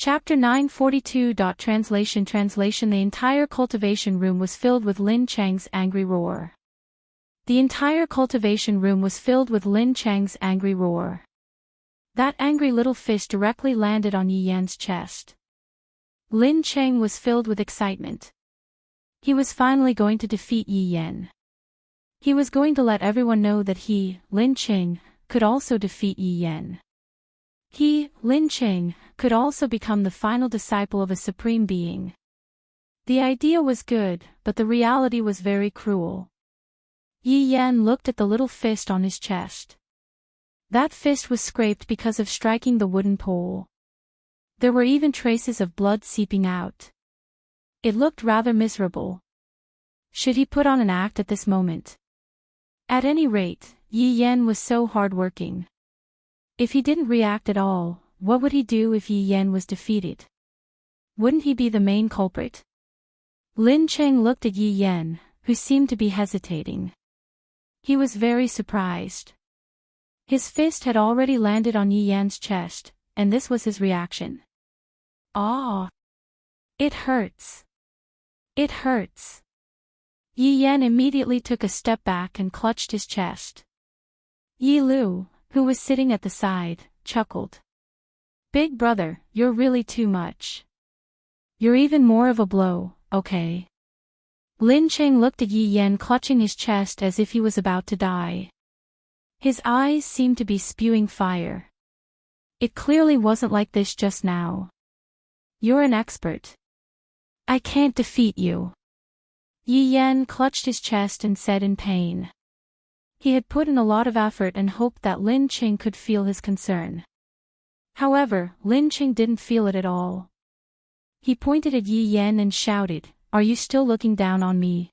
Chapter 942. Translation. The entire cultivation room was filled with Lin Chang's angry roar. The entire cultivation room was filled with Lin Chang's angry roar. That angry little fish directly landed on Yi Yan's chest. Lin Chang was filled with excitement. He was finally going to defeat Yi Yan. He was going to let everyone know that he, Lin Chang, could also defeat Yi Yan. He, Lin Chang, could also become the final disciple of a supreme being. The idea was good, but the reality was very cruel. Yi Yan looked at the little fist on his chest. That fist was scraped because of striking the wooden pole. There were even traces of blood seeping out. It looked rather miserable. Should he put on an act at this moment? At any rate, Yi Yan was so hard-working. If he didn't react at all, what would he do if Yi Yan was defeated? Wouldn't he be the main culprit? Lin Chang looked at Yi Yan, who seemed to be hesitating. He was very surprised. His fist had already landed on Yi Yan's chest, and this was his reaction. "Ah! It hurts. It hurts." Yi Yan immediately took a step back and clutched his chest. Yi Lu, who was sitting at the side, chuckled. "Big brother, you're really too much. You're even more of a blow, okay?" Lin Chang looked at Yi Yan clutching his chest as if he was about to die. His eyes seemed to be spewing fire. "It clearly wasn't like this just now. You're an expert. I can't defeat you." Yi Yan clutched his chest and said in pain. He had put in a lot of effort and hoped that Lin Chang could feel his concern. However, Lin Chang didn't feel it at all. He pointed at Yi Yan and shouted, "Are you still looking down on me?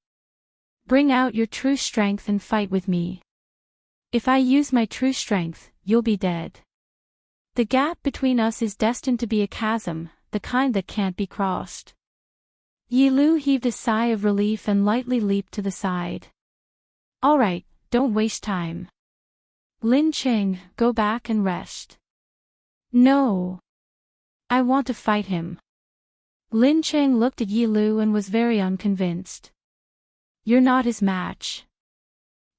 Bring out your true strength and fight with me. If I use my true strength, you'll be dead. The gap between us is destined to be a chasm, the kind that can't be crossed." Yi Lu heaved a sigh of relief and lightly leaped to the side. "All right, don't waste time. Lin Chang, go back and rest." "No. I want to fight him." Lin Chang looked at Yi Lu and was very unconvinced. "You're not his match.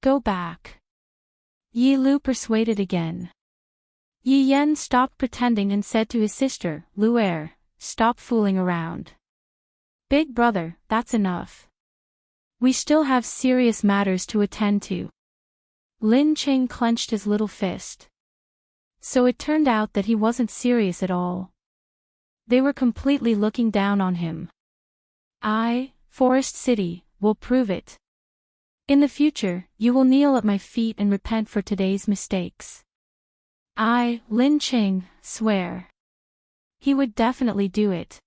Go back." Yi Lu persuaded again. Yi Yan stopped pretending and said to his sister, "Lu'er, stop fooling around. Big brother, that's enough. We still have serious matters to attend to." Lin Chang clenched his little fist. So it turned out that he wasn't serious at all. They were completely looking down on him. Forest City, will prove it. In the future, you will kneel at my feet and repent for today's mistakes. Lin Chang, swear. He would definitely do it.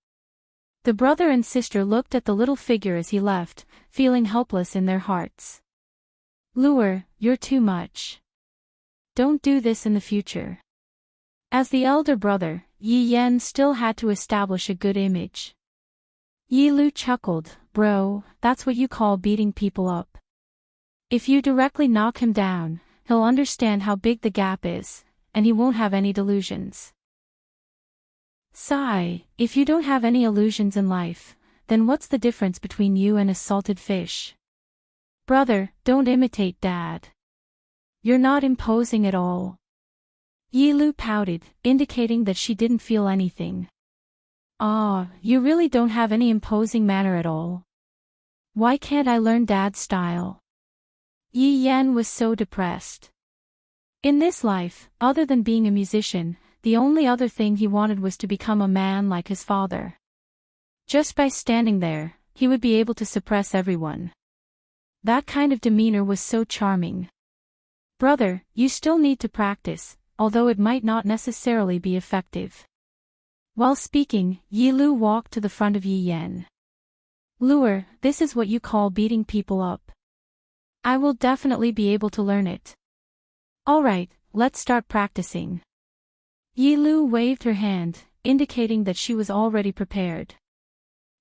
The brother and sister looked at the little figure as he left, feeling helpless in their hearts. "Lu'er, you're too much. Don't do this in the future." As the elder brother, Yi Yan still had to establish a good image. Yi Lu chuckled, "Bro, that's what you call beating people up. If you directly knock him down, he'll understand how big the gap is, and he won't have any delusions." Sigh, if you don't have any illusions in life, then what's the difference between you and a salted fish? Brother, don't imitate Dad. You're not imposing at all. Yi Lu pouted, indicating that she didn't feel anything. You really don't have any imposing manner at all. Why can't I learn Dad's style? Yi Yan was so depressed. In this life, other than being a musician, the only other thing he wanted was to become a man like his father. Just by standing there, he would be able to suppress everyone. That kind of demeanor was so charming. Brother, you still need to practice, although it might not necessarily be effective. While speaking, Yi Lu walked to the front of Yi Yan. Lu'er, this is what you call beating people up. I will definitely be able to learn it. Alright, let's start practicing. Yi Lu waved her hand, indicating that she was already prepared.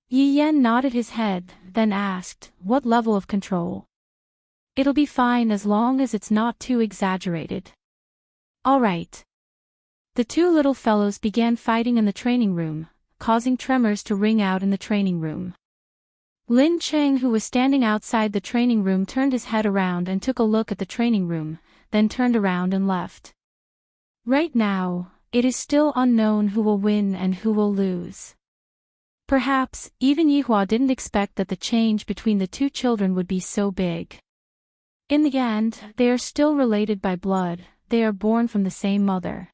Yi Yan nodded his head, then asked, "What level of control?" "It'll be fine as long as it's not too exaggerated." "Alright." The two little fellows began fighting in the training room, causing tremors to ring out in the training room. Lin Cheng, who was standing outside the training room, turned his head around and took a look at the training room, then turned around and left. Right now, it is still unknown who will win and who will lose. Perhaps, even Yihua didn't expect that the change between the two children would be so big. In the end, they are still related by blood, they are born from the same mother.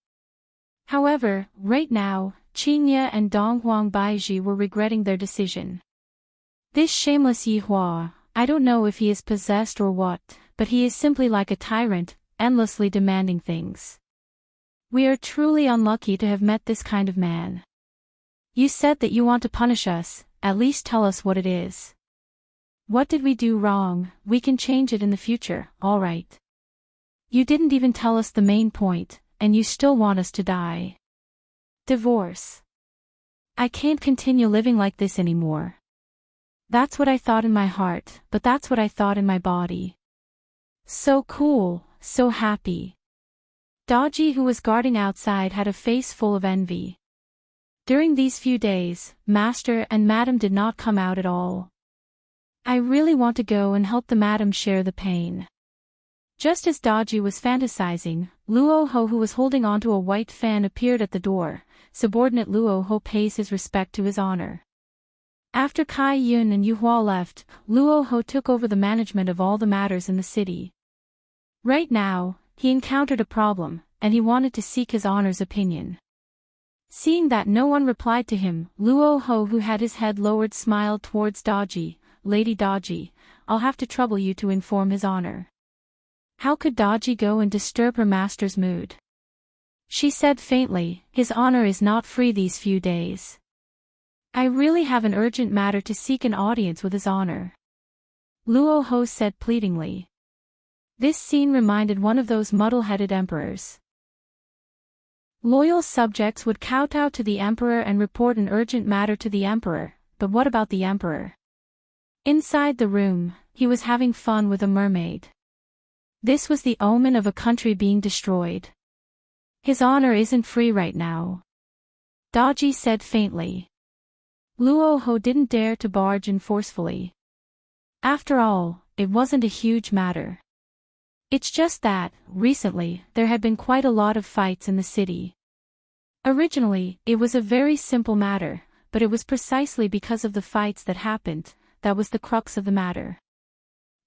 However, right now, Qingye and Dong Huang Baiji were regretting their decision. This shameless Yihua, I don't know if he is possessed or what, but he is simply like a tyrant, endlessly demanding things. We are truly unlucky to have met this kind of man. You said that you want to punish us, at least tell us what it is. What did we do wrong? We can change it in the future, alright. You didn't even tell us the main point, and you still want us to die. Divorce. I can't continue living like this anymore. That's what I thought in my heart, but that's what I thought in my body. So cool, so happy. Daji, who was guarding outside, had a face full of envy. During these few days, Master and Madam did not come out at all. I really want to go and help the Madam share the pain. Just as Daji was fantasizing, Luo Ho, who was holding onto a white fan, appeared at the door. Subordinate Luo Ho pays his respect to his honor. After Kai Yun and Yuhua left, Luo Ho took over the management of all the matters in the city. Right now, he encountered a problem, and he wanted to seek his honor's opinion. Seeing that no one replied to him, Luo Ho, who had his head lowered, smiled towards Daji. Lady Daji, I'll have to trouble you to inform his honor. How could Daji go and disturb her master's mood? She said faintly, his honor is not free these few days. I really have an urgent matter to seek an audience with his honor. Luo Ho said pleadingly. This scene reminded one of those muddle-headed emperors. Loyal subjects would kowtow to the emperor and report an urgent matter to the emperor, but what about the emperor? Inside the room, he was having fun with a mermaid. This was the omen of a country being destroyed. His honor isn't free right now. Daji said faintly. Luo Ho didn't dare to barge in forcefully. After all, it wasn't a huge matter. It's just that, recently, there had been quite a lot of fights in the city. Originally, it was a very simple matter, but it was precisely because of the fights that happened, that was the crux of the matter.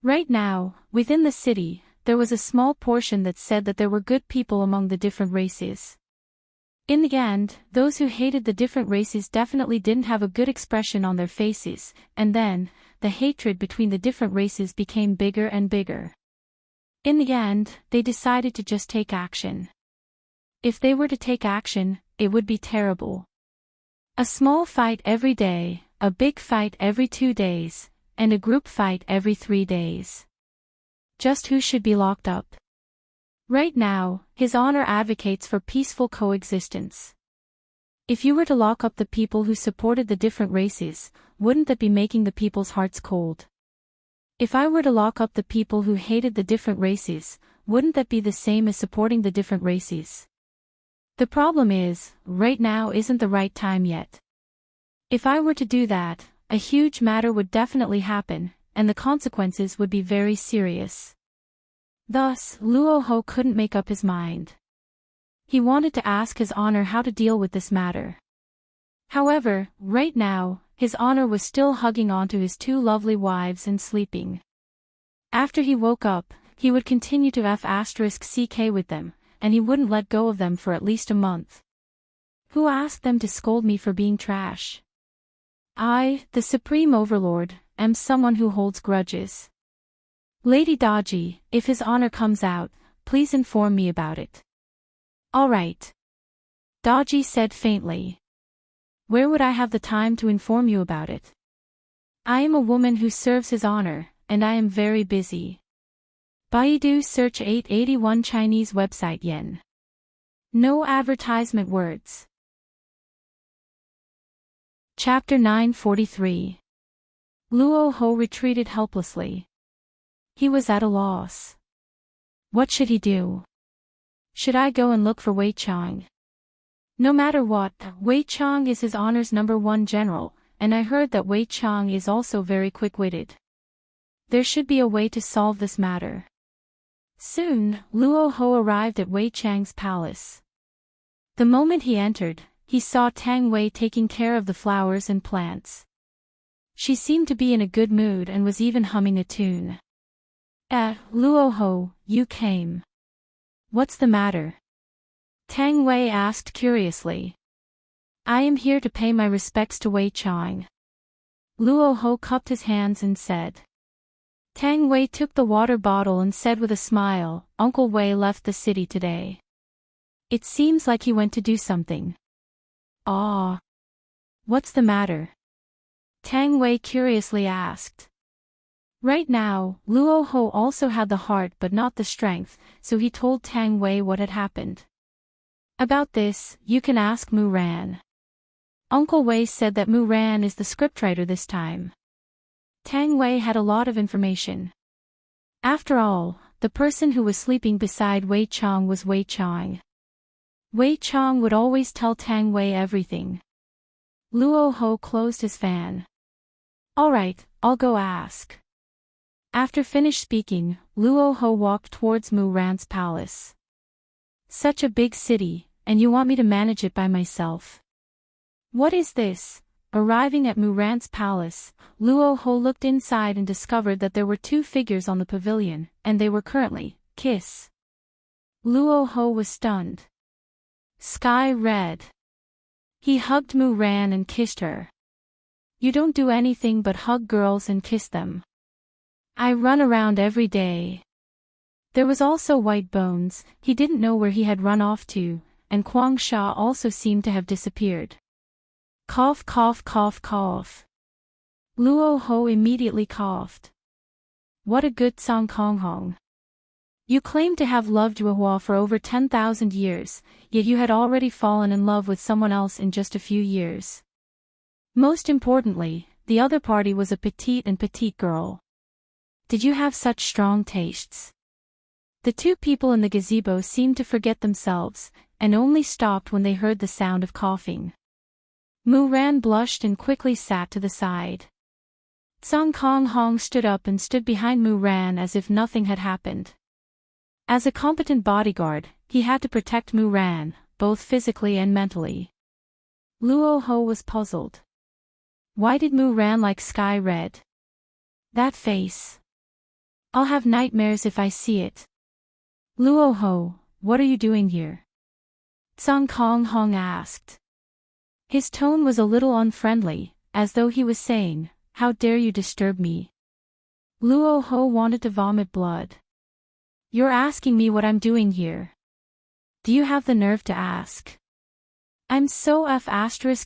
Right now, within the city, there was a small portion that said that there were good people among the different races. In the end, those who hated the different races definitely didn't have a good expression on their faces, and then, the hatred between the different races became bigger and bigger. In the end, they decided to just take action. If they were to take action, it would be terrible. A small fight every day, a big fight every 2 days, and a group fight every 3 days. Just who should be locked up? Right now, his honor advocates for peaceful coexistence. If you were to lock up the people who supported the different races, wouldn't that be making the people's hearts cold? If I were to lock up the people who hated the different races, wouldn't that be the same as supporting the different races? The problem is, right now isn't the right time yet. If I were to do that, a huge matter would definitely happen, and the consequences would be very serious. Thus, Luo Ho couldn't make up his mind. He wanted to ask his honor how to deal with this matter. However, right now, his honor was still hugging onto his 2 lovely wives and sleeping. After he woke up, he would continue to f*ck with them, and he wouldn't let go of them for at least a month. Who asked them to scold me for being trash? I, the Supreme Overlord, am someone who holds grudges. Lady Daji, if his honor comes out, please inform me about it. All right. Daji said faintly. Where would I have the time to inform you about it? I am a woman who serves his honor, and I am very busy. Baidu search 881 Chinese website yen. No advertisement words. Chapter 943. Luo Ho retreated helplessly. He was at a loss. What should he do? Should I go and look for Wei Chang? No matter what, Wei Chang is his honor's #1 general, and I heard that Wei Chang is also very quick-witted. There should be a way to solve this matter. Soon, Luo Ho arrived at Wei Chang's palace. The moment he entered, he saw Tang Wei taking care of the flowers and plants. She seemed to be in a good mood and was even humming a tune. Luo Ho, you came. What's the matter? Tang Wei asked curiously. I am here to pay my respects to Wei Chang. Luo Ho cupped his hands and said. Tang Wei took the water bottle and said with a smile, Uncle Wei left the city today. It seems like he went to do something. Ah. What's the matter? Tang Wei curiously asked. Right now, Luo Ho also had the heart but not the strength, so he told Tang Wei what had happened. About this, you can ask Mu Ran. Uncle Wei said that Mu Ran is the scriptwriter this time. Tang Wei had a lot of information. After all, the person who was sleeping beside Wei Chang was Wei Chang. Wei Chang would always tell Tang Wei everything. Luo Ho closed his fan. Alright, I'll go ask. After finished speaking, Luo Ho walked towards Mu Ran's palace. Such a big city, and you want me to manage it by myself. What is this? Arriving at Mu Ran's palace, Luo Ho looked inside and discovered that there were 2 figures on the pavilion, and they were currently kiss. Luo Ho was stunned. Sky red. He hugged Mu Ran and kissed her. You don't do anything but hug girls and kiss them. I run around every day. There was also White Bones, he didn't know where he had run off to, and Kwang Sha also seemed to have disappeared. Cough cough cough cough. Luo Ho immediately coughed. What a good Song Kong Hong. You claimed to have loved Yuehua for over 10,000 years, yet you had already fallen in love with someone else in just a few years. Most importantly, the other party was a petite girl. Did you have such strong tastes? The 2 people in the gazebo seemed to forget themselves, and only stopped when they heard the sound of coughing. Mu Ran blushed and quickly sat to the side. Song Kong Hong stood up and stood behind Mu Ran as if nothing had happened. As a competent bodyguard, he had to protect Mu Ran, both physically and mentally. Luo Ho was puzzled. Why did Mu Ran like sky red? That face. I'll have nightmares if I see it. Luo Ho, what are you doing here? Song Kong Hong asked. His tone was a little unfriendly, as though he was saying, how dare you disturb me? Luo Ho wanted to vomit blood. You're asking me what I'm doing here. Do you have the nerve to ask? I'm so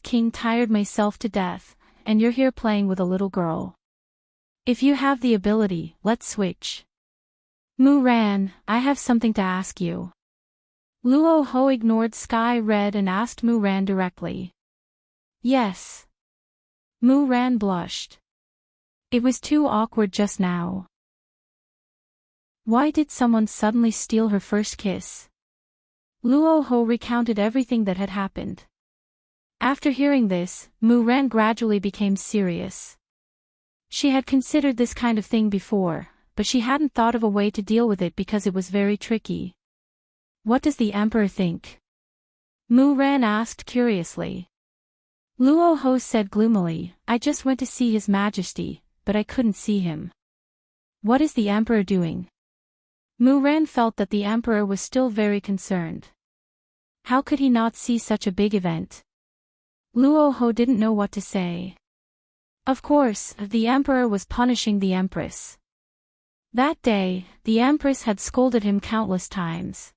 King tired myself to death, and you're here playing with a little girl. If you have the ability, let's switch. Mu Ran, I have something to ask you. Luo Ho ignored Sky Red and asked Mu Ran directly. Yes. Mu Ran blushed. It was too awkward just now. Why did someone suddenly steal her first kiss? Luo Ho recounted everything that had happened. After hearing this, Mu Ran gradually became serious. She had considered this kind of thing before, but she hadn't thought of a way to deal with it because it was very tricky. What does the Emperor think? Mu Ran asked curiously. Luo Ho said gloomily, I just went to see His Majesty, but I couldn't see him. What is the Emperor doing? Mu Ran felt that the Emperor was still very concerned. How could he not see such a big event? Luo Ho didn't know what to say. Of course, the Emperor was punishing the Empress. That day, the Empress had scolded him countless times.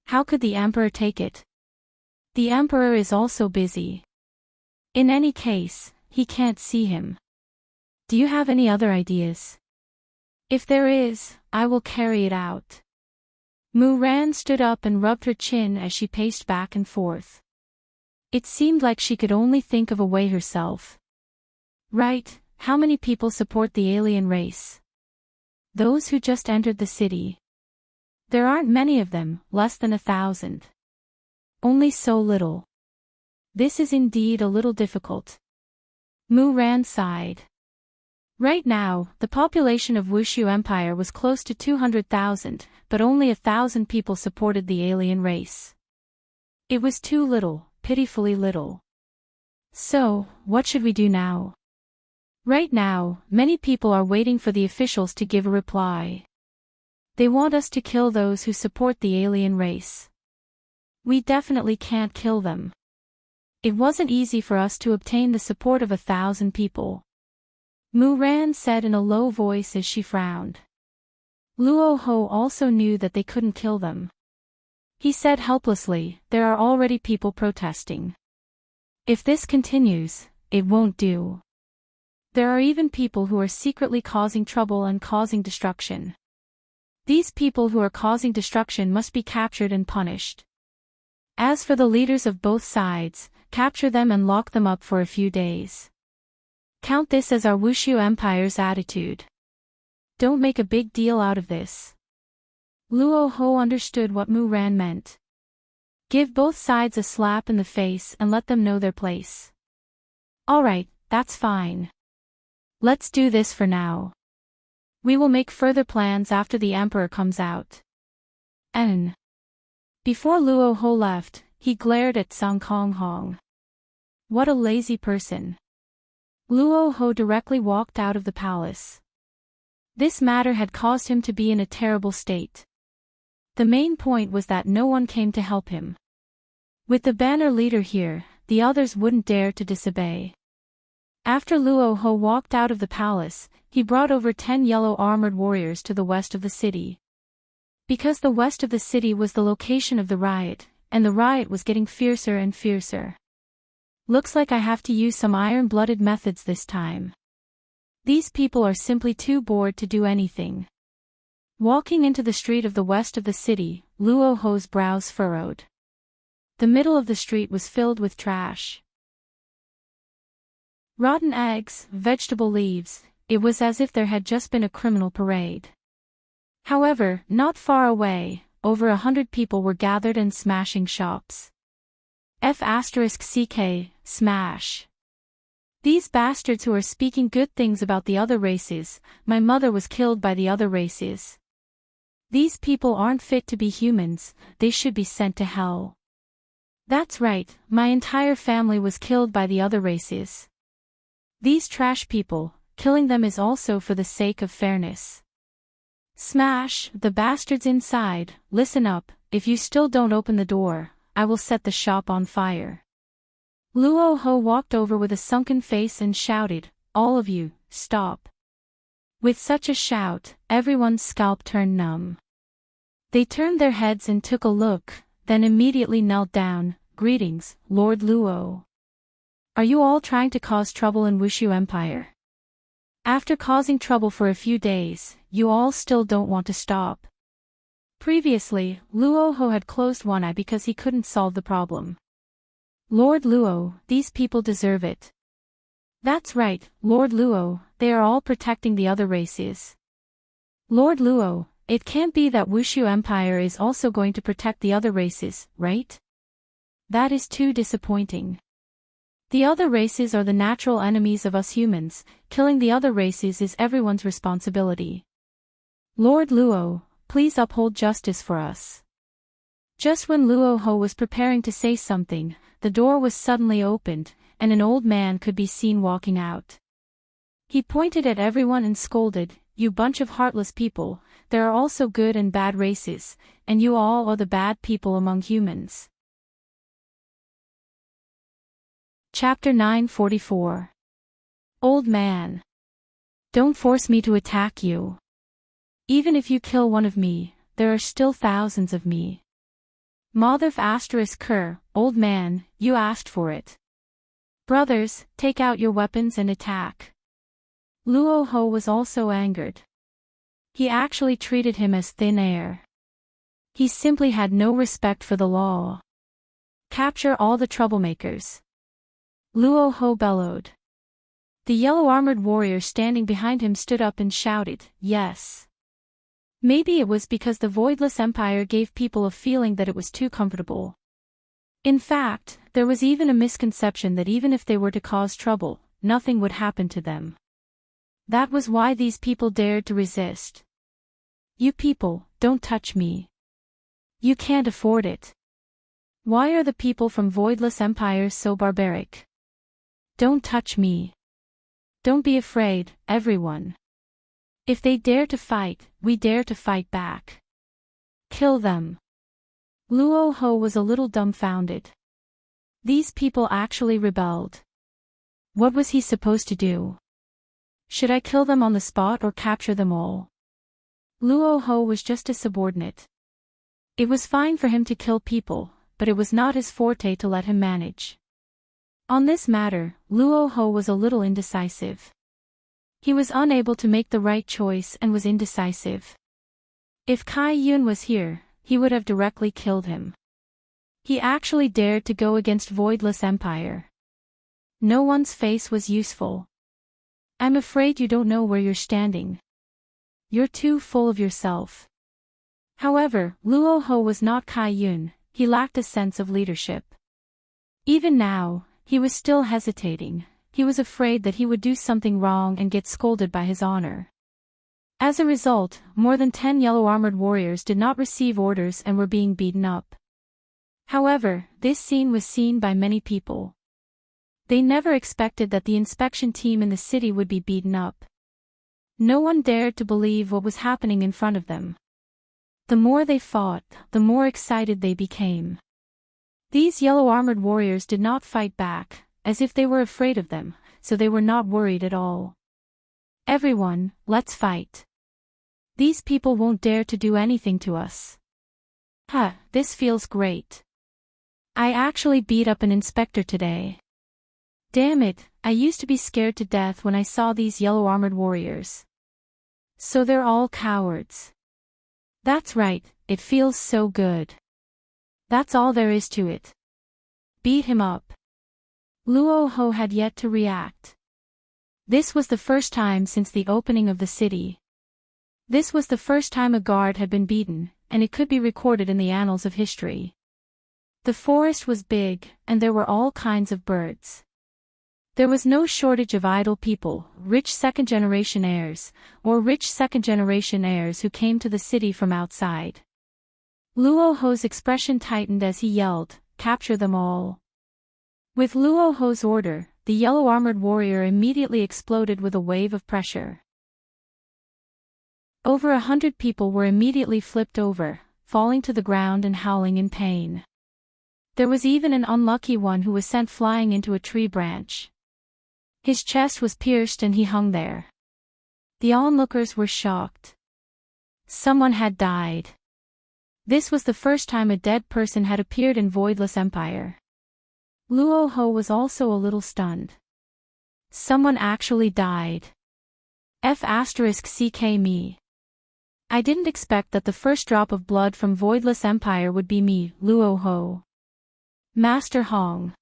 How could the Emperor take it? The Emperor is also busy. In any case, he can't see him. Do you have any other ideas? If there is, I will carry it out. Mu Ran stood up and rubbed her chin as she paced back and forth. It seemed like she could only think of a way herself. Right, how many people support the alien race? Those who just entered the city. There aren't many of them, less than 1,000. Only so little. This is indeed a little difficult. Mu Ran sighed. Right now, the population of Wushu Empire was close to 200,000, but only 1,000 people supported the alien race. It was too little, pitifully little. So, what should we do now? Right now, many people are waiting for the officials to give a reply. They want us to kill those who support the alien race. We definitely can't kill them. It wasn't easy for us to obtain the support of 1,000 people. Mu Ran said in a low voice as she frowned. Luo Ho also knew that they couldn't kill them. He said helplessly, there are already people protesting. If this continues, it won't do. There are even people who are secretly causing trouble and causing destruction. These people who are causing destruction must be captured and punished. As for the leaders of both sides, capture them and lock them up for a few days. Count this as our Wushu Empire's attitude. Don't make a big deal out of this. Luo Ho understood what Mu Ran meant. Give both sides a slap in the face and let them know their place. Alright, that's fine. Let's do this for now. We will make further plans after the Emperor comes out. Before Luo Ho left, he glared at Song Kong Hong. What a lazy person. Luo Ho directly walked out of the palace. This matter had caused him to be in a terrible state. The main point was that no one came to help him. With the banner leader here, the others wouldn't dare to disobey. After Luo Ho walked out of the palace, he brought over 10 yellow armored warriors to the west of the city. Because the west of the city was the location of the riot, and the riot was getting fiercer and fiercer. Looks like I have to use some iron-blooded methods this time. These people are simply too bored to do anything. Walking into the street of the west of the city, Luo Ho's brows furrowed. The middle of the street was filled with trash. Rotten eggs, vegetable leaves, it was as if there had just been a criminal parade. However, not far away, over 100 people were gathered and smashing shops. F***ck, smash. These bastards who are speaking good things about the other races, my mother was killed by the other races. These people aren't fit to be humans, they should be sent to hell. That's right, my entire family was killed by the other races. These trash people, killing them is also for the sake of fairness. Smash, the bastards inside, listen up, if you still don't open the door, I will set the shop on fire. Luo Ho walked over with a sunken face and shouted, all of you, stop. With such a shout, everyone's scalp turned numb. They turned their heads and took a look, then immediately knelt down. Greetings, Lord Luo. Are you all trying to cause trouble in Wushu Empire? After causing trouble for a few days, you all still don't want to stop. Previously, Luo Ho had closed one eye because he couldn't solve the problem. Lord Luo, these people deserve it. That's right, Lord Luo, they are all protecting the other races. Lord Luo, it can't be that Wushu Empire is also going to protect the other races, right? That is too disappointing. The other races are the natural enemies of us humans, killing the other races is everyone's responsibility. Lord Luo, please uphold justice for us. Just when Luo Ho was preparing to say something, the door was suddenly opened, and an old man could be seen walking out. He pointed at everyone and scolded, you bunch of heartless people, there are also good and bad races, and you all are the bad people among humans. Chapter 944. Old man. Don't force me to attack you. Even if you kill one of me, there are still thousands of me. Motherf***ker, old man, you asked for it. Brothers, take out your weapons and attack. Luo Ho was also angered. He actually treated him as thin air. He simply had no respect for the law. Capture all the troublemakers. Luo Ho bellowed. The yellow-armored warrior standing behind him stood up and shouted, yes. Maybe it was because the Voidless Empire gave people a feeling that it was too comfortable. In fact, there was even a misconception that even if they were to cause trouble, nothing would happen to them. That was why these people dared to resist. You people, don't touch me. You can't afford it. Why are the people from voidless empires so barbaric? Don't touch me. Don't be afraid, everyone. If they dare to fight, we dare to fight back. Kill them. Luo Ho was a little dumbfounded. These people actually rebelled. What was he supposed to do? Should I kill them on the spot or capture them all? Luo Ho was just a subordinate. It was fine for him to kill people, but it was not his forte to let him manage. On this matter, Luo Ho was a little indecisive. He was unable to make the right choice and was indecisive. If Kai Yun was here, he would have directly killed him. He actually dared to go against Voidless Empire. No one's face was useful. I'm afraid you don't know where you're standing. You're too full of yourself. However, Luo Ho was not Kai Yun, he lacked a sense of leadership. Even now, he was still hesitating, he was afraid that he would do something wrong and get scolded by his honor. As a result, more than 10 yellow-armored warriors did not receive orders and were being beaten up. However, this scene was seen by many people. They never expected that the inspection team in the city would be beaten up. No one dared to believe what was happening in front of them. The more they fought, the more excited they became. These yellow-armored warriors did not fight back, as if they were afraid of them, so they were not worried at all. Everyone, let's fight. These people won't dare to do anything to us. This feels great. I actually beat up an inspector today. Damn it, I used to be scared to death when I saw these yellow-armored warriors. So they're all cowards. That's right, it feels so good. That's all there is to it. Beat him up. Luo Ho had yet to react. This was the first time since the opening of the city. This was the first time a guard had been beaten, and it could be recorded in the annals of history. The forest was big, and there were all kinds of birds. There was no shortage of idle people, rich second-generation heirs, or rich second-generation heirs who came to the city from outside. Luo Ho's expression tightened as he yelled, "Capture them all." With Luo Ho's order, the yellow-armored warrior immediately exploded with a wave of pressure. Over 100 people were immediately flipped over, falling to the ground and howling in pain. There was even an unlucky one who was sent flying into a tree branch. His chest was pierced and he hung there. The onlookers were shocked. Someone had died. This was the first time a dead person had appeared in Voidless Empire. Luo Ho was also a little stunned. Someone actually died. F***ck me. I didn't expect that the first drop of blood from Voidless Empire would be me, Luo Ho. Master Hong.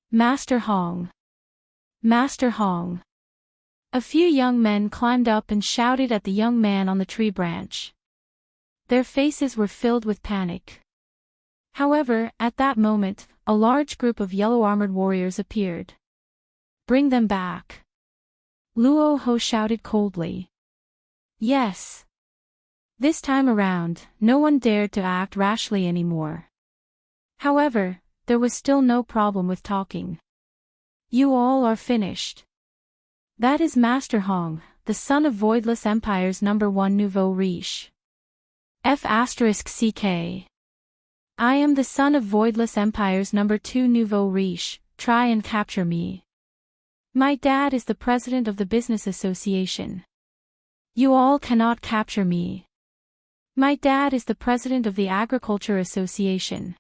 Master Hong. Master Hong. A few young men climbed up and shouted at the young man on the tree branch. Their faces were filled with panic. However, at that moment, a large group of yellow-armored warriors appeared. Bring them back. Luo Ho shouted coldly. Yes. This time around, no one dared to act rashly anymore. However, there was still no problem with talking. You all are finished. That is Master Hong, the son of Voidless Empire's #1 nouveau riche. F***ck. I am the son of Voidless Empire's #2 nouveau riche, try and capture me. My dad is the president of the business association. You all cannot capture me. My dad is the president of the agriculture association.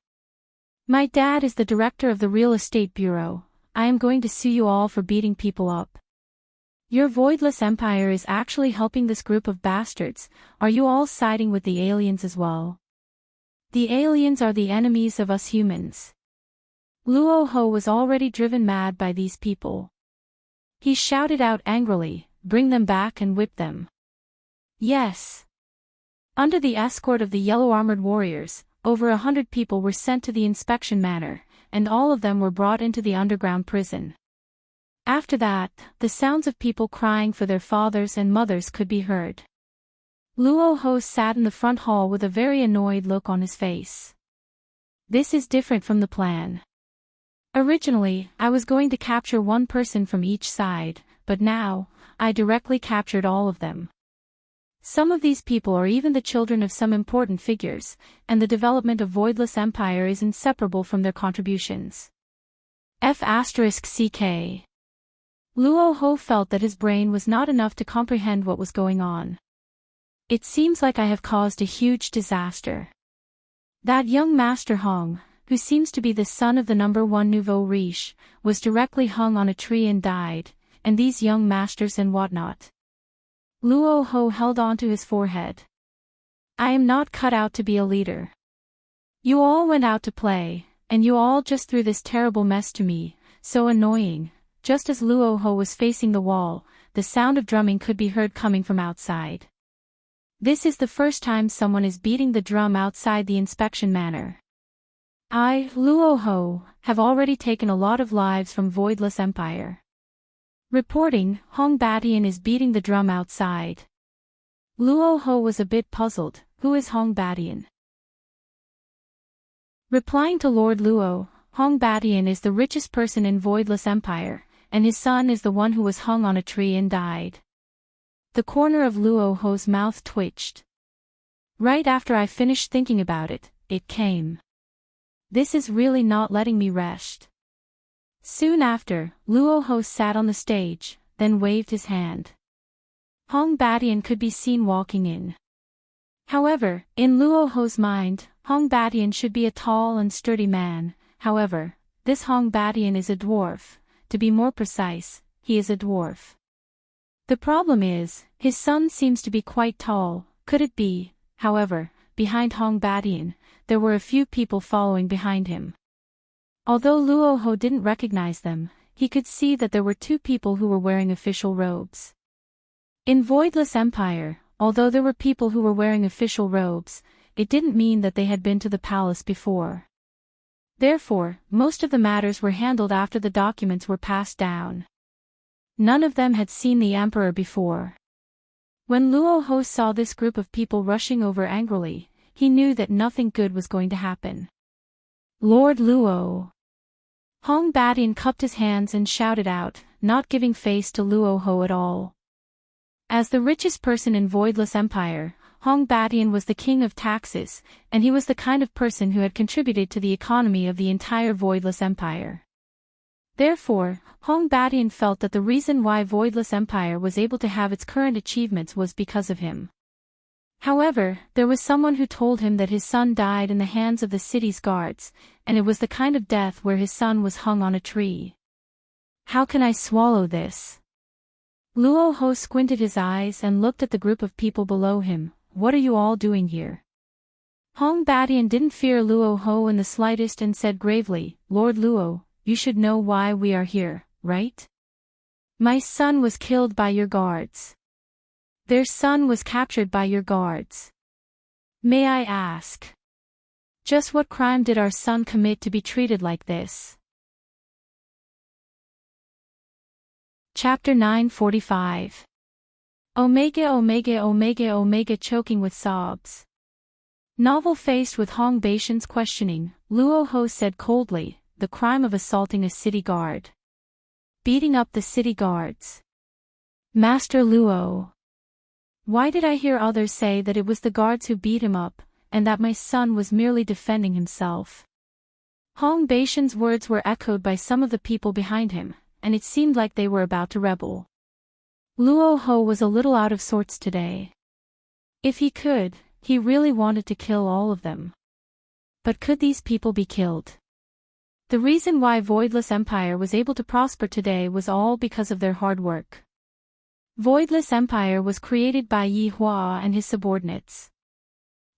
My dad is the director of the real estate bureau. I am going to sue you all for beating people up. Your Voidless Empire is actually helping this group of bastards. Are you all siding with the aliens as well? The aliens are the enemies of us humans. Luo Ho was already driven mad by these people. He shouted out angrily, bring them back and whip them. Yes. Under the escort of the yellow-armored warriors, over 100 people were sent to the inspection manor, and all of them were brought into the underground prison. After that, the sounds of people crying for their fathers and mothers could be heard. Luo Ho sat in the front hall with a very annoyed look on his face. This is different from the plan. Originally, I was going to capture one person from each side, but now, I directly captured all of them. Some of these people are even the children of some important figures, and the development of Voidless Empire is inseparable from their contributions. F***CK. Luo Ho felt that his brain was not enough to comprehend what was going on. It seems like I have caused a huge disaster. That young Master Hong, who seems to be the son of the #1 nouveau riche, was directly hung on a tree and died, and these young masters and whatnot. Luo Ho held on to his forehead. I am not cut out to be a leader. You all went out to play, and you all just threw this terrible mess to me, so annoying. Just as Luo Ho was facing the wall, the sound of drumming could be heard coming from outside. This is the first time someone is beating the drum outside the inspection manor. I, Luo Ho, have already taken a lot of lives from Voidless Empire. Reporting, Hong Batian is beating the drum outside. Luo Ho was a bit puzzled. Who is Hong Batian? Replying to Lord Luo, Hong Batian is the richest person in Voidless Empire, and his son is the one who was hung on a tree and died. The corner of Luo Ho's mouth twitched. Right after I finished thinking about it, it came. This is really not letting me rest. Soon after, Luo Ho sat on the stage, then waved his hand. Hong Batian could be seen walking in. However, in Luo Ho's mind, Hong Batian should be a tall and sturdy man. However, this Hong Batian is a dwarf. To be more precise, he is a dwarf. The problem is, his son seems to be quite tall. Could it be, however, behind Hong Batian, there were a few people following behind him. Although Luo Ho didn't recognize them, he could see that there were two people who were wearing official robes. In Voidless Empire, although there were people who were wearing official robes, it didn't mean that they had been to the palace before. Therefore, most of the matters were handled after the documents were passed down. None of them had seen the emperor before. When Luo Ho saw this group of people rushing over angrily, he knew that nothing good was going to happen. Lord Luo. Hong Batian cupped his hands and shouted out, not giving face to Luo Ho at all. As the richest person in Voidless Empire, Hong Batian was the king of taxes, and he was the kind of person who had contributed to the economy of the entire Voidless Empire. Therefore, Hong Batian felt that the reason why Voidless Empire was able to have its current achievements was because of him. However, there was someone who told him that his son died in the hands of the city's guards, and it was the kind of death where his son was hung on a tree. How can I swallow this? Luo Ho squinted his eyes and looked at the group of people below him. What are you all doing here? Hong Batian didn't fear Luo Ho in the slightest and said gravely, Lord Luo, you should know why we are here, right? My son was killed by your guards. Their son was captured by your guards. May I ask? Just what crime did our son commit to be treated like this? Chapter 945. Omega choking with sobs. Novel-faced with Hong Batian's questioning, Luo Ho said coldly, the crime of assaulting a city guard. Beating up the city guards. Master Luo. Why did I hear others say that it was the guards who beat him up, and that my son was merely defending himself? Hong Batian's words were echoed by some of the people behind him, and it seemed like they were about to rebel. Luo Ho was a little out of sorts today. If he could, he really wanted to kill all of them. But could these people be killed? The reason why Voidless Empire was able to prosper today was all because of their hard work. Voidless Empire was created by Yi Hua and his subordinates.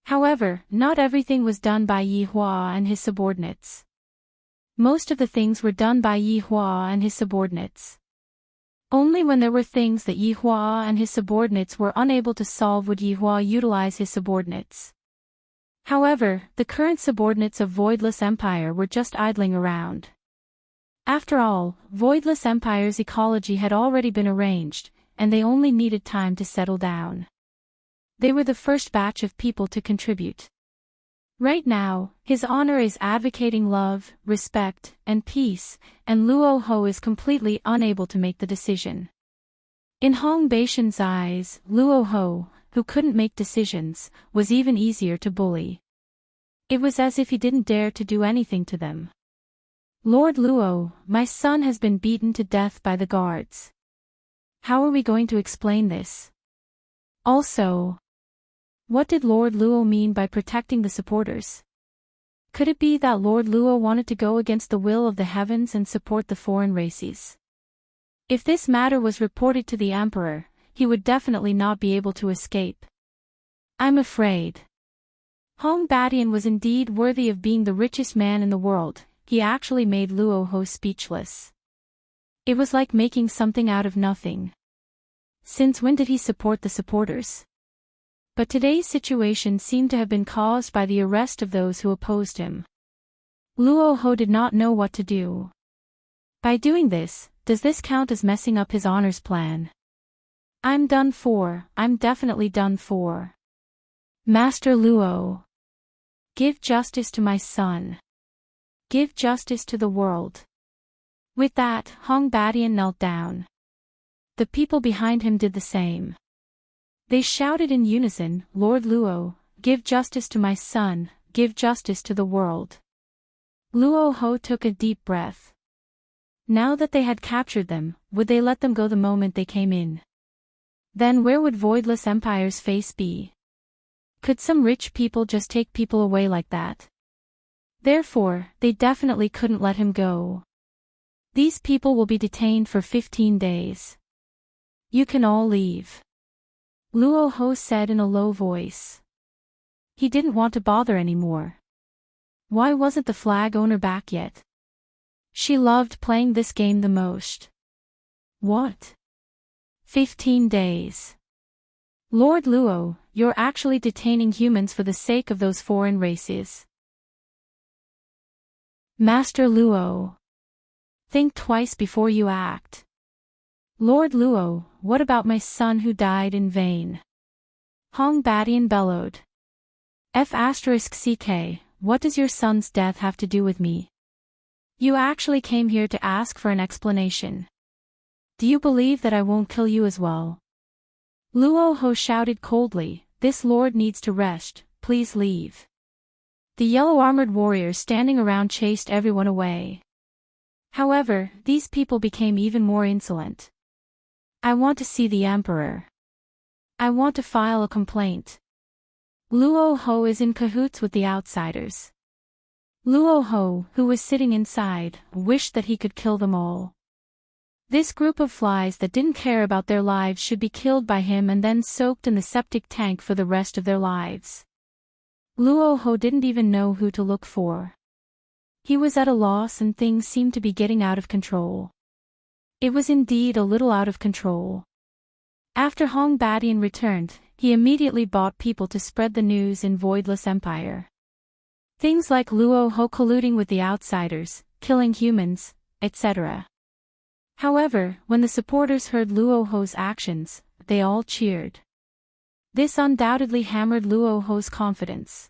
However, not everything was done by Yi Hua and his subordinates. Most of the things were done by Yi Hua and his subordinates. Only when there were things that Yi Hua and his subordinates were unable to solve would Yi Hua utilize his subordinates. However, the current subordinates of Voidless Empire were just idling around. After all, Voidless Empire's ecology had already been arranged, and they only needed time to settle down. They were the first batch of people to contribute. Right now, His Honor is advocating love, respect, and peace, and Luo Ho is completely unable to make the decision. In Hong Baishan's eyes, Luo Ho, who couldn't make decisions, was even easier to bully. It was as if he didn't dare to do anything to them. Lord Luo, my son has been beaten to death by the guards. How are we going to explain this? Also, what did Lord Luo mean by protecting the supporters? Could it be that Lord Luo wanted to go against the will of the heavens and support the foreign races? If this matter was reported to the Emperor, he would definitely not be able to escape. I'm afraid. Hong Badian was indeed worthy of being the richest man in the world. He actually made Luo Ho speechless. It was like making something out of nothing. Since when did he support the supporters? But today's situation seemed to have been caused by the arrest of those who opposed him. Luo Ho did not know what to do. By doing this, does this count as messing up His Honor's plan? I'm done for, I'm definitely done for. Master Luo. Give justice to my son. Give justice to the world. With that, Hong Badian knelt down. The people behind him did the same. They shouted in unison, Lord Luo, give justice to my son, give justice to the world. Luo Ho took a deep breath. Now that they had captured them, would they let them go the moment they came in? Then where would Voidless Empire's face be? Could some rich people just take people away like that? Therefore, they definitely couldn't let him go. These people will be detained for 15 days. You can all leave. Luo Ho said in a low voice. He didn't want to bother anymore. Why wasn't the flag owner back yet? She loved playing this game the most. What? 15 days. Lord Luo, you're actually detaining humans for the sake of those foreign races. Master Luo. Think twice before you act. Lord Luo, what about my son who died in vain? Hong Badian bellowed. F***ck, what does your son's death have to do with me? You actually came here to ask for an explanation. Do you believe that I won't kill you as well? Luo Ho shouted coldly, this lord needs to rest, please leave. The yellow-armored warriors standing around chased everyone away. However, these people became even more insolent. I want to see the Emperor. I want to file a complaint. Luo Ho is in cahoots with the outsiders. Luo Ho, who was sitting inside, wished that he could kill them all. This group of flies that didn't care about their lives should be killed by him and then soaked in the septic tank for the rest of their lives. Luo Ho didn't even know who to look for. He was at a loss and things seemed to be getting out of control. It was indeed a little out of control. After Hong Badian returned, he immediately bought people to spread the news in Voidless Empire. Things like Luo Ho colluding with the outsiders, killing humans, etc. However, when the supporters heard Luo Ho's actions, they all cheered. This undoubtedly hammered Luo Ho's confidence.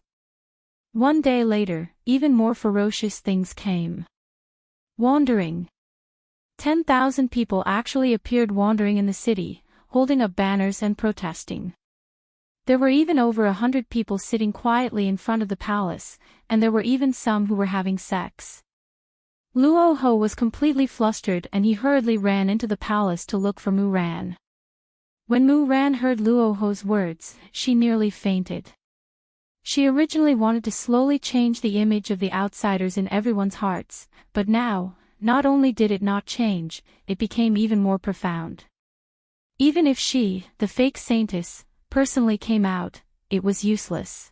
One day later, even more ferocious things came. Wandering. 10,000 people actually appeared wandering in the city, holding up banners and protesting. There were even over 100 people sitting quietly in front of the palace, and there were even some who were having sex. Luo Ho was completely flustered and he hurriedly ran into the palace to look for Mu Ran. When Mu Ran heard Luo Ho's words, she nearly fainted. She originally wanted to slowly change the image of the outsiders in everyone's hearts, but now, not only did it not change, it became even more profound. Even if she, the fake saintess, personally came out, it was useless.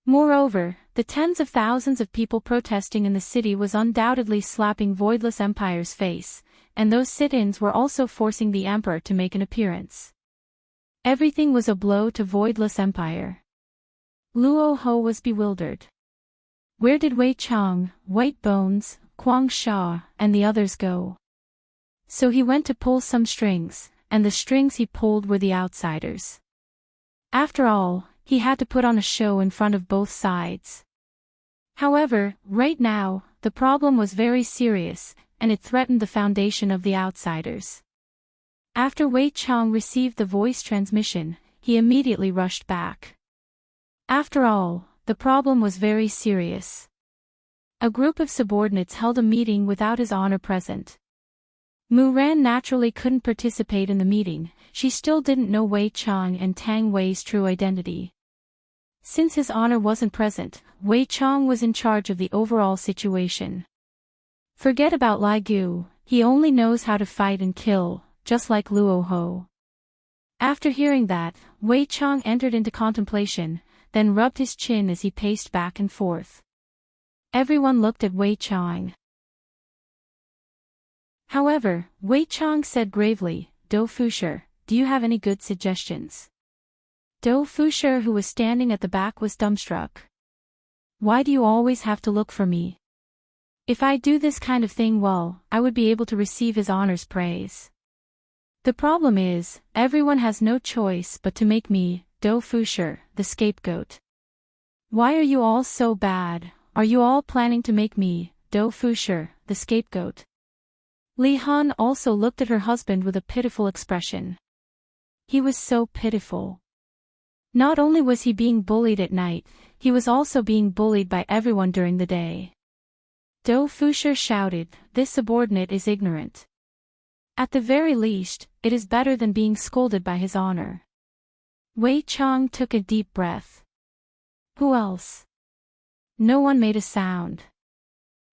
Moreover, the tens of thousands of people protesting in the city was undoubtedly slapping Voidless Empire's face, and those sit-ins were also forcing the Emperor to make an appearance. Everything was a blow to Voidless Empire. Luo Ho was bewildered. Where did Wei Chang, White Bones, Quang Sha, and the others go? So he went to pull some strings, and the strings he pulled were the outsiders. After all, he had to put on a show in front of both sides. However, right now, the problem was very serious, and it threatened the foundation of the outsiders. After Wei Chang received the voice transmission, he immediately rushed back. After all, the problem was very serious. A group of subordinates held a meeting without His Honor present. Mu Ran naturally couldn't participate in the meeting. She still didn't know Wei Chang and Tang Wei's true identity. Since His Honor wasn't present, Wei Chang was in charge of the overall situation. Forget about Lai Gu, he only knows how to fight and kill, just like Luo Ho. After hearing that, Wei Chang entered into contemplation, then rubbed his chin as he paced back and forth. Everyone looked at Wei Chang. However, Wei Chang said gravely, "Do Fusher, do you have any good suggestions?" Do Fusher, who was standing at the back, was dumbstruck. "Why do you always have to look for me? If I do this kind of thing well, I would be able to receive His Honor's praise. The problem is, everyone has no choice but to make me, Do Fusher, the scapegoat. Why are you all so bad? Are you all planning to make me, Do Fusher, the scapegoat?" Li Han also looked at her husband with a pitiful expression. He was so pitiful. Not only was he being bullied at night, he was also being bullied by everyone during the day. Do Fusher shouted, "This subordinate is ignorant. At the very least, it is better than being scolded by His Honor." Wei Chang took a deep breath. Who else? No one made a sound.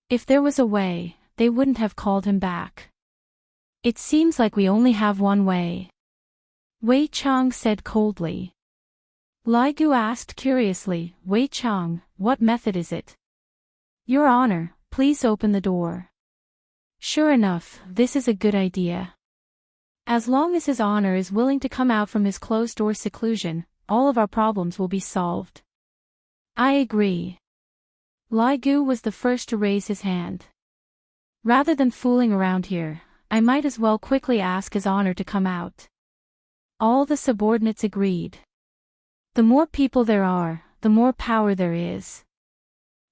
If there was a way, they wouldn't have called him back. "It seems like we only have one way," Wei Chang said coldly. Lai Gu asked curiously, "Wei Chang, what method is it?" "Your Honor, please open the door." Sure enough, this is a good idea. As long as His Honor is willing to come out from his closed-door seclusion, all of our problems will be solved. I agree. Lai Gu was the first to raise his hand. Rather than fooling around here, I might as well quickly ask His Honor to come out. All the subordinates agreed. The more people there are, the more power there is.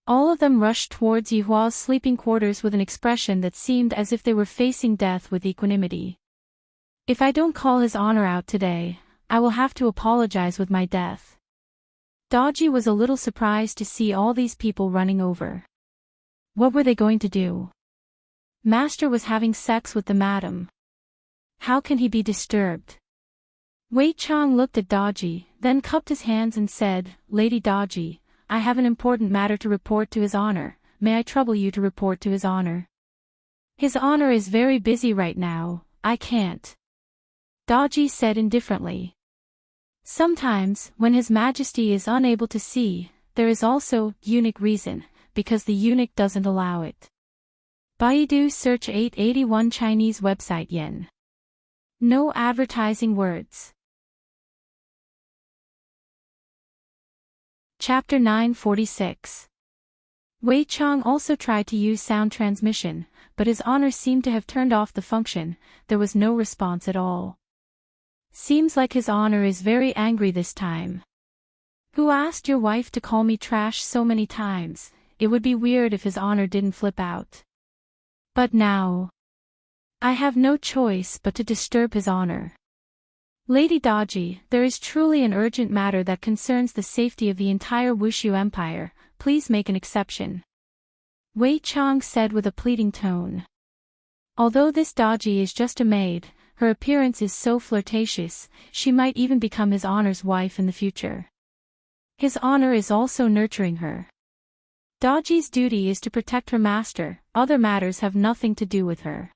All of them rushed towards Yihua's sleeping quarters with an expression that seemed as if they were facing death with equanimity. If I don't call His Honor out today, I will have to apologize with my death. Dodgy was a little surprised to see all these people running over. What were they going to do? Master was having sex with the madam. How can he be disturbed? Wei Chang looked at Dodgy, then cupped his hands and said, "Lady Dodgy, I have an important matter to report to His Honor. May I trouble you to report to His Honor?" "His Honor is very busy right now, I can't," Dodgy said indifferently. "Sometimes, when His Majesty is unable to see, there is also unique reason, because the eunuch doesn't allow it." Baidu search 881 Chinese website yen. No advertising words. Chapter 946. Wei Chang also tried to use sound transmission, but His Honor seemed to have turned off the function. There was no response at all. Seems like His Honor is very angry this time. Who asked your wife to call me trash so many times? It would be weird if His Honor didn't flip out. But now, I have no choice but to disturb His Honor. Lady Dodgy, there is truly an urgent matter that concerns the safety of the entire Wushu Empire. Please make an exception. Wei Chang said with a pleading tone. Although this Dodgy is just a maid, her appearance is so flirtatious, she might even become His Honor's wife in the future. His Honor is also nurturing her. Dodgy's duty is to protect her master, other matters have nothing to do with her.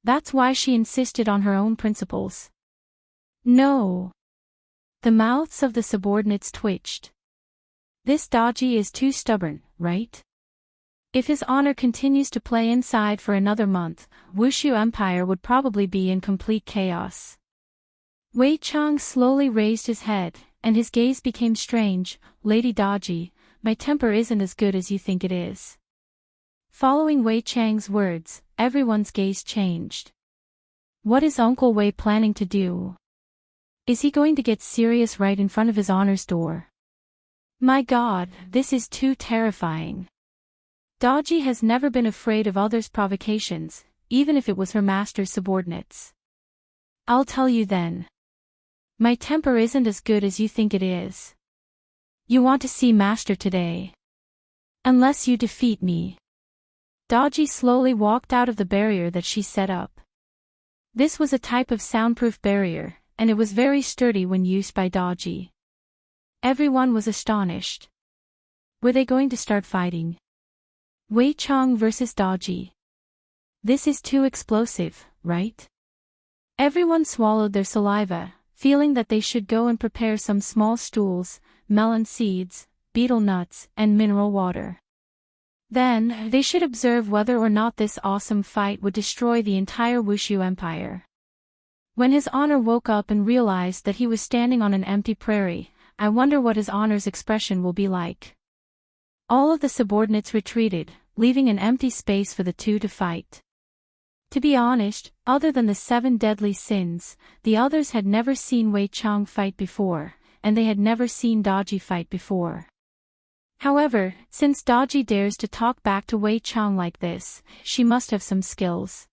That's why she insisted on her own principles. No. The mouths of the subordinates twitched. This Dodgy is too stubborn, right? If His Honor continues to play inside for another month, Wushu Empire would probably be in complete chaos. Wei Chang slowly raised his head, and his gaze became strange. Lady Dodgy, my temper isn't as good as you think it is. Following Wei Chang's words, everyone's gaze changed. What is Uncle Wei planning to do? Is he going to get serious right in front of his honor's door? My God, this is too terrifying. Dodgy has never been afraid of others' provocations, even if it was her master's subordinates. I'll tell you then. My temper isn't as good as you think it is. You want to see Master today? Unless you defeat me. Dodgy slowly walked out of the barrier that she set up. This was a type of soundproof barrier, and it was very sturdy when used by Dodgy. Everyone was astonished. Were they going to start fighting? Wei Chang versus Dodgy. This is too explosive, right? Everyone swallowed their saliva, feeling that they should go and prepare some small stools, melon seeds, betel nuts, and mineral water. Then, they should observe whether or not this awesome fight would destroy the entire Wushu Empire. When His Honor woke up and realized that he was standing on an empty prairie, I wonder what His Honor's expression will be like. All of the subordinates retreated, leaving an empty space for the two to fight. To be honest, other than the 7 deadly sins, the others had never seen Wei Chang fight before, and they had never seen Dodgy fight before. However, since Dodgy dares to talk back to Wei Chang like this, she must have some skills.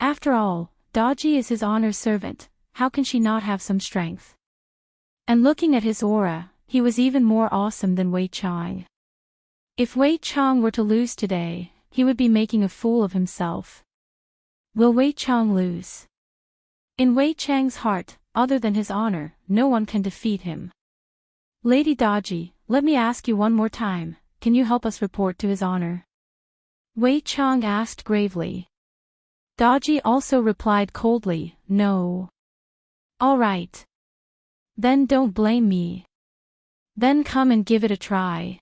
After all, Dodgy is His Honor's servant, how can she not have some strength? And looking at his aura, he was even more awesome than Wei Chang. If Wei Chang were to lose today, he would be making a fool of himself. Will Wei Chang lose? In Wei Chang's heart, other than His Honor, no one can defeat him. Lady Dodgy, let me ask you one more time, can you help us report to His Honor? Wei Chang asked gravely. Dodgy also replied coldly, no. All right. Then don't blame me. Then come and give it a try.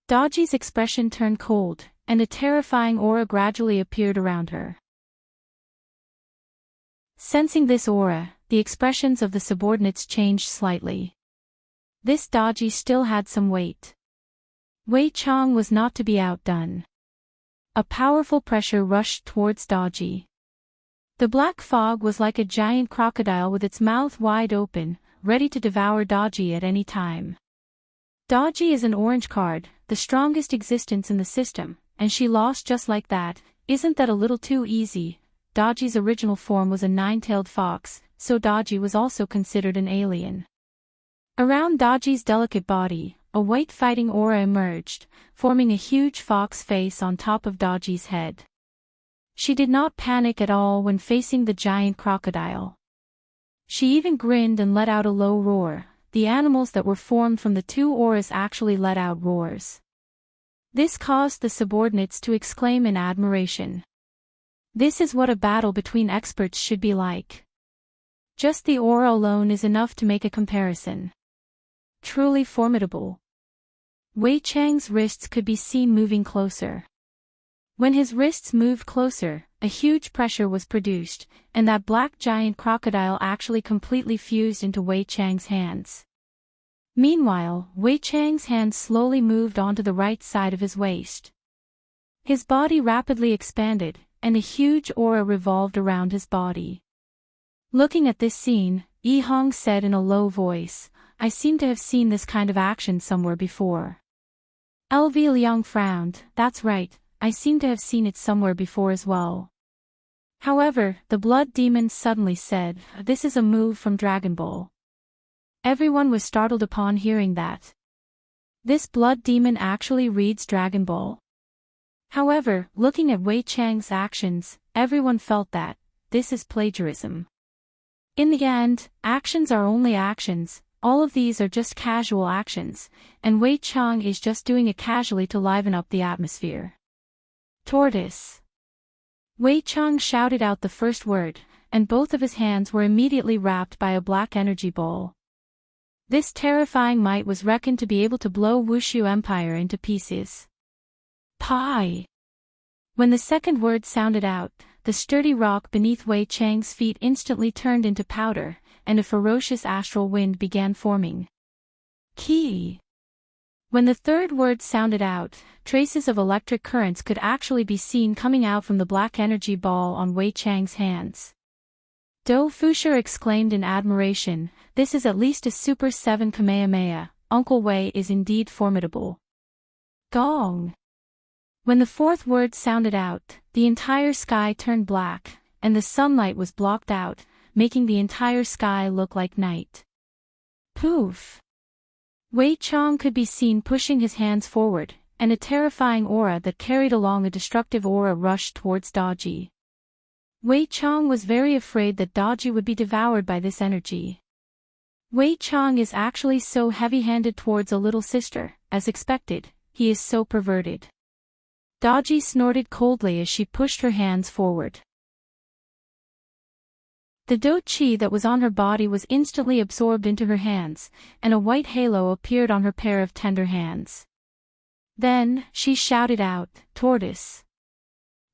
Dodgy's expression turned cold, and a terrifying aura gradually appeared around her. Sensing this aura, the expressions of the subordinates changed slightly. This Dodgy still had some weight. Wei Chang was not to be outdone. A powerful pressure rushed towards Dodgy. The black fog was like a giant crocodile with its mouth wide open, ready to devour Dodgy at any time. Dodgy is an orange card, the strongest existence in the system, and she lost just like that. Isn't that a little too easy? Dodgy's original form was a 9-tailed fox, so Dodgy was also considered an alien. Around Dodgy's delicate body, a white fighting aura emerged, forming a huge fox face on top of Dodgy's head. She did not panic at all when facing the giant crocodile. She even grinned and let out a low roar. The animals that were formed from the two auras actually let out roars. This caused the subordinates to exclaim in admiration. This is what a battle between experts should be like. Just the aura alone is enough to make a comparison. Truly formidable. Wei Chang's wrists could be seen moving closer. When his wrists moved closer, a huge pressure was produced, and that black giant crocodile actually completely fused into Wei Chang's hands. Meanwhile, Wei Chang's hands slowly moved onto the right side of his waist. His body rapidly expanded, and a huge aura revolved around his body. Looking at this scene, Yi Hong said in a low voice, I seem to have seen this kind of action somewhere before. LV Liang frowned, that's right, I seem to have seen it somewhere before as well. However, the blood demon suddenly said, this is a move from Dragon Ball. Everyone was startled upon hearing that. This blood demon actually reads Dragon Ball. However, looking at Wei Chang's actions, everyone felt that this is plagiarism. In the end, actions are only actions, all of these are just casual actions, and Wei Chang is just doing it casually to liven up the atmosphere. Tortoise. Wei Chang shouted out the first word, and both of his hands were immediately wrapped by a black energy ball. This terrifying might was reckoned to be able to blow Wushu Empire into pieces. Pie. When the second word sounded out, the sturdy rock beneath Wei Chang's feet instantly turned into powder, and a ferocious astral wind began forming. Ki. When the third word sounded out, traces of electric currents could actually be seen coming out from the black energy ball on Wei Chang's hands. Do Fusher exclaimed in admiration, "This is at least a Super 7 Kamehameha, Uncle Wei is indeed formidable." Gong. When the fourth word sounded out, the entire sky turned black, and the sunlight was blocked out, making the entire sky look like night. Poof! Wei Chang could be seen pushing his hands forward, and a terrifying aura that carried along a destructive aura rushed towards Daji. Wei Chang was very afraid that Daji would be devoured by this energy. Wei Chang is actually so heavy-handed towards a little sister, as expected, he is so perverted. Daji snorted coldly as she pushed her hands forward. The do chi that was on her body was instantly absorbed into her hands, and a white halo appeared on her pair of tender hands. Then, she shouted out, "Tortoise!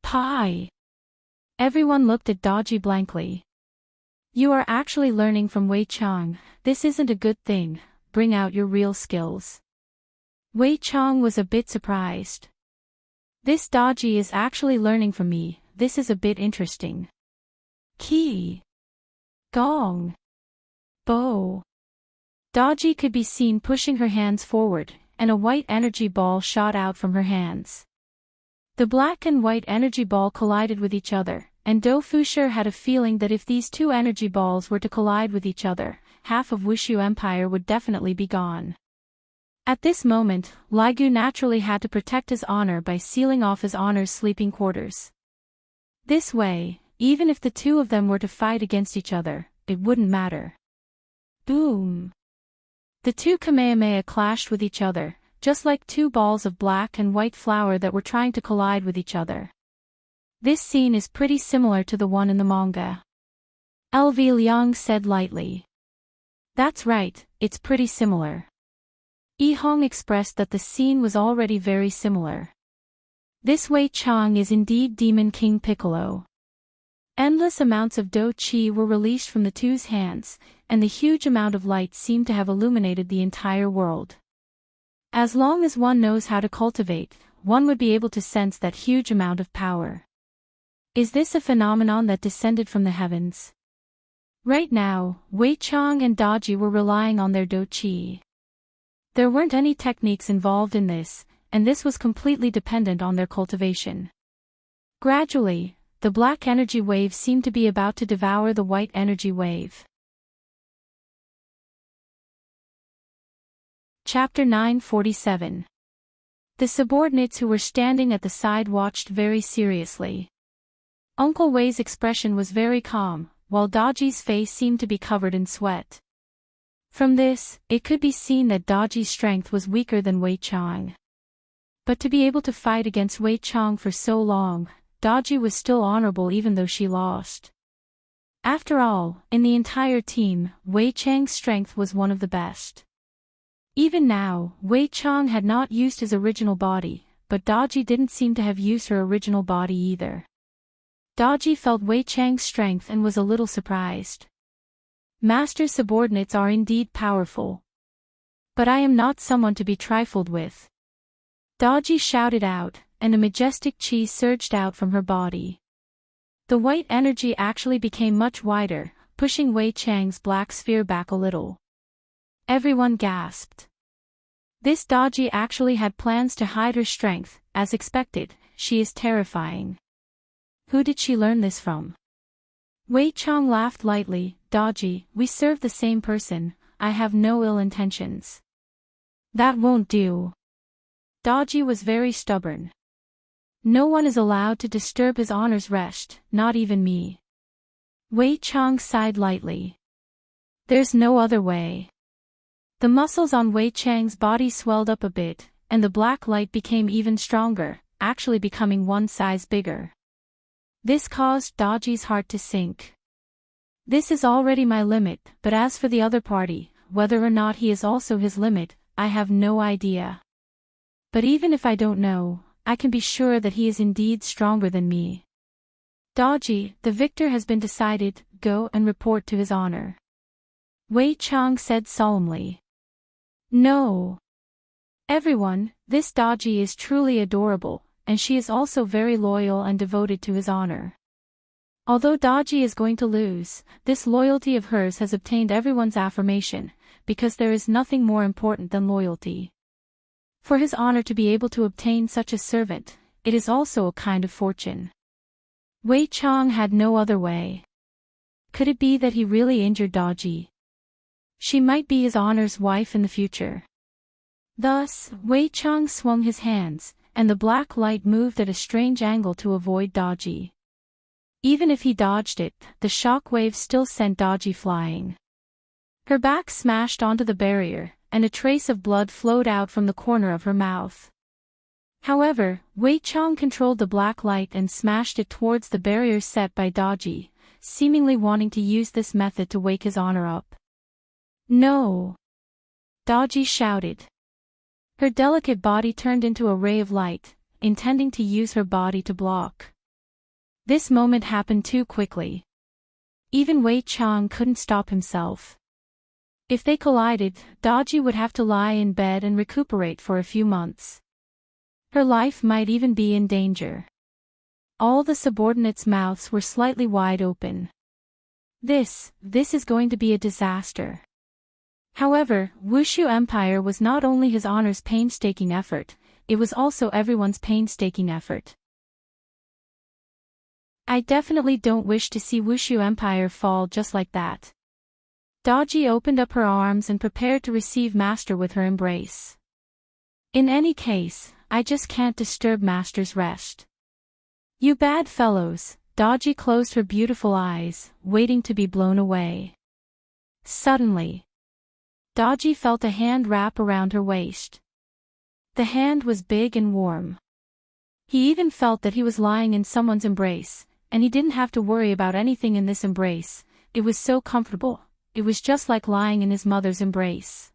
Pie!" Everyone looked at Daji blankly. "You are actually learning from Wei Chang, this isn't a good thing, bring out your real skills." Wei Chang was a bit surprised. "This Daji is actually learning from me, this is a bit interesting." Ki. Gong. Bo. Daji could be seen pushing her hands forward, and a white energy ball shot out from her hands. The black and white energy ball collided with each other, and Do Fusher had a feeling that if these two energy balls were to collide with each other, half of Wushu Empire would definitely be gone. At this moment, Ligu naturally had to protect his honor by sealing off his honor's sleeping quarters. This way, even if the two of them were to fight against each other, it wouldn't matter. Boom! The two Kamehameha clashed with each other, just like two balls of black and white flour that were trying to collide with each other. This scene is pretty similar to the one in the manga. LV Liang said lightly. "That's right, it's pretty similar." Yi Hong expressed that the scene was already very similar. This Wei Chang is indeed Demon King Piccolo. Endless amounts of do chi were released from the two's hands, and the huge amount of light seemed to have illuminated the entire world. As long as one knows how to cultivate, one would be able to sense that huge amount of power. Is this a phenomenon that descended from the heavens? Right now, Wei Chang and Daji were relying on their do chi. There weren't any techniques involved in this, and this was completely dependent on their cultivation. Gradually, the black energy wave seemed to be about to devour the white energy wave. Chapter 947. The subordinates who were standing at the side watched very seriously. Uncle Wei's expression was very calm, while Daji's face seemed to be covered in sweat. From this, it could be seen that Daji's strength was weaker than Wei Chang. But to be able to fight against Wei Chang for so long, Daji was still honorable even though she lost. After all, in the entire team, Wei Chang's strength was one of the best. Even now, Wei Chang had not used his original body, but Daji didn't seem to have used her original body either. Daji felt Wei Chang's strength and was a little surprised. Master subordinates are indeed powerful. But I am not someone to be trifled with. Daji shouted out, and a majestic chi surged out from her body. The white energy actually became much wider, pushing Wei Chang's black sphere back a little. Everyone gasped. This Daji actually had plans to hide her strength, as expected, she is terrifying. Who did she learn this from? Wei Chang laughed lightly, Daji, we serve the same person, I have no ill intentions. That won't do. Daji was very stubborn. No one is allowed to disturb his honor's rest, not even me. Wei Chang sighed lightly. There's no other way. The muscles on Wei Chang's body swelled up a bit, and the black light became even stronger, actually becoming one size bigger. This caused Daji's heart to sink. This is already my limit, but as for the other party, whether or not he is also his limit, I have no idea. But even if I don't know, I can be sure that he is indeed stronger than me. Daji, the victor has been decided, go and report to his honor. Wei Chang said solemnly. No. Everyone, this Daji is truly adorable, and she is also very loyal and devoted to his honor. Although Daji is going to lose, this loyalty of hers has obtained everyone's affirmation, because there is nothing more important than loyalty. For his honor to be able to obtain such a servant, it is also a kind of fortune. Wei Chang had no other way. Could it be that he really injured Daji? She might be his honor's wife in the future. Thus, Wei Chang swung his hands, and the black light moved at a strange angle to avoid Daji. Even if he dodged it, the shock wave still sent Daji flying. Her back smashed onto the barrier, and a trace of blood flowed out from the corner of her mouth. However, Wei Chang controlled the black light and smashed it towards the barrier set by Daji, seemingly wanting to use this method to wake his honor up. No! Daji shouted. Her delicate body turned into a ray of light, intending to use her body to block. This moment happened too quickly. Even Wei Chang couldn't stop himself. If they collided, Daji would have to lie in bed and recuperate for a few months. Her life might even be in danger. All the subordinates' mouths were slightly wide open. This is going to be a disaster. However, Wushu Empire was not only his honor's painstaking effort, it was also everyone's painstaking effort. I definitely don't wish to see Wushu Empire fall just like that. Daji opened up her arms and prepared to receive Master with her embrace. In any case, I just can't disturb Master's rest. You bad fellows, Daji closed her beautiful eyes, waiting to be blown away. Suddenly, Daji felt a hand wrap around her waist. The hand was big and warm. He even felt that he was lying in someone's embrace, and he didn't have to worry about anything in this embrace. It was so comfortable, it was just like lying in his mother's embrace.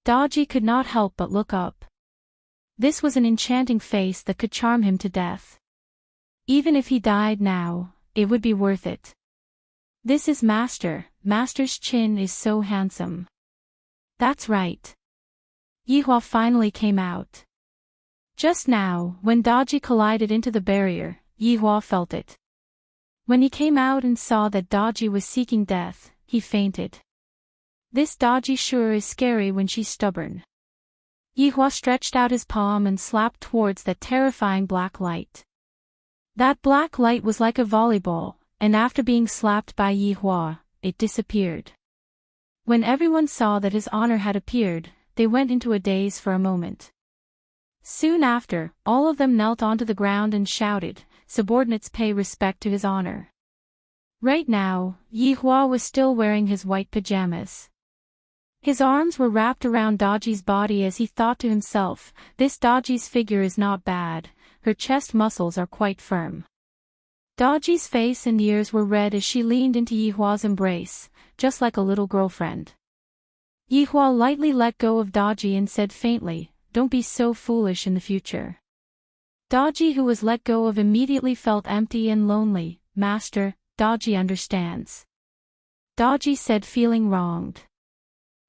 Daji could not help but look up. This was an enchanting face that could charm him to death. Even if he died now, it would be worth it. This is Master, Master's chin is so handsome. That's right. Yihua finally came out. Just now, when Daji collided into the barrier, Yihua felt it. When he came out and saw that Daji was seeking death, he fainted. This Daji sure is scary when she's stubborn. Yihua stretched out his palm and slapped towards that terrifying black light. That black light was like a volleyball, and after being slapped by Yihua, it disappeared. When everyone saw that his honor had appeared, they went into a daze for a moment. Soon after, all of them knelt onto the ground and shouted, "Subordinates pay respect to his honor." Right now, Yihua was still wearing his white pajamas. His arms were wrapped around Daji's body as he thought to himself, this Daji's figure is not bad, her chest muscles are quite firm. Daji's face and ears were red as she leaned into Yihua's embrace, just like a little girlfriend. Yihua lightly let go of Daji and said faintly, "Don't be so foolish in the future." Daji, who was let go of, immediately felt empty and lonely. "Master, Daji understands." Daji said, feeling wronged.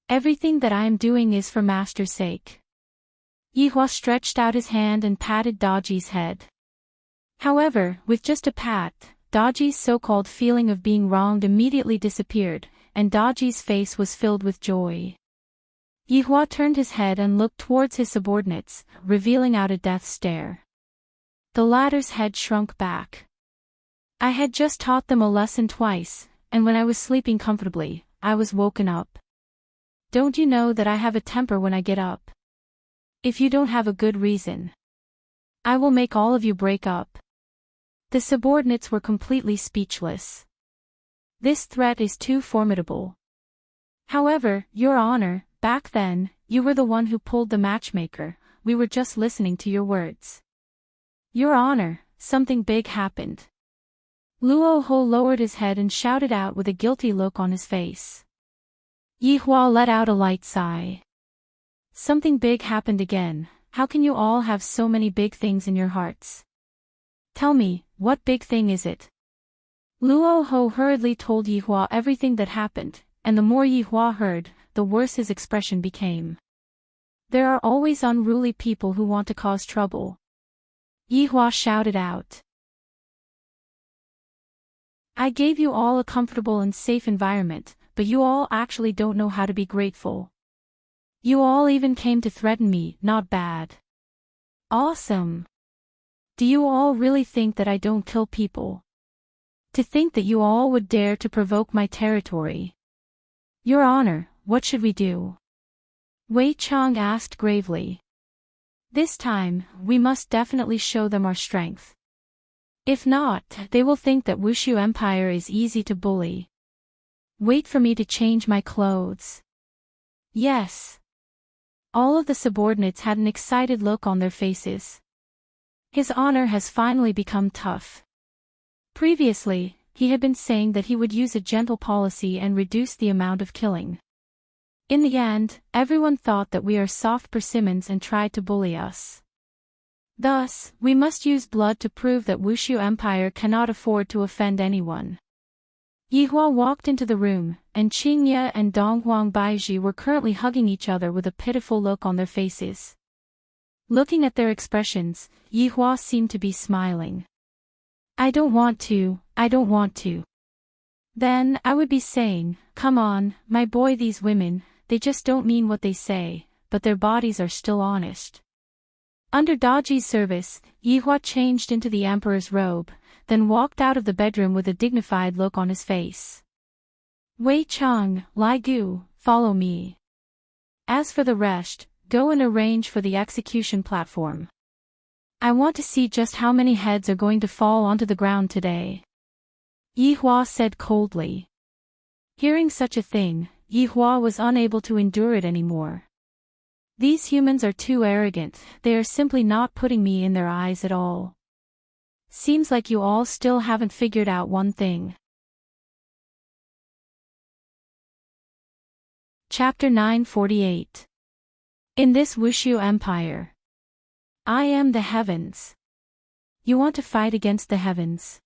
"Everything that I am doing is for Master's sake." Yihua stretched out his hand and patted Daji's head. However, with just a pat, Daji's so-called feeling of being wronged immediately disappeared, and Daji's face was filled with joy. Yihua turned his head and looked towards his subordinates, revealing out a death stare. The latter's head shrunk back. "I had just taught them a lesson twice, and when I was sleeping comfortably, I was woken up. Don't you know that I have a temper when I get up? If you don't have a good reason, I will make all of you break up." The subordinates were completely speechless. This threat is too formidable. "However, Your Honor, back then, you were the one who pulled the matchmaker, we were just listening to your words." "Your Honor, something big happened." Luo Ho lowered his head and shouted out with a guilty look on his face. Yihua let out a light sigh. "Something big happened again, how can you all have so many big things in your hearts?" Tell me, what big thing is it? Luo Ho hurriedly told Yi Hua everything that happened, and the more Yi Hua heard, the worse his expression became. There are always unruly people who want to cause trouble. Yi Hua shouted out. I gave you all a comfortable and safe environment, but you all actually don't know how to be grateful. You all even came to threaten me, not bad. Awesome. Do you all really think that I don't kill people? To think that you all would dare to provoke my territory. Your Honor, what should we do? Wei Chang asked gravely. This time, we must definitely show them our strength. If not, they will think that Wushu Empire is easy to bully. Wait for me to change my clothes. Yes. All of the subordinates had an excited look on their faces. His Honor has finally become tough. Previously, he had been saying that he would use a gentle policy and reduce the amount of killing. In the end, everyone thought that we are soft persimmons and tried to bully us. Thus, we must use blood to prove that Wushu Empire cannot afford to offend anyone. Yi Hua walked into the room, and Qingye and Donghuang Baiji were currently hugging each other with a pitiful look on their faces. Looking at their expressions, Yi Hua seemed to be smiling. I don't want to. Then, I would be saying, come on, my boy, these women, they just don't mean what they say, but their bodies are still honest. Under Daji's service, Yi Hua changed into the emperor's robe, then walked out of the bedroom with a dignified look on his face. Wei Chang, Lai Gu, follow me. As for the rest, go and arrange for the execution platform. I want to see just how many heads are going to fall onto the ground today. Yi Hua said coldly. Hearing such a thing, Yi Hua was unable to endure it anymore. These humans are too arrogant, they are simply not putting me in their eyes at all. Seems like you all still haven't figured out one thing. Chapter 948. In this Wushu Empire. I am the heavens. You want to fight against the heavens?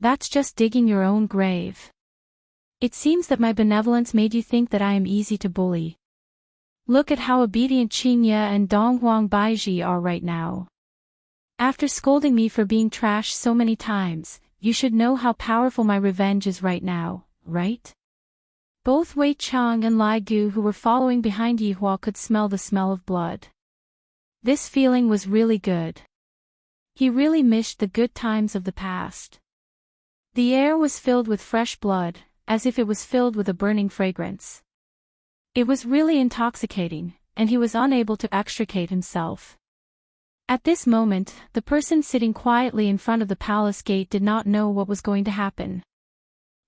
That's just digging your own grave. It seems that my benevolence made you think that I am easy to bully. Look at how obedient Qingye and Donghuang Baiji are right now. After scolding me for being trash so many times, you should know how powerful my revenge is right now, right? Both Wei Chang and Lai Gu, who were following behind Yi Hua, could smell the smell of blood. This feeling was really good. He really missed the good times of the past. The air was filled with fresh blood, as if it was filled with a burning fragrance. It was really intoxicating, and he was unable to extricate himself. At this moment, the person sitting quietly in front of the palace gate did not know what was going to happen.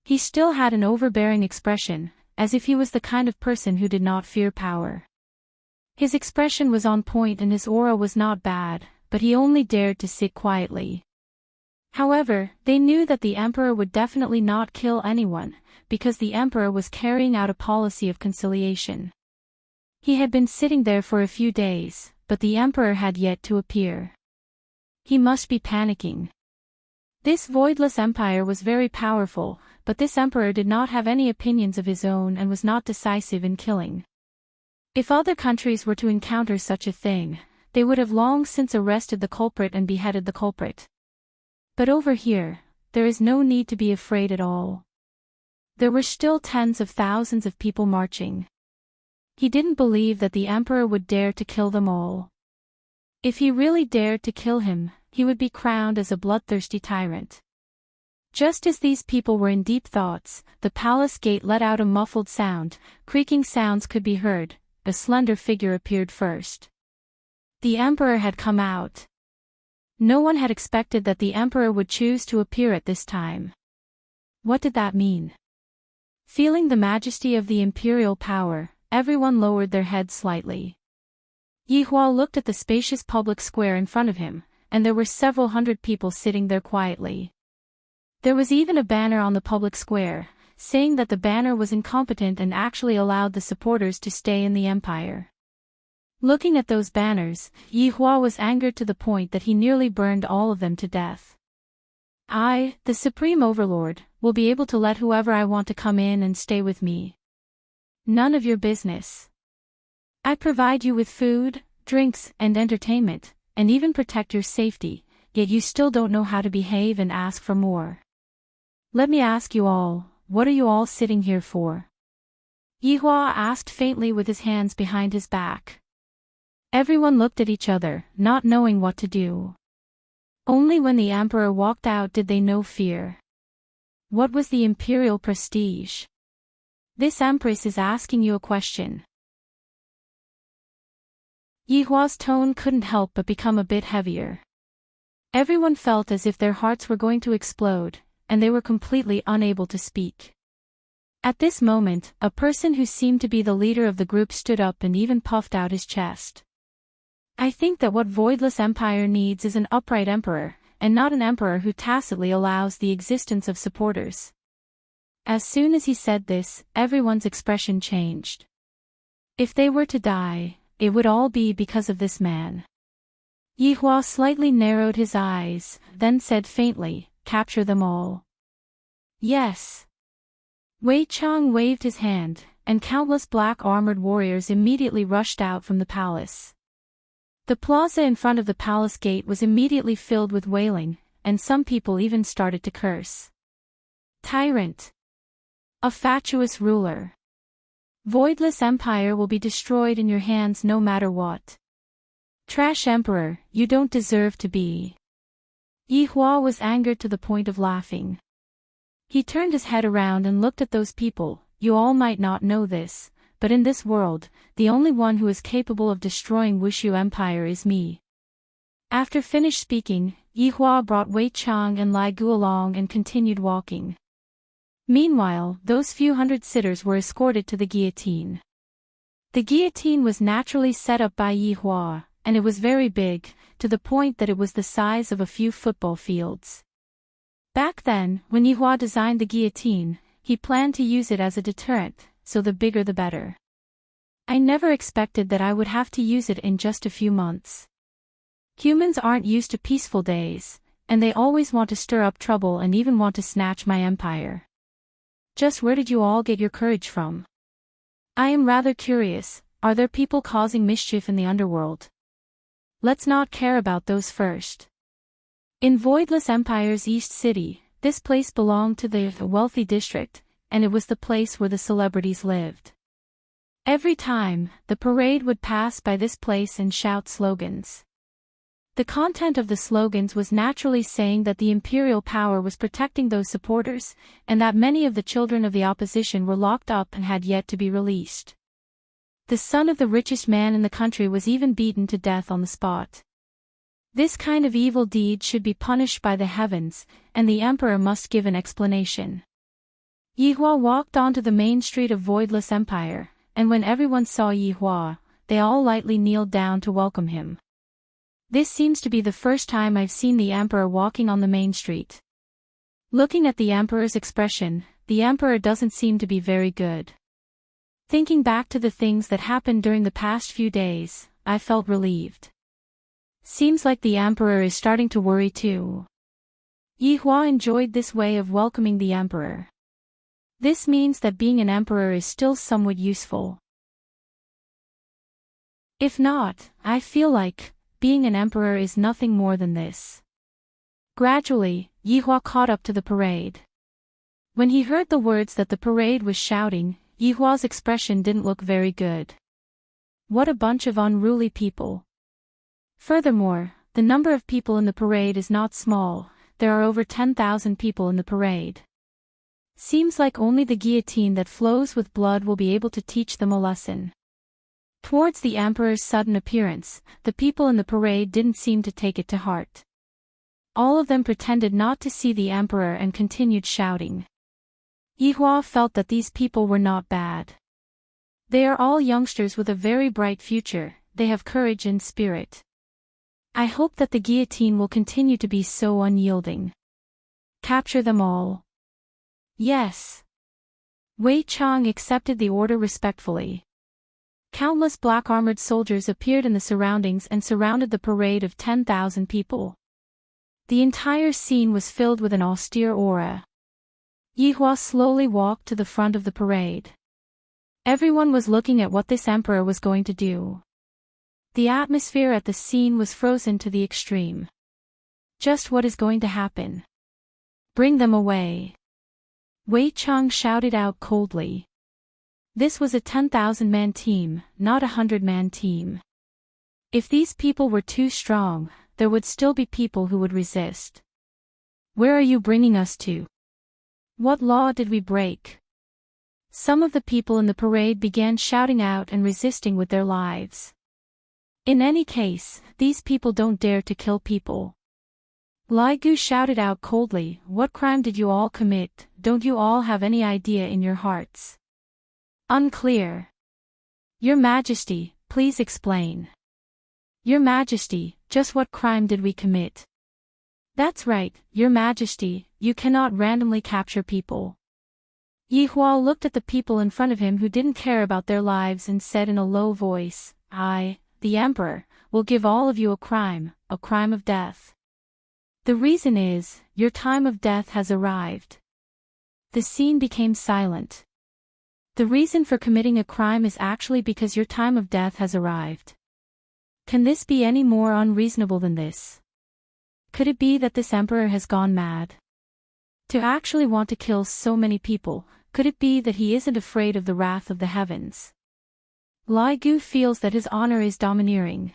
He still had an overbearing expression, as if he was the kind of person who did not fear power. His expression was on point and his aura was not bad, but he only dared to sit quietly. However, they knew that the emperor would definitely not kill anyone, because the emperor was carrying out a policy of conciliation. He had been sitting there for a few days, but the emperor had yet to appear. He must be panicking. This voidless empire was very powerful, but this emperor did not have any opinions of his own and was not decisive in killing. If other countries were to encounter such a thing, they would have long since arrested the culprit and beheaded the culprit. But over here, there is no need to be afraid at all. There were still tens of thousands of people marching. He didn't believe that the emperor would dare to kill them all. If he really dared to kill him, he would be crowned as a bloodthirsty tyrant. Just as these people were in deep thoughts, the palace gate let out a muffled sound, creaking sounds could be heard, a slender figure appeared first. The emperor had come out. No one had expected that the emperor would choose to appear at this time. What did that mean? Feeling the majesty of the imperial power, everyone lowered their heads slightly. Yi Hua looked at the spacious public square in front of him, and there were several hundred people sitting there quietly. There was even a banner on the public square, saying that the banner was incompetent and actually allowed the supporters to stay in the empire. Looking at those banners, Yi Hua was angered to the point that he nearly burned all of them to death. I, the Supreme Overlord, will be able to let whoever I want to come in and stay with me. None of your business. I provide you with food, drinks, and entertainment, and even protect your safety, yet you still don't know how to behave and ask for more. Let me ask you all, what are you all sitting here for? Yi Hua asked faintly with his hands behind his back. Everyone looked at each other, not knowing what to do. Only when the emperor walked out did they know fear. What was the imperial prestige? This empress is asking you a question. Yi Hua's tone couldn't help but become a bit heavier. Everyone felt as if their hearts were going to explode, and they were completely unable to speak. At this moment, a person who seemed to be the leader of the group stood up and even puffed out his chest. I think that what Voidless Empire needs is an upright emperor, and not an emperor who tacitly allows the existence of supporters. As soon as he said this, everyone's expression changed. If they were to die, it would all be because of this man. Yi Hua slightly narrowed his eyes, then said faintly, "Capture them all." Yes. Wei Chang waved his hand, and countless black armored warriors immediately rushed out from the palace. The plaza in front of the palace gate was immediately filled with wailing, and some people even started to curse. Tyrant. A fatuous ruler. Voidless Empire will be destroyed in your hands no matter what. Trash Emperor, you don't deserve to be. Yi Hua was angered to the point of laughing. He turned his head around and looked at those people. You all might not know this, but in this world, the only one who is capable of destroying Wushu Empire is me. After finished speaking, Yi Hua brought Wei Chang and Lai Gu along and continued walking. Meanwhile, those few hundred sitters were escorted to the guillotine. The guillotine was naturally set up by Yi Hua, and it was very big, to the point that it was the size of a few football fields. Back then, when Yi Hua designed the guillotine, he planned to use it as a deterrent, so the bigger the better. I never expected that I would have to use it in just a few months. Humans aren't used to peaceful days, and they always want to stir up trouble and even want to snatch my empire. Just where did you all get your courage from? I am rather curious, are there people causing mischief in the underworld? Let's not care about those first. In Voidless Empire's East City, this place belonged to the wealthy district, and it was the place where the celebrities lived. Every time, the parade would pass by this place and shout slogans. The content of the slogans was naturally saying that the imperial power was protecting those supporters, and that many of the children of the opposition were locked up and had yet to be released. The son of the richest man in the country was even beaten to death on the spot. This kind of evil deed should be punished by the heavens, and the emperor must give an explanation. Yi Hua walked onto the main street of Voidless Empire, and when everyone saw Yi Hua, they all lightly kneeled down to welcome him. This seems to be the first time I've seen the emperor walking on the main street. Looking at the emperor's expression, the emperor doesn't seem to be very good. Thinking back to the things that happened during the past few days, I felt relieved. Seems like the emperor is starting to worry too. Yi Hua enjoyed this way of welcoming the emperor. This means that being an emperor is still somewhat useful. If not, I feel like being an emperor is nothing more than this. Gradually, Yi Hua caught up to the parade. When he heard the words that the parade was shouting, Yi Hua's expression didn't look very good. What a bunch of unruly people. Furthermore, the number of people in the parade is not small. There are over 10,000 people in the parade. Seems like only the guillotine that flows with blood will be able to teach them a lesson. Towards the emperor's sudden appearance, the people in the parade didn't seem to take it to heart. All of them pretended not to see the emperor and continued shouting. Yi Hua felt that these people were not bad. They are all youngsters with a very bright future, they have courage and spirit. I hope that the guillotine will continue to be so unyielding. Capture them all. Yes. Wei Chang accepted the order respectfully. Countless black-armored soldiers appeared in the surroundings and surrounded the parade of 10,000 people. The entire scene was filled with an austere aura. Yihua slowly walked to the front of the parade. Everyone was looking at what this emperor was going to do. The atmosphere at the scene was frozen to the extreme. Just what is going to happen? Bring them away. Wei Chang shouted out coldly. This was a 10,000-man team, not a 100-man team. If these people were too strong, there would still be people who would resist. Where are you bringing us to? What law did we break? Some of the people in the parade began shouting out and resisting with their lives. In any case, these people don't dare to kill people. Lai Gu shouted out coldly, what crime did you all commit? Don't you all have any idea in your hearts? Unclear. Your Majesty, please explain. Your Majesty, just what crime did we commit? That's right, Your Majesty, you cannot randomly capture people. Yihua looked at the people in front of him who didn't care about their lives and said in a low voice, I, the Emperor, will give all of you a crime of death. The reason is, your time of death has arrived. The scene became silent. The reason for committing a crime is actually because your time of death has arrived. Can this be any more unreasonable than this? Could it be that this emperor has gone mad? To actually want to kill so many people, could it be that he isn't afraid of the wrath of the heavens? Lai Gu feels that his honor is domineering.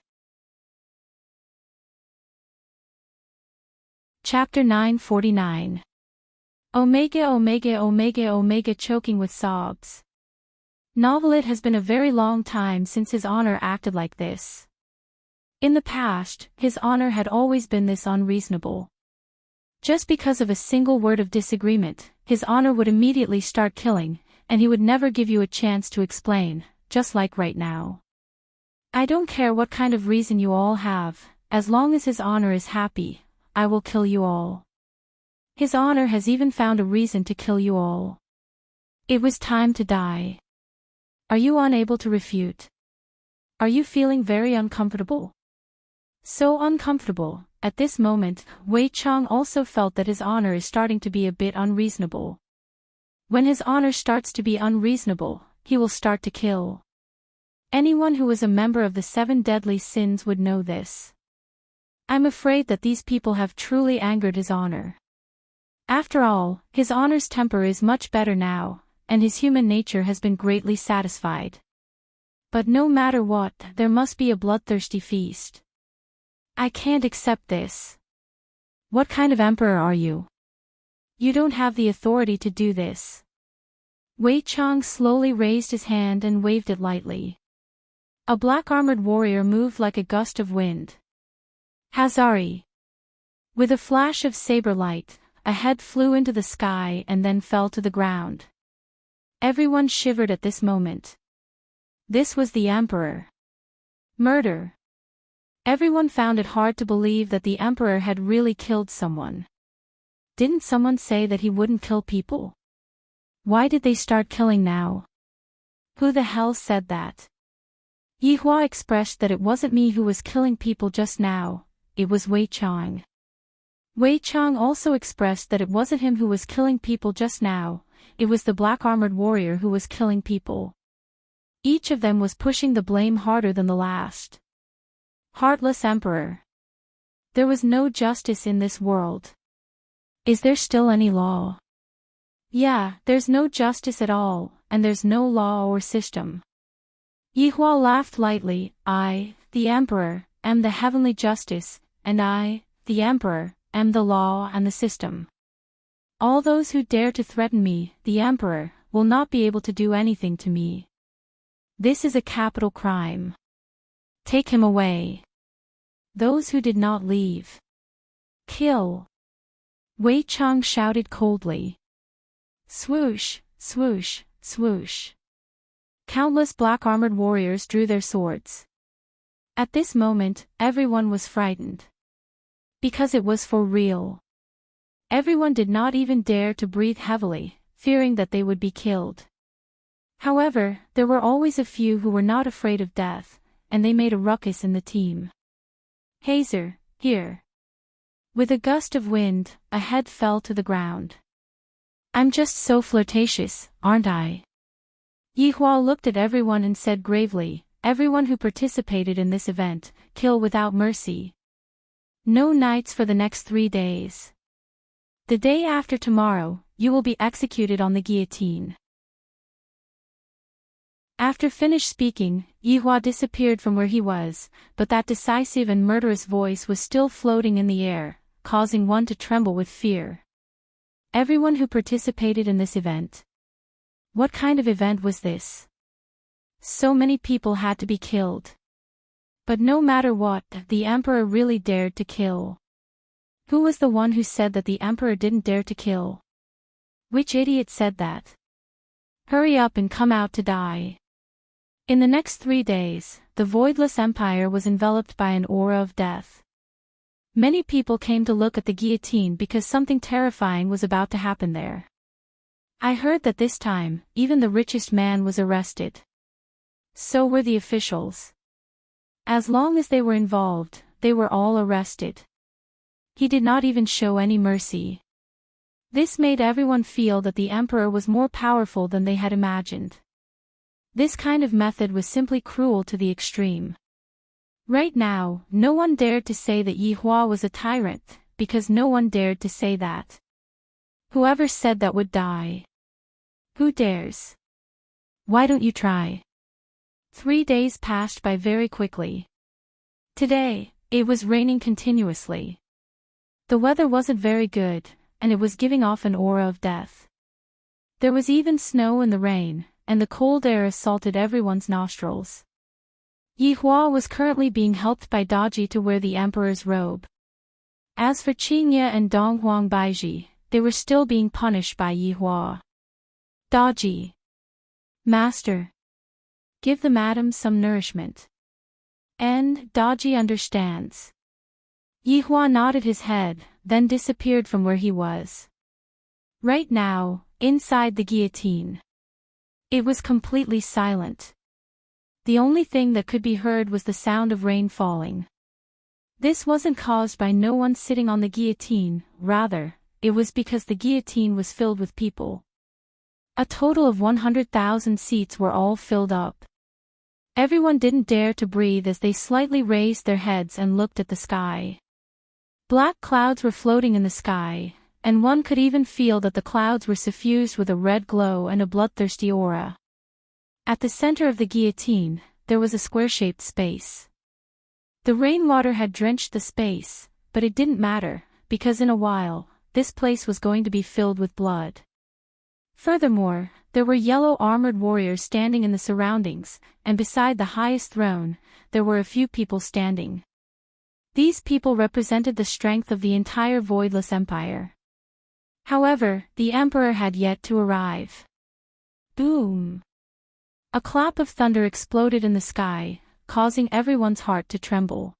Chapter 949. Omega Omega Omega Omega choking with sobs. Novel. It has been a very long time since his honor acted like this. In the past, his honor had always been this unreasonable. Just because of a single word of disagreement, his honor would immediately start killing, and he would never give you a chance to explain, just like right now. I don't care what kind of reason you all have, as long as his honor is happy, I will kill you all. His honor has even found a reason to kill you all. It was time to die. Are you unable to refute? Are you feeling very uncomfortable? So uncomfortable. At this moment, Wei Chang also felt that his honor is starting to be a bit unreasonable. When his honor starts to be unreasonable, he will start to kill. Anyone who is a member of the 7 deadly sins would know this. I'm afraid that these people have truly angered his honor. After all, his honor's temper is much better now, and his human nature has been greatly satisfied. But no matter what, there must be a bloodthirsty feast. I can't accept this. What kind of emperor are you? You don't have the authority to do this. Wei Chang slowly raised his hand and waved it lightly. A black-armored warrior moved like a gust of wind. Hazari! With a flash of saber light, a head flew into the sky and then fell to the ground. Everyone shivered at this moment. This was the emperor. Murder. Everyone found it hard to believe that the emperor had really killed someone. Didn't someone say that he wouldn't kill people? Why did they start killing now? Who the hell said that? Yihua expressed that it wasn't me who was killing people just now, it was Wei Chang. Wei Chang also expressed that it wasn't him who was killing people just now, it was the black-armored warrior who was killing people. Each of them was pushing the blame harder than the last. Heartless emperor. There was no justice in this world. Is there still any law? Yeah, there's no justice at all, and there's no law or system. Yihua laughed lightly. I, the emperor, am the heavenly justice, and I, the emperor, am the law and the system. All those who dare to threaten me, the emperor, will not be able to do anything to me. This is a capital crime. Take him away. Those who did not leave. Kill. Wei Chang shouted coldly. Swoosh, swoosh, swoosh. Countless black-armored warriors drew their swords. At this moment, everyone was frightened. Because it was for real. Everyone did not even dare to breathe heavily, fearing that they would be killed. However, there were always a few who were not afraid of death, and they made a ruckus in the team. Hazer, here. With a gust of wind, a head fell to the ground. I'm just so flirtatious, aren't I? Yihua looked at everyone and said gravely, everyone who participated in this event, kill without mercy. No nights for the next 3 days. The day after tomorrow, you will be executed on the guillotine. After finished speaking, Yihua disappeared from where he was, but that decisive and murderous voice was still floating in the air, causing one to tremble with fear. Everyone who participated in this event. What kind of event was this? So many people had to be killed. But no matter what, the emperor really dared to kill. Who was the one who said that the emperor didn't dare to kill? Which idiot said that? Hurry up and come out to die. In the next 3 days, the voidless empire was enveloped by an aura of death. Many people came to look at the guillotine because something terrifying was about to happen there. I heard that this time, even the richest man was arrested. So were the officials. As long as they were involved, they were all arrested. He did not even show any mercy. This made everyone feel that the emperor was more powerful than they had imagined. This kind of method was simply cruel to the extreme. Right now, no one dared to say that Yihua was a tyrant, because no one dared to say that. Whoever said that would die. Who dares? Why don't you try? 3 days passed by very quickly. Today, it was raining continuously. The weather wasn't very good, and it was giving off an aura of death. There was even snow in the rain, and the cold air assaulted everyone's nostrils. Yihua was currently being helped by Daji to wear the emperor's robe. As for Qingye and Donghuang Baiji, they were still being punished by Yihua. Daji. Master. Give the madam some nourishment. And Daji understands. Yihua nodded his head, then disappeared from where he was. Right now, inside the guillotine. It was completely silent. The only thing that could be heard was the sound of rain falling. This wasn't caused by no one sitting on the guillotine, rather, it was because the guillotine was filled with people. A total of 100,000 seats were all filled up. Everyone didn't dare to breathe as they slightly raised their heads and looked at the sky. Black clouds were floating in the sky, and one could even feel that the clouds were suffused with a red glow and a bloodthirsty aura. At the center of the guillotine, there was a square-shaped space. The rainwater had drenched the space, but it didn't matter, because in a while, this place was going to be filled with blood. Furthermore, there were yellow armored warriors standing in the surroundings, and beside the highest throne, there were a few people standing. These people represented the strength of the entire voidless empire. However, the emperor had yet to arrive. Boom! A clap of thunder exploded in the sky, causing everyone's heart to tremble.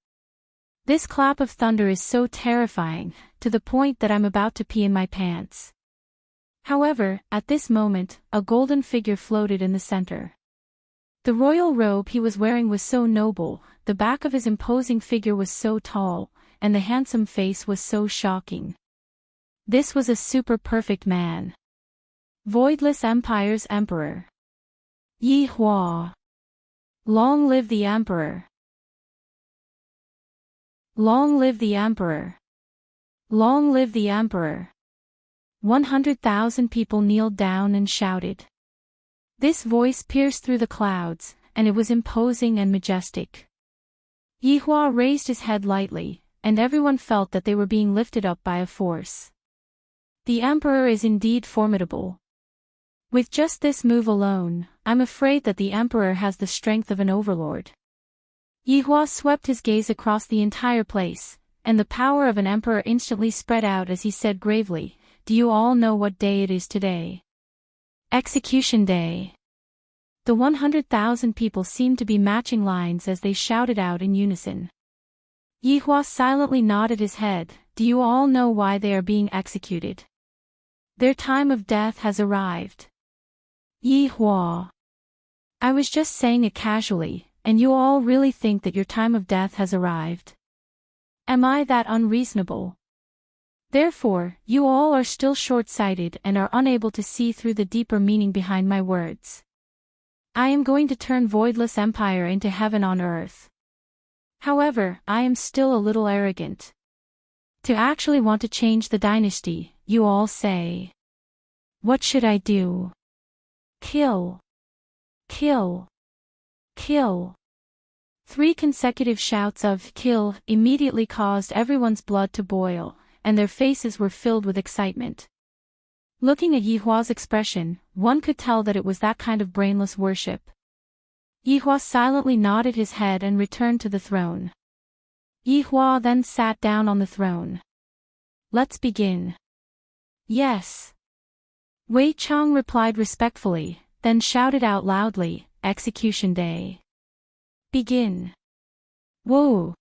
This clap of thunder is so terrifying, to the point that I'm about to pee in my pants. However, at this moment, a golden figure floated in the center. The royal robe he was wearing was so noble, the back of his imposing figure was so tall, and the handsome face was so shocking. This was a super perfect man. Voidless Empire's Emperor. Yihua. Long live the Emperor. Long live the Emperor. Long live the Emperor. 100,000 people kneeled down and shouted. This voice pierced through the clouds, and it was imposing and majestic. Yihua raised his head lightly, and everyone felt that they were being lifted up by a force. The Emperor is indeed formidable. With just this move alone, I'm afraid that the Emperor has the strength of an overlord. Yihua swept his gaze across the entire place, and the power of an emperor instantly spread out as he said gravely, "Do you all know what day it is today? Execution Day." The 100,000 people seemed to be matching lines as they shouted out in unison. Yihua silently nodded his head. "Do you all know why they are being executed? Their time of death has arrived." Yihua. I was just saying it casually, and you all really think that your time of death has arrived. Am I that unreasonable? Therefore, you all are still short-sighted and are unable to see through the deeper meaning behind my words. I am going to turn Voidless Empire into heaven on earth. However, I am still a little arrogant. To actually want to change the dynasty, you all say. What should I do? Kill. Kill. Kill. 3 consecutive shouts of kill immediately caused everyone's blood to boil, and their faces were filled with excitement. Looking at Yihua's expression, one could tell that it was that kind of brainless worship. Yihua silently nodded his head and returned to the throne. Yihua then sat down on the throne. Let's begin. Yes. Wei Chang replied respectfully, then shouted out loudly, Execution Day. Begin. Whoa.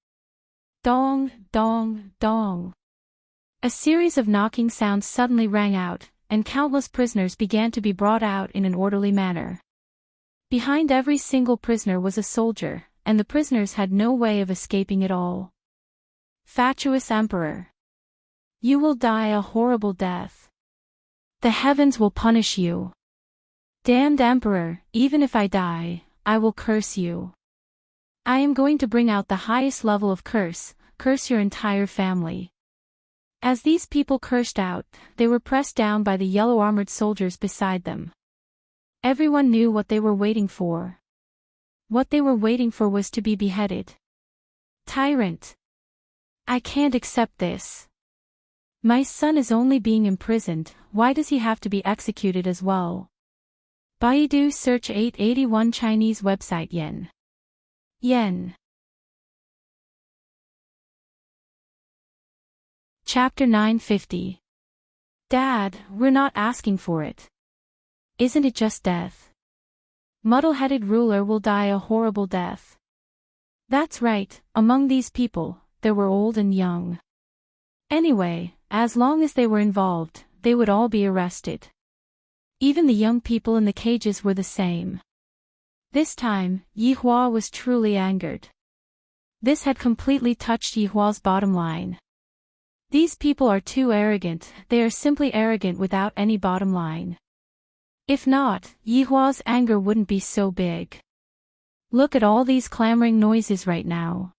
Dong, dong, dong. A series of knocking sounds suddenly rang out, and countless prisoners began to be brought out in an orderly manner. Behind every single prisoner was a soldier, and the prisoners had no way of escaping it all. Fatuous Emperor. You will die a horrible death. The heavens will punish you. Damned Emperor, even if I die, I will curse you. I am going to bring out the highest level of curse your entire family. As these people cursed out, they were pressed down by the yellow-armored soldiers beside them. Everyone knew what they were waiting for. What they were waiting for was to be beheaded. Tyrant. I can't accept this. My son is only being imprisoned, why does he have to be executed as well? Baidu search 881 Chinese website yen. Yen. Chapter 950. Dad, we're not asking for it. Isn't it just death? Muddle-headed ruler will die a horrible death. That's right, among these people, there were old and young. Anyway, as long as they were involved, they would all be arrested. Even the young people in the cages were the same. This time, Yihua was truly angered. This had completely touched Yihua's bottom line. These people are too arrogant, they are simply arrogant without any bottom line. If not, Yihua's anger wouldn't be so big. Look at all these clamoring noises right now.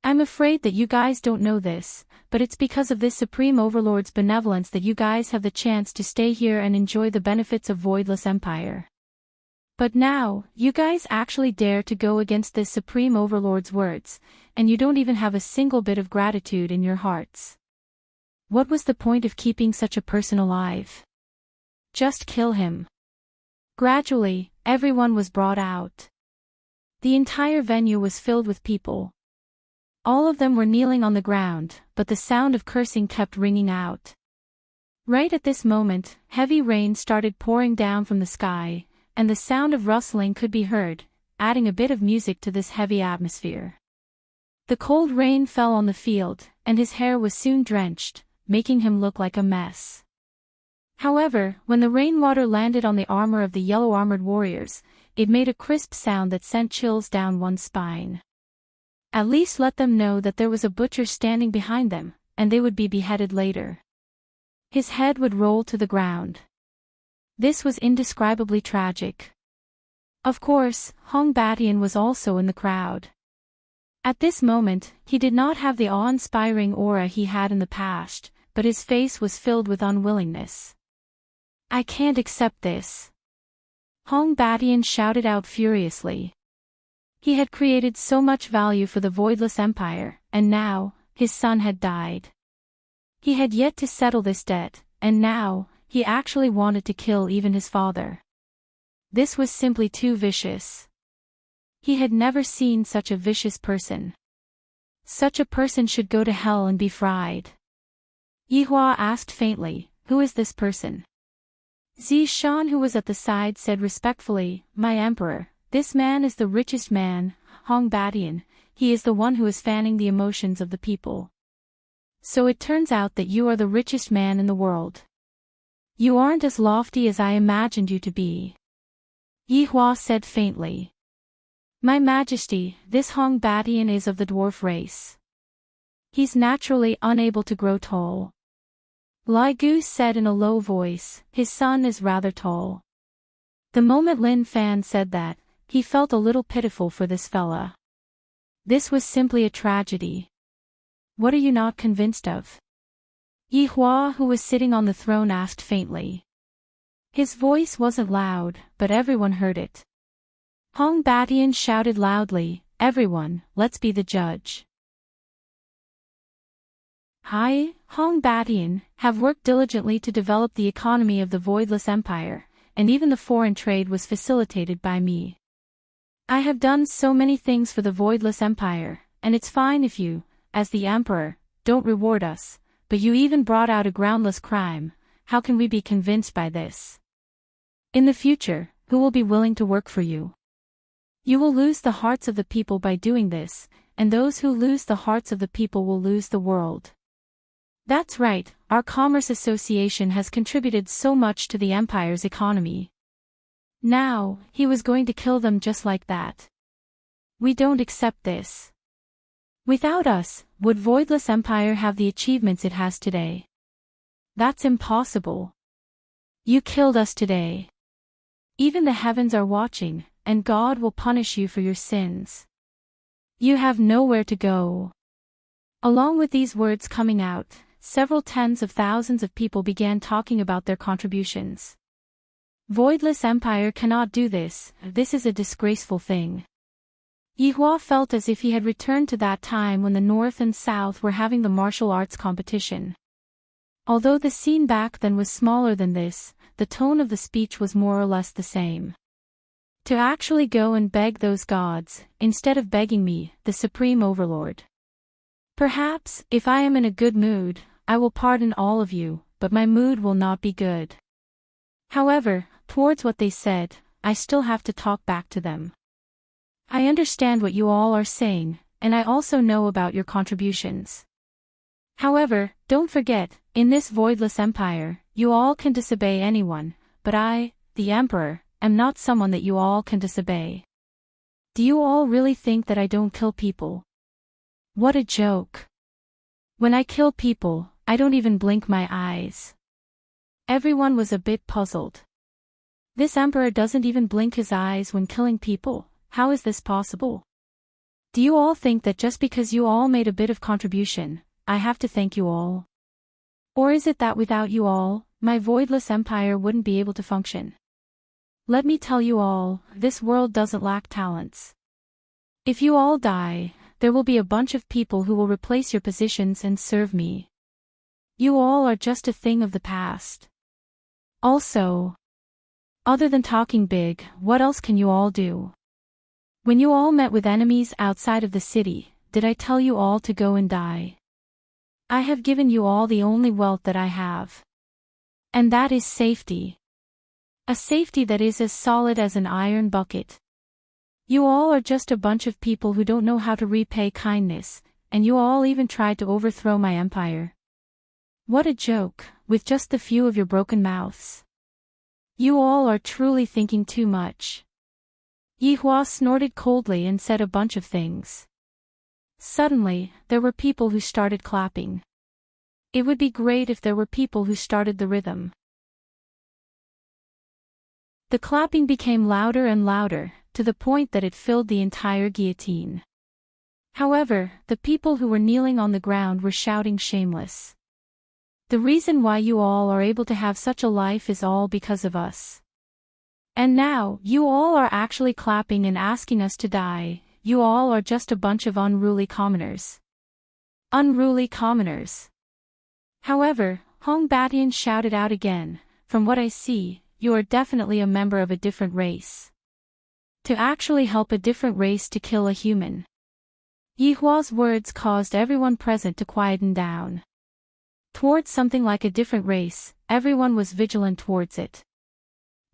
I'm afraid that you guys don't know this, but it's because of this Supreme Overlord's benevolence that you guys have the chance to stay here and enjoy the benefits of Voidless Empire. But now, you guys actually dare to go against this Supreme Overlord's words, and you don't even have a single bit of gratitude in your hearts. What was the point of keeping such a person alive? Just kill him. Gradually, everyone was brought out. The entire venue was filled with people. All of them were kneeling on the ground, but the sound of cursing kept ringing out. Right at this moment, heavy rain started pouring down from the sky, and the sound of rustling could be heard, adding a bit of music to this heavy atmosphere. The cold rain fell on the field, and his hair was soon drenched, making him look like a mess. However, when the rainwater landed on the armor of the yellow-armored warriors, it made a crisp sound that sent chills down one's spine. At least let them know that there was a butcher standing behind them, and they would be beheaded later. His head would roll to the ground. This was indescribably tragic. Of course, Hong Batian was also in the crowd. At this moment, he did not have the awe-inspiring aura he had in the past, but his face was filled with unwillingness. I can't accept this. Hong Batian shouted out furiously. He had created so much value for the Voidless Empire, and now, his son had died. He had yet to settle this debt, and now, he actually wanted to kill even his father. This was simply too vicious. He had never seen such a vicious person. Such a person should go to hell and be fried. Yihua asked faintly, who is this person? Zishan, who was at the side, said respectfully, my emperor, this man is the richest man, Hong Batian, he is the one who is fanning the emotions of the people. So it turns out that you are the richest man in the world. You aren't as lofty as I imagined you to be. Yi Hua said faintly. My Majesty, this Hong Batian is of the dwarf race. He's naturally unable to grow tall. Lai Gu said in a low voice, his son is rather tall. The moment Lin Fan said that, he felt a little pitiful for this fella. This was simply a tragedy. What are you not convinced of? Yi Hua, who was sitting on the throne, asked faintly. His voice wasn't loud, but everyone heard it. Hong Batian shouted loudly, everyone, let's be the judge. I, Hong Batian, have worked diligently to develop the economy of the Voidless Empire, and even the foreign trade was facilitated by me. I have done so many things for the Voidless Empire, and it's fine if you, as the Emperor, don't reward us, but you even brought out a groundless crime. How can we be convinced by this? In the future, who will be willing to work for you? You will lose the hearts of the people by doing this, and those who lose the hearts of the people will lose the world. That's right, our Commerce Association has contributed so much to the Empire's economy. Now, he was going to kill them just like that. We don't accept this. Without us, would Voidless Empire have the achievements it has today? That's impossible. You killed us today. Even the heavens are watching, and God will punish you for your sins. You have nowhere to go. Along with these words coming out, several tens of thousands of people began talking about their contributions. Voidless Empire cannot do this is a disgraceful thing. Yi Hua felt as if he had returned to that time when the North and South were having the martial arts competition. Although the scene back then was smaller than this, the tone of the speech was more or less the same. To actually go and beg those gods, instead of begging me, the Supreme Overlord. Perhaps, if I am in a good mood, I will pardon all of you, but my mood will not be good. However, towards what they said, I still have to talk back to them. I understand what you all are saying, and I also know about your contributions. However, don't forget, in this Voidless Empire, you all can disobey anyone, but I, the Emperor, am not someone that you all can disobey. Do you all really think that I don't kill people? What a joke. When I kill people, I don't even blink my eyes. Everyone was a bit puzzled. This Emperor doesn't even blink his eyes when killing people. How is this possible? Do you all think that just because you all made a bit of contribution, I have to thank you all? Or is it that without you all, my Voidless Empire wouldn't be able to function? Let me tell you all, this world doesn't lack talents. If you all die, there will be a bunch of people who will replace your positions and serve me. You all are just a thing of the past. Also, other than talking big, what else can you all do? When you all met with enemies outside of the city, did I tell you all to go and die? I have given you all the only wealth that I have. And that is safety. A safety that is as solid as an iron bucket. You all are just a bunch of people who don't know how to repay kindness, and you all even tried to overthrow my empire. What a joke, with just the few of your broken mouths. You all are truly thinking too much. Yi Hua snorted coldly and said a bunch of things. Suddenly, there were people who started clapping. It would be great if there were people who started the rhythm. The clapping became louder and louder, to the point that it filled the entire guillotine. However, the people who were kneeling on the ground were shouting shameless. The reason why you all are able to have such a life is all because of us. And now, you all are actually clapping and asking us to die. You all are just a bunch of unruly commoners. Unruly commoners. However, Hong Batian shouted out again, from what I see, you are definitely a member of a different race. To actually help a different race to kill a human. Yi Hua's words caused everyone present to quieten down. Towards something like a different race, everyone was vigilant towards it.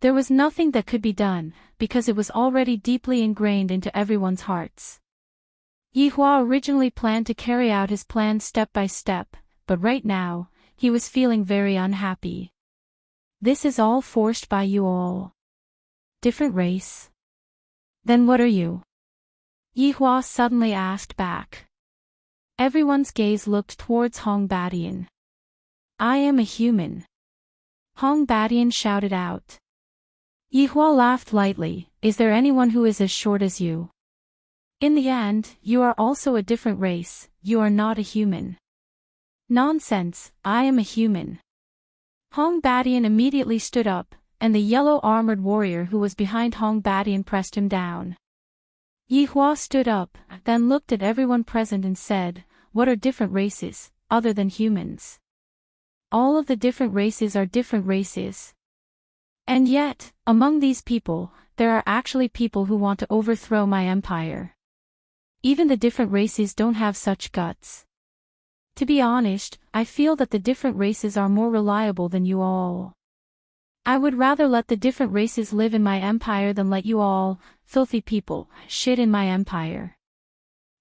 There was nothing that could be done, because it was already deeply ingrained into everyone's hearts. Yi Hua originally planned to carry out his plan step by step, but right now, he was feeling very unhappy. This is all forced by you all. Different race? Then what are you? Yihua suddenly asked back. Everyone's gaze looked towards Hong Badian. I am a human. Hong Badian shouted out. Yihua laughed lightly. Is there anyone who is as short as you? In the end, you are also a different race, you are not a human. Nonsense, I am a human. Hong Badian immediately stood up, and the yellow armored warrior who was behind Hong Badian pressed him down. Yihua stood up, then looked at everyone present and said, what are different races, other than humans? All of the different races are different races. And yet, among these people, there are actually people who want to overthrow my empire. Even the different races don't have such guts. To be honest, I feel that the different races are more reliable than you all. I would rather let the different races live in my empire than let you all, filthy people, shit in my empire.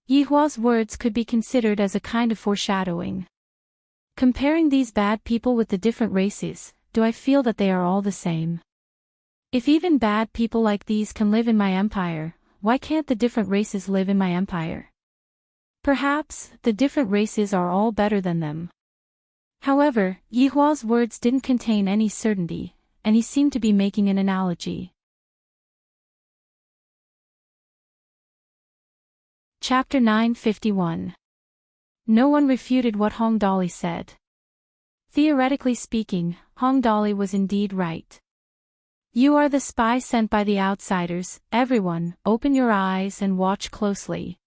Yihua's words could be considered as a kind of foreshadowing. Comparing these bad people with the different races, do I feel that they are all the same? If even bad people like these can live in my empire, why can't the different races live in my empire? Perhaps, the different races are all better than them. However, Yihua's words didn't contain any certainty, and he seemed to be making an analogy. Chapter 951. No one refuted what Hong Dali said. Theoretically speaking, Hong Dali was indeed right. You are the spy sent by the outsiders, everyone, open your eyes and watch closely.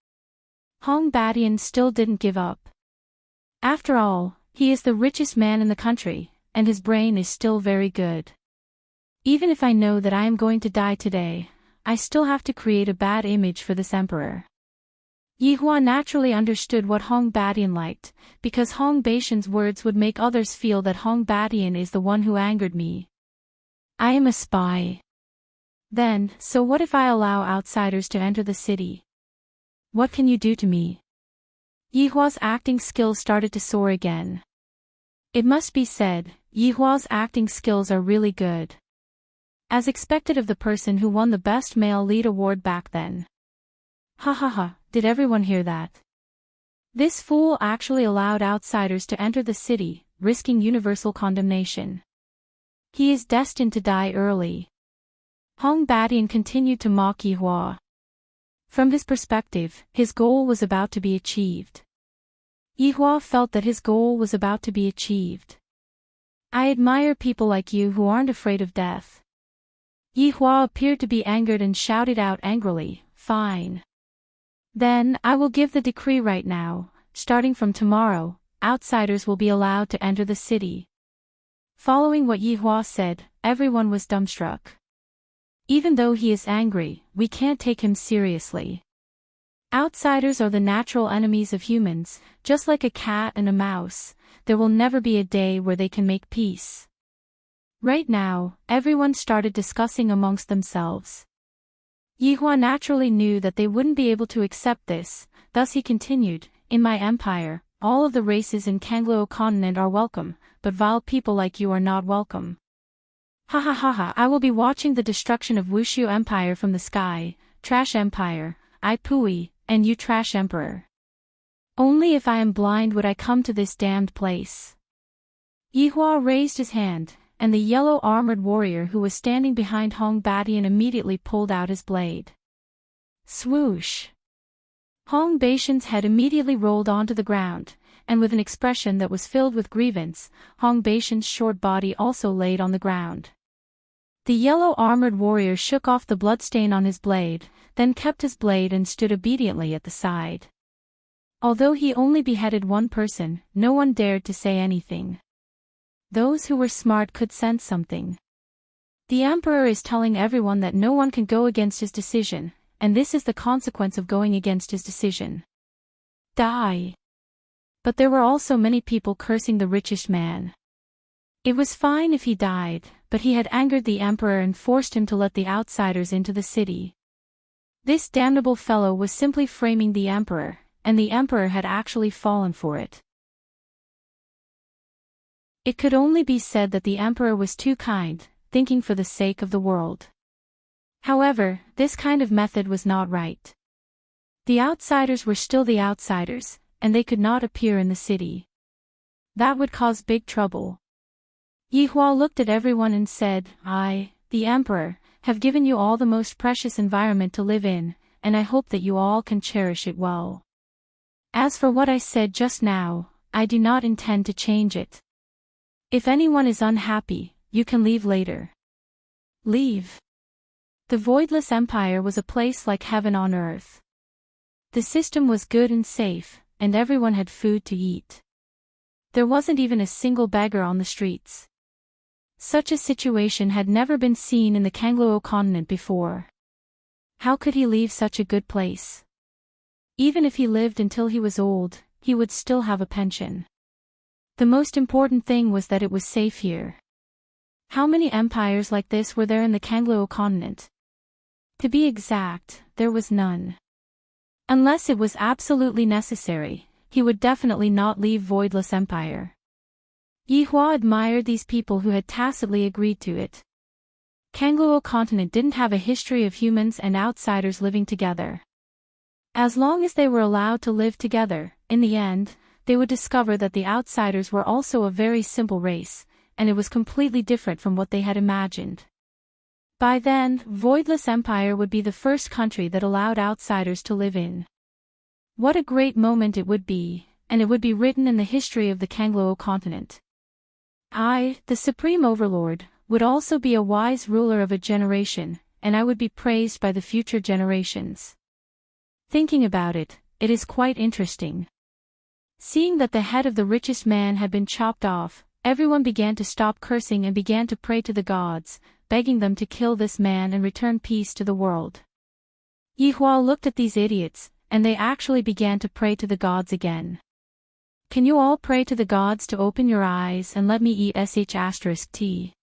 Hong Badian still didn't give up. After all, he is the richest man in the country, and his brain is still very good. Even if I know that I am going to die today, I still have to create a bad image for this emperor. Yihua naturally understood what Hong Badian liked, because Hong Baishan's words would make others feel that Hong Badian is the one who angered me. I am a spy. Then, so what if I allow outsiders to enter the city? What can you do to me? Yihua's acting skills started to soar again. It must be said, Yihua's acting skills are really good. As expected of the person who won the Best Male Lead award back then. Ha ha ha, did everyone hear that? This fool actually allowed outsiders to enter the city, risking universal condemnation. He is destined to die early. Hong Badian continued to mock Yihua. From his perspective, his goal was about to be achieved. Yihua felt that his goal was about to be achieved. I admire people like you who aren't afraid of death. Yihua appeared to be angered and shouted out angrily, fine. Then, I will give the decree right now, starting from tomorrow, outsiders will be allowed to enter the city. Following what Yihua said, everyone was dumbstruck. Even though he is angry, we can't take him seriously. Outsiders are the natural enemies of humans, just like a cat and a mouse, there will never be a day where they can make peace. Right now, everyone started discussing amongst themselves. Yihua naturally knew that they wouldn't be able to accept this, thus he continued, in my empire, all of the races in Kangluo continent are welcome, but vile people like you are not welcome. Ha ha ha ha, I will be watching the destruction of Wushu Empire from the sky, trash empire, I Pui, and you trash emperor. Only if I am blind would I come to this damned place. Yihua raised his hand, and the yellow armored warrior who was standing behind Hong Badian immediately pulled out his blade. Swoosh! Hong Baishan's head immediately rolled onto the ground, and with an expression that was filled with grievance, Hong Baishan's short body also laid on the ground. The yellow armored warrior shook off the bloodstain on his blade, then kept his blade and stood obediently at the side. Although he only beheaded one person, no one dared to say anything. Those who were smart could sense something. The emperor is telling everyone that no one can go against his decision, and this is the consequence of going against his decision. Die! But there were also many people cursing the richest man. It was fine if he died, but he had angered the emperor and forced him to let the outsiders into the city. This damnable fellow was simply framing the emperor, and the emperor had actually fallen for it. It could only be said that the emperor was too kind, thinking for the sake of the world. However, this kind of method was not right. The outsiders were still the outsiders, and they could not appear in the city. That would cause big trouble. Yihua looked at everyone and said, I, the Emperor, have given you all the most precious environment to live in, and I hope that you all can cherish it well. As for what I said just now, I do not intend to change it. If anyone is unhappy, you can leave later. Leave. The Voidless Empire was a place like heaven on earth. The system was good and safe, and everyone had food to eat. There wasn't even a single beggar on the streets. Such a situation had never been seen in the Kangluo continent before. How could he leave such a good place? Even if he lived until he was old, he would still have a pension. The most important thing was that it was safe here. How many empires like this were there in the Kangluo continent? To be exact, there was none. Unless it was absolutely necessary, he would definitely not leave Voidless Empire. Yihua admired these people who had tacitly agreed to it. Kangluo continent didn't have a history of humans and outsiders living together. As long as they were allowed to live together, in the end, they would discover that the outsiders were also a very simple race, and it was completely different from what they had imagined. By then, Voidless Empire would be the first country that allowed outsiders to live in. What a great moment it would be, and it would be written in the history of the Kangluo continent. I, the Supreme Overlord, would also be a wise ruler of a generation, and I would be praised by the future generations. Thinking about it, it is quite interesting. Seeing that the head of the richest man had been chopped off, everyone began to stop cursing and began to pray to the gods, begging them to kill this man and return peace to the world. Yihua looked at these idiots, and they actually began to pray to the gods again. Can you all pray to the gods to open your eyes and let me eat sh*t?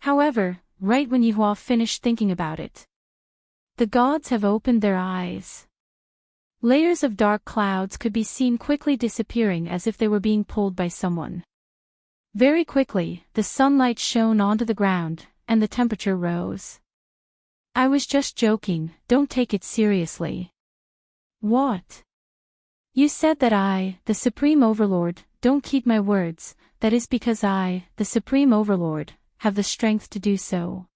However, right when Yihua finished thinking about it, the gods have opened their eyes. Layers of dark clouds could be seen quickly disappearing as if they were being pulled by someone. Very quickly, the sunlight shone onto the ground, and the temperature rose. I was just joking, don't take it seriously. What? You said that I, the Supreme Overlord, don't keep my words, that is because I, the Supreme Overlord, have the strength to do so.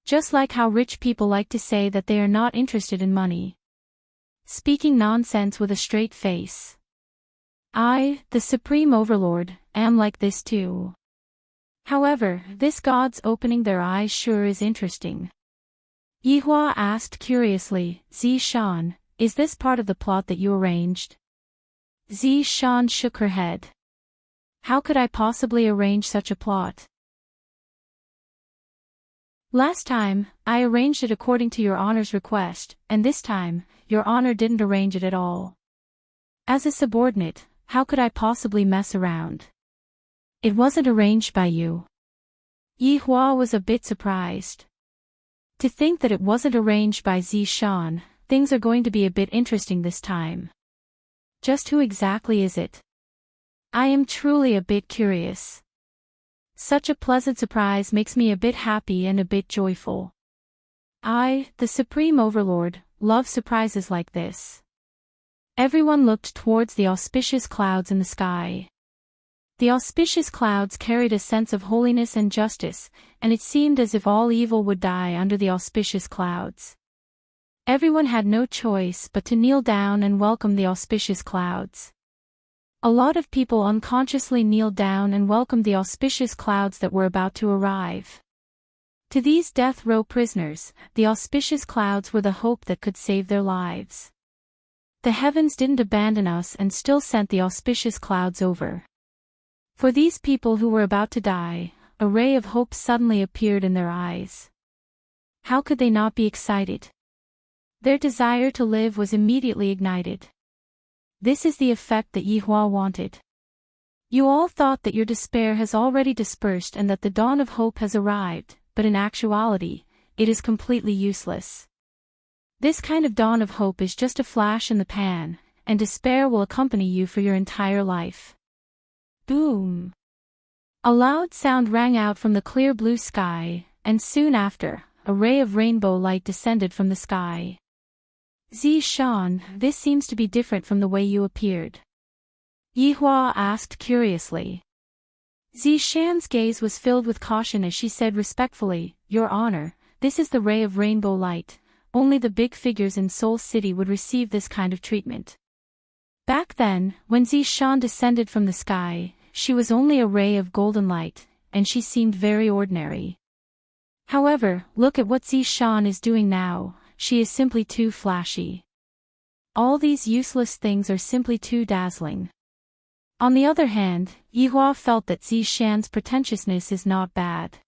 Just like how rich people like to say that they are not interested in money. Speaking nonsense with a straight face. I, the Supreme Overlord, am like this too. However, this god's opening their eyes sure is interesting. Yihua asked curiously, Zishan, is this part of the plot that you arranged? Zishan shook her head. How could I possibly arrange such a plot? Last time, I arranged it according to your honor's request, and this time, your honor didn't arrange it at all. As a subordinate, how could I possibly mess around? It wasn't arranged by you. Yihua was a bit surprised. To think that it wasn't arranged by Zishan, things are going to be a bit interesting this time. Just who exactly is it? I am truly a bit curious. Such a pleasant surprise makes me a bit happy and a bit joyful. I, the Supreme Overlord, love surprises like this. Everyone looked towards the auspicious clouds in the sky. The auspicious clouds carried a sense of holiness and justice, and it seemed as if all evil would die under the auspicious clouds. Everyone had no choice but to kneel down and welcome the auspicious clouds. A lot of people unconsciously kneeled down and welcomed the auspicious clouds that were about to arrive. To these death row prisoners, the auspicious clouds were the hope that could save their lives. The heavens didn't abandon us and still sent the auspicious clouds over. For these people who were about to die, a ray of hope suddenly appeared in their eyes. How could they not be excited? Their desire to live was immediately ignited. This is the effect that Yihua wanted. You all thought that your despair has already dispersed and that the dawn of hope has arrived, but in actuality, it is completely useless. This kind of dawn of hope is just a flash in the pan, and despair will accompany you for your entire life. Boom! A loud sound rang out from the clear blue sky, and soon after, a ray of rainbow light descended from the sky. Zishan, this seems to be different from the way you appeared. Yihua asked curiously. Zishan's gaze was filled with caution as she said respectfully, Your Honor, this is the ray of rainbow light. Only the big figures in Seoul City would receive this kind of treatment. Back then, when Zishan descended from the sky, she was only a ray of golden light, and she seemed very ordinary. However, look at what Zishan is doing now, she is simply too flashy. All these useless things are simply too dazzling. On the other hand, Yihua felt that Zishan's pretentiousness is not bad.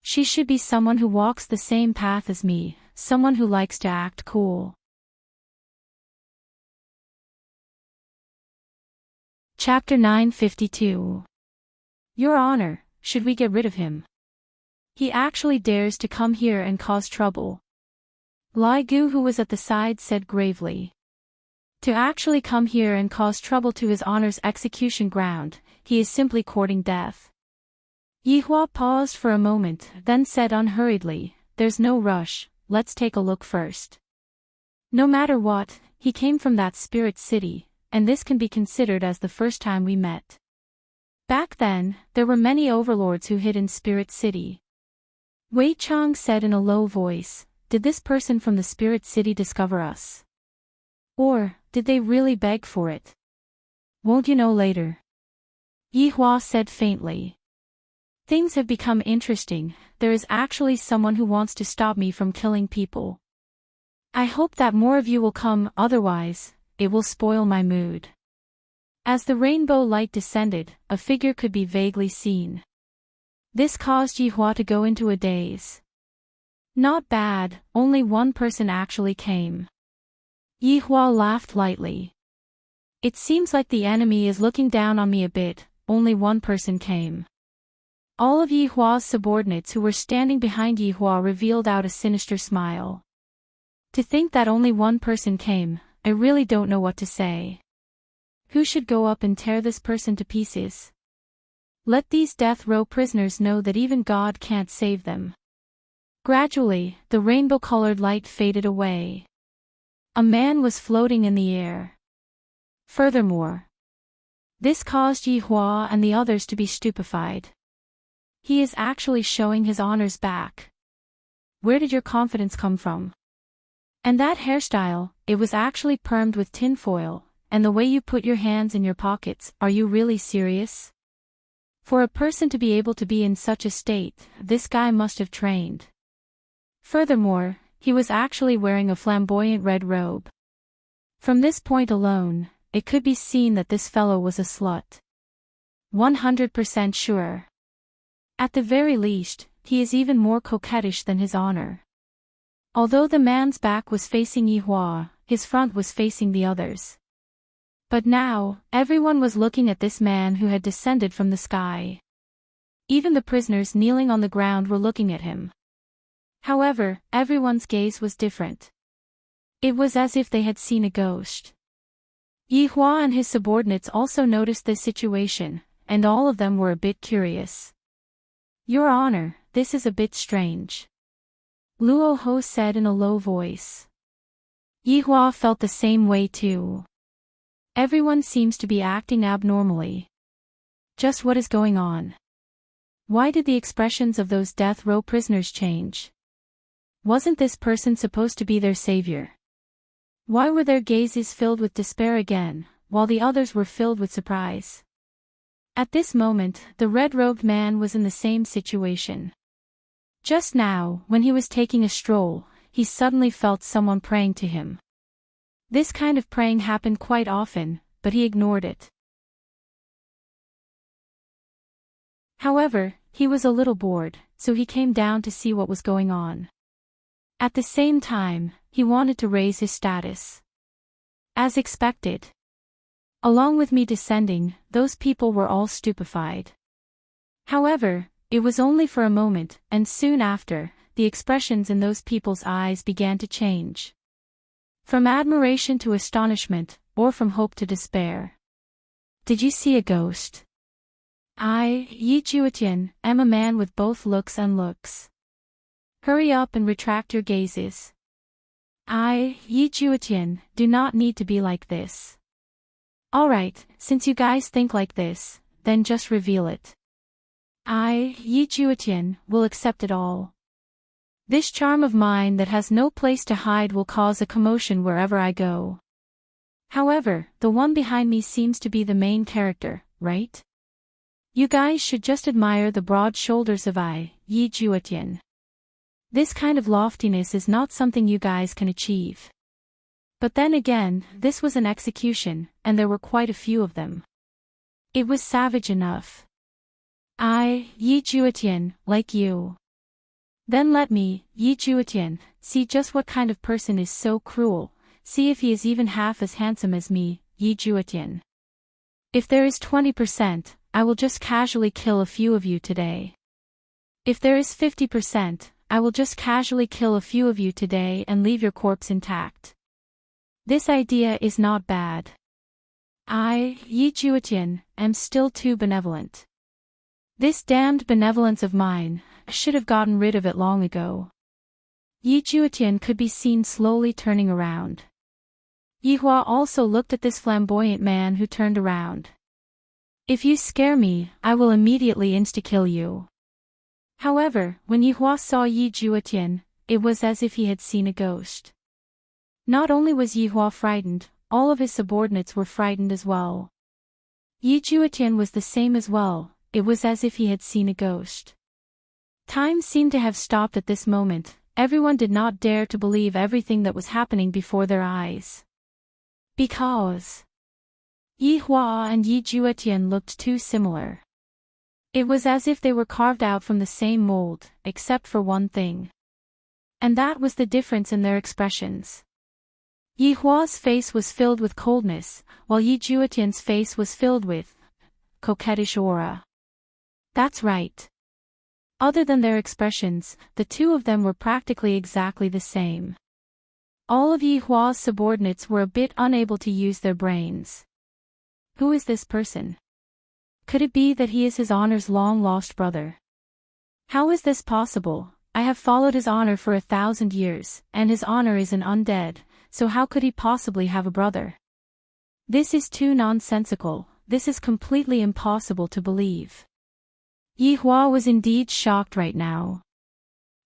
She should be someone who walks the same path as me, someone who likes to act cool. Chapter 952. Your Honor, should we get rid of him? He actually dares to come here and cause trouble. Lai Gu, who was at the side, said gravely. To actually come here and cause trouble to His Honor's execution ground, he is simply courting death. Yihua paused for a moment, then said unhurriedly, There's no rush, let's take a look first. No matter what, he came from that spirit city, and this can be considered as the first time we met. Back then, there were many overlords who hid in Spirit City. Wei Chang said in a low voice, Did this person from the Spirit City discover us? Or, did they really beg for it? Won't you know later? Yihua said faintly. Things have become interesting, there is actually someone who wants to stop me from killing people. I hope that more of you will come, otherwise, it will spoil my mood. As the rainbow light descended, a figure could be vaguely seen. This caused Yihua to go into a daze. Not bad, only one person actually came. Yihua laughed lightly. It seems like the enemy is looking down on me a bit, only one person came. All of Yihua's subordinates who were standing behind Yihua revealed out a sinister smile. To think that only one person came, I really don't know what to say. Who should go up and tear this person to pieces? Let these death row prisoners know that even God can't save them. Gradually, the rainbow-colored light faded away. A man was floating in the air. Furthermore, this caused Yihua and the others to be stupefied. He is actually showing His Honor's back. Where did your confidence come from? And that hairstyle, it was actually permed with tinfoil, and the way you put your hands in your pockets, are you really serious? For a person to be able to be in such a state, this guy must have trained. Furthermore, he was actually wearing a flamboyant red robe. From this point alone, it could be seen that this fellow was a slut. 100% sure. At the very least, he is even more coquettish than His Honor. Although the man's back was facing Yihua, his front was facing the others. But now, everyone was looking at this man who had descended from the sky. Even the prisoners kneeling on the ground were looking at him. However, everyone's gaze was different. It was as if they had seen a ghost. Yihua and his subordinates also noticed this situation, and all of them were a bit curious. Your Honor, this is a bit strange. Luo Ho said in a low voice. Yihua felt the same way too. Everyone seems to be acting abnormally. Just what is going on? Why did the expressions of those death row prisoners change? Wasn't this person supposed to be their savior? Why were their gazes filled with despair again, while the others were filled with surprise? At this moment, the red-robed man was in the same situation. Just now, when he was taking a stroll, he suddenly felt someone praying to him. This kind of praying happened quite often, but he ignored it. However, he was a little bored, so he came down to see what was going on. At the same time, he wanted to raise his status. As expected. Along with me descending, those people were all stupefied. However, it was only for a moment, and soon after, the expressions in those people's eyes began to change. From admiration to astonishment, or from hope to despair. Did you see a ghost? I, Yi Juetian, am a man with both looks and looks. Hurry up and retract your gazes. Yi Juetian, do not need to be like this. Alright, since you guys think like this, then just reveal it. Yi Juetian, will accept it all. This charm of mine that has no place to hide will cause a commotion wherever I go. However, the one behind me seems to be the main character, right? You guys should just admire the broad shoulders of Yi Juetian. This kind of loftiness is not something you guys can achieve. But then again, this was an execution, and there were quite a few of them. It was savage enough. Yi Juetian, like you. Then let me, Yi Juetian, see just what kind of person is so cruel, see if he is even half as handsome as me, Yi Juetian. If there is 20%, I will just casually kill a few of you today. If there is 50%, I will just casually kill a few of you today and leave your corpse intact. This idea is not bad. Yi Juetian, am still too benevolent. This damned benevolence of mine, I should have gotten rid of it long ago. Yi Juetian could be seen slowly turning around. Yi Hua also looked at this flamboyant man who turned around. If you scare me, I will immediately insta-kill you. However, when Yi Hua saw Yi Juetian, it was as if he had seen a ghost. Not only was Yi Hua frightened, all of his subordinates were frightened as well. Yi Juetian was the same as well, it was as if he had seen a ghost. Time seemed to have stopped at this moment, everyone did not dare to believe everything that was happening before their eyes. Because Yi Hua and Yi Juetian looked too similar. It was as if they were carved out from the same mold, except for one thing. And that was the difference in their expressions. Yi Hua's face was filled with coldness, while Yi Juetian's face was filled with coquettish aura. That's right. Other than their expressions, the two of them were practically exactly the same. All of Yi Hua's subordinates were a bit unable to use their brains. Who is this person? Could it be that he is his honor's long-lost brother? How is this possible? I have followed his honor for 1,000 years, and his honor is an undead, so how could he possibly have a brother? This is too nonsensical, this is completely impossible to believe. Yi Hua was indeed shocked right now.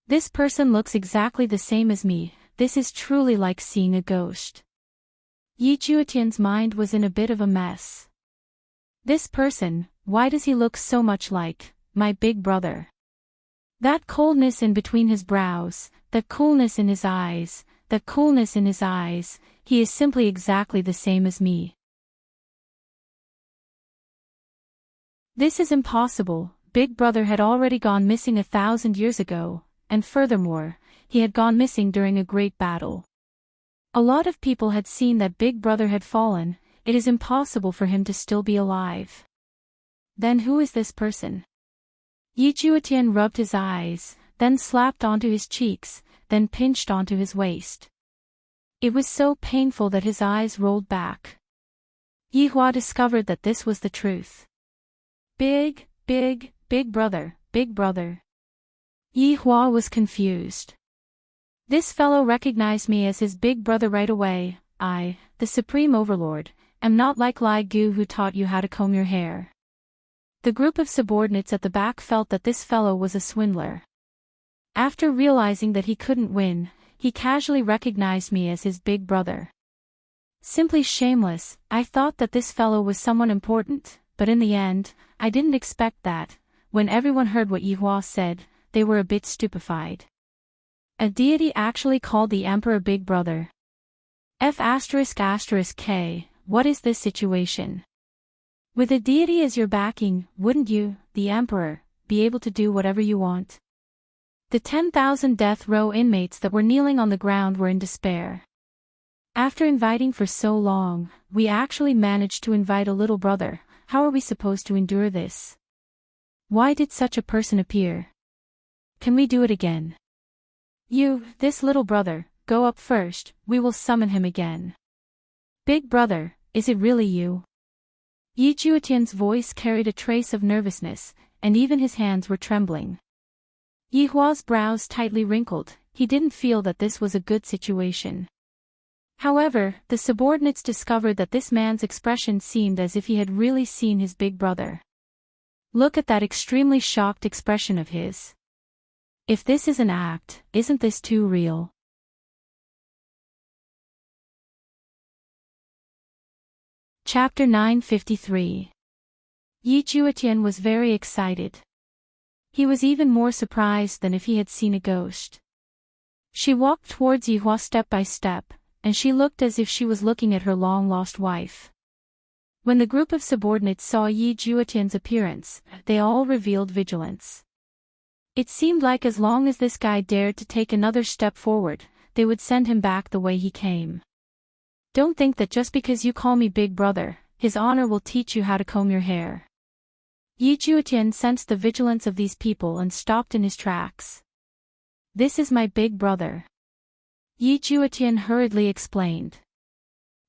This person looks exactly the same as me, this is truly like seeing a ghost. Yi Juetian's mind was in a bit of a mess. This person, why does he look so much like my big brother? That coldness in between his brows, that coolness in his eyes, that coolness in his eyes, he is simply exactly the same as me. This is impossible, Big Brother had already gone missing 1,000 years ago, and furthermore, he had gone missing during a great battle. A lot of people had seen that Big Brother had fallen, it is impossible for him to still be alive. Then who is this person? Yi Juetian rubbed his eyes, then slapped onto his cheeks, then pinched onto his waist. It was so painful that his eyes rolled back. Yi Hua discovered that this was the truth. Big brother, Big Brother. Yi Hua was confused. This fellow recognized me as his big brother right away. I, the Supreme Overlord, am not like Lai Gu who taught you how to comb your hair. The group of subordinates at the back felt that this fellow was a swindler. After realizing that he couldn't win, he casually recognized me as his big brother. Simply shameless, I thought that this fellow was someone important, but in the end, I didn't expect that. When everyone heard what Yi Hua said, they were a bit stupefied. A deity actually called the Emperor Big Brother. F***K, what is this situation? With a deity as your backing, wouldn't you, the Emperor, be able to do whatever you want? The 10,000 death row inmates that were kneeling on the ground were in despair. After inviting for so long, we actually managed to invite a little brother, how are we supposed to endure this? Why did such a person appear? Can we do it again? You, this little brother, go up first, we will summon him again. Big brother, is it really you? Yi Juetian's voice carried a trace of nervousness, and even his hands were trembling. Yihua's brows tightly wrinkled. He didn't feel that this was a good situation. However, the subordinates discovered that this man's expression seemed as if he had really seen his big brother. Look at that extremely shocked expression of his. If this is an act, isn't this too real? Chapter 953. Yi Juetian was very excited. He was even more surprised than if he had seen a ghost. She walked towards Yihua step by step, and she looked as if she was looking at her long-lost wife. When the group of subordinates saw Yi Juetian's appearance, they all revealed vigilance. It seemed like as long as this guy dared to take another step forward, they would send him back the way he came. Don't think that just because you call me big brother, his honor will teach you how to comb your hair. Yi Juetian sensed the vigilance of these people and stopped in his tracks. This is my big brother. Yi Juetian hurriedly explained.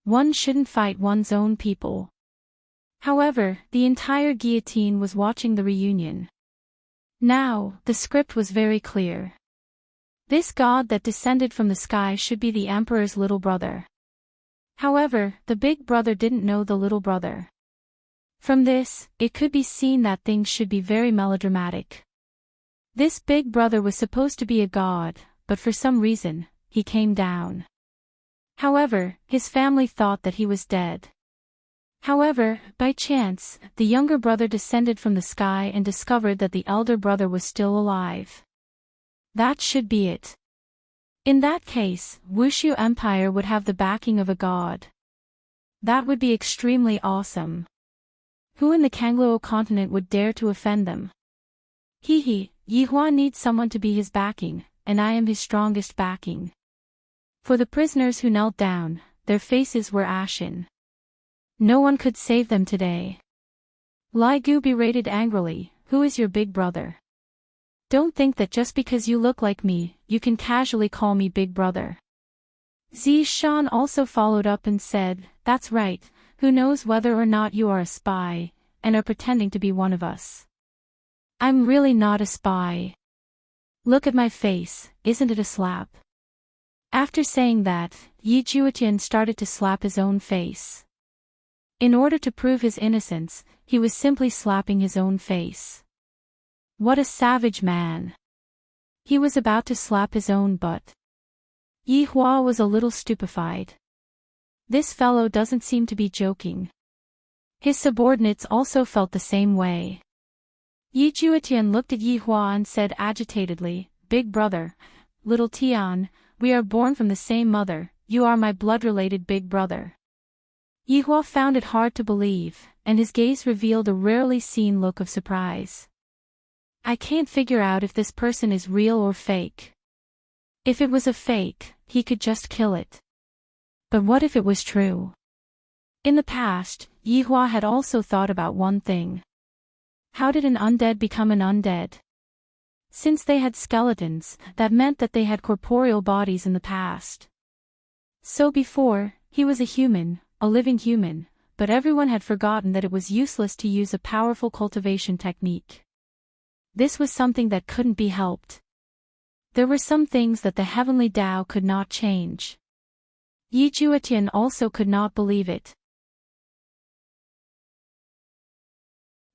One shouldn't fight one's own people. However, the entire guillotine was watching the reunion. Now, the script was very clear. This god that descended from the sky should be the emperor's little brother. However, the big brother didn't know the little brother. From this, it could be seen that things should be very melodramatic. This big brother was supposed to be a god, but for some reason, he came down. However, his family thought that he was dead. However, by chance, the younger brother descended from the sky and discovered that the elder brother was still alive. That should be it. In that case, Wushu Empire would have the backing of a god. That would be extremely awesome. Who in the Kangluo continent would dare to offend them? Yihua needs someone to be his backing, and I am his strongest backing. For the prisoners who knelt down, their faces were ashen. No one could save them today. Lai Gu berated angrily, who is your big brother? Don't think that just because you look like me, you can casually call me big brother. Zi Shan also followed up and said, that's right, who knows whether or not you are a spy, and are pretending to be one of us. I'm really not a spy. Look at my face, isn't it a slap? After saying that, Yi Juetian started to slap his own face. In order to prove his innocence, he was simply slapping his own face. What a savage man. He was about to slap his own butt. Yihua was a little stupefied. This fellow doesn't seem to be joking. His subordinates also felt the same way. Yi Juetian looked at Yihua and said agitatedly, big brother, little Tian, we are born from the same mother, you are my blood-related big brother. Yihua found it hard to believe, and his gaze revealed a rarely seen look of surprise. I can't figure out if this person is real or fake. If it was a fake, he could just kill it. But what if it was true? In the past, Yihua had also thought about one thing. How did an undead become an undead? Since they had skeletons, that meant that they had corporeal bodies in the past. So before, he was a human, a living human, but everyone had forgotten that it was useless to use a powerful cultivation technique. This was something that couldn't be helped. There were some things that the heavenly Tao could not change. Yi Juetian also could not believe it.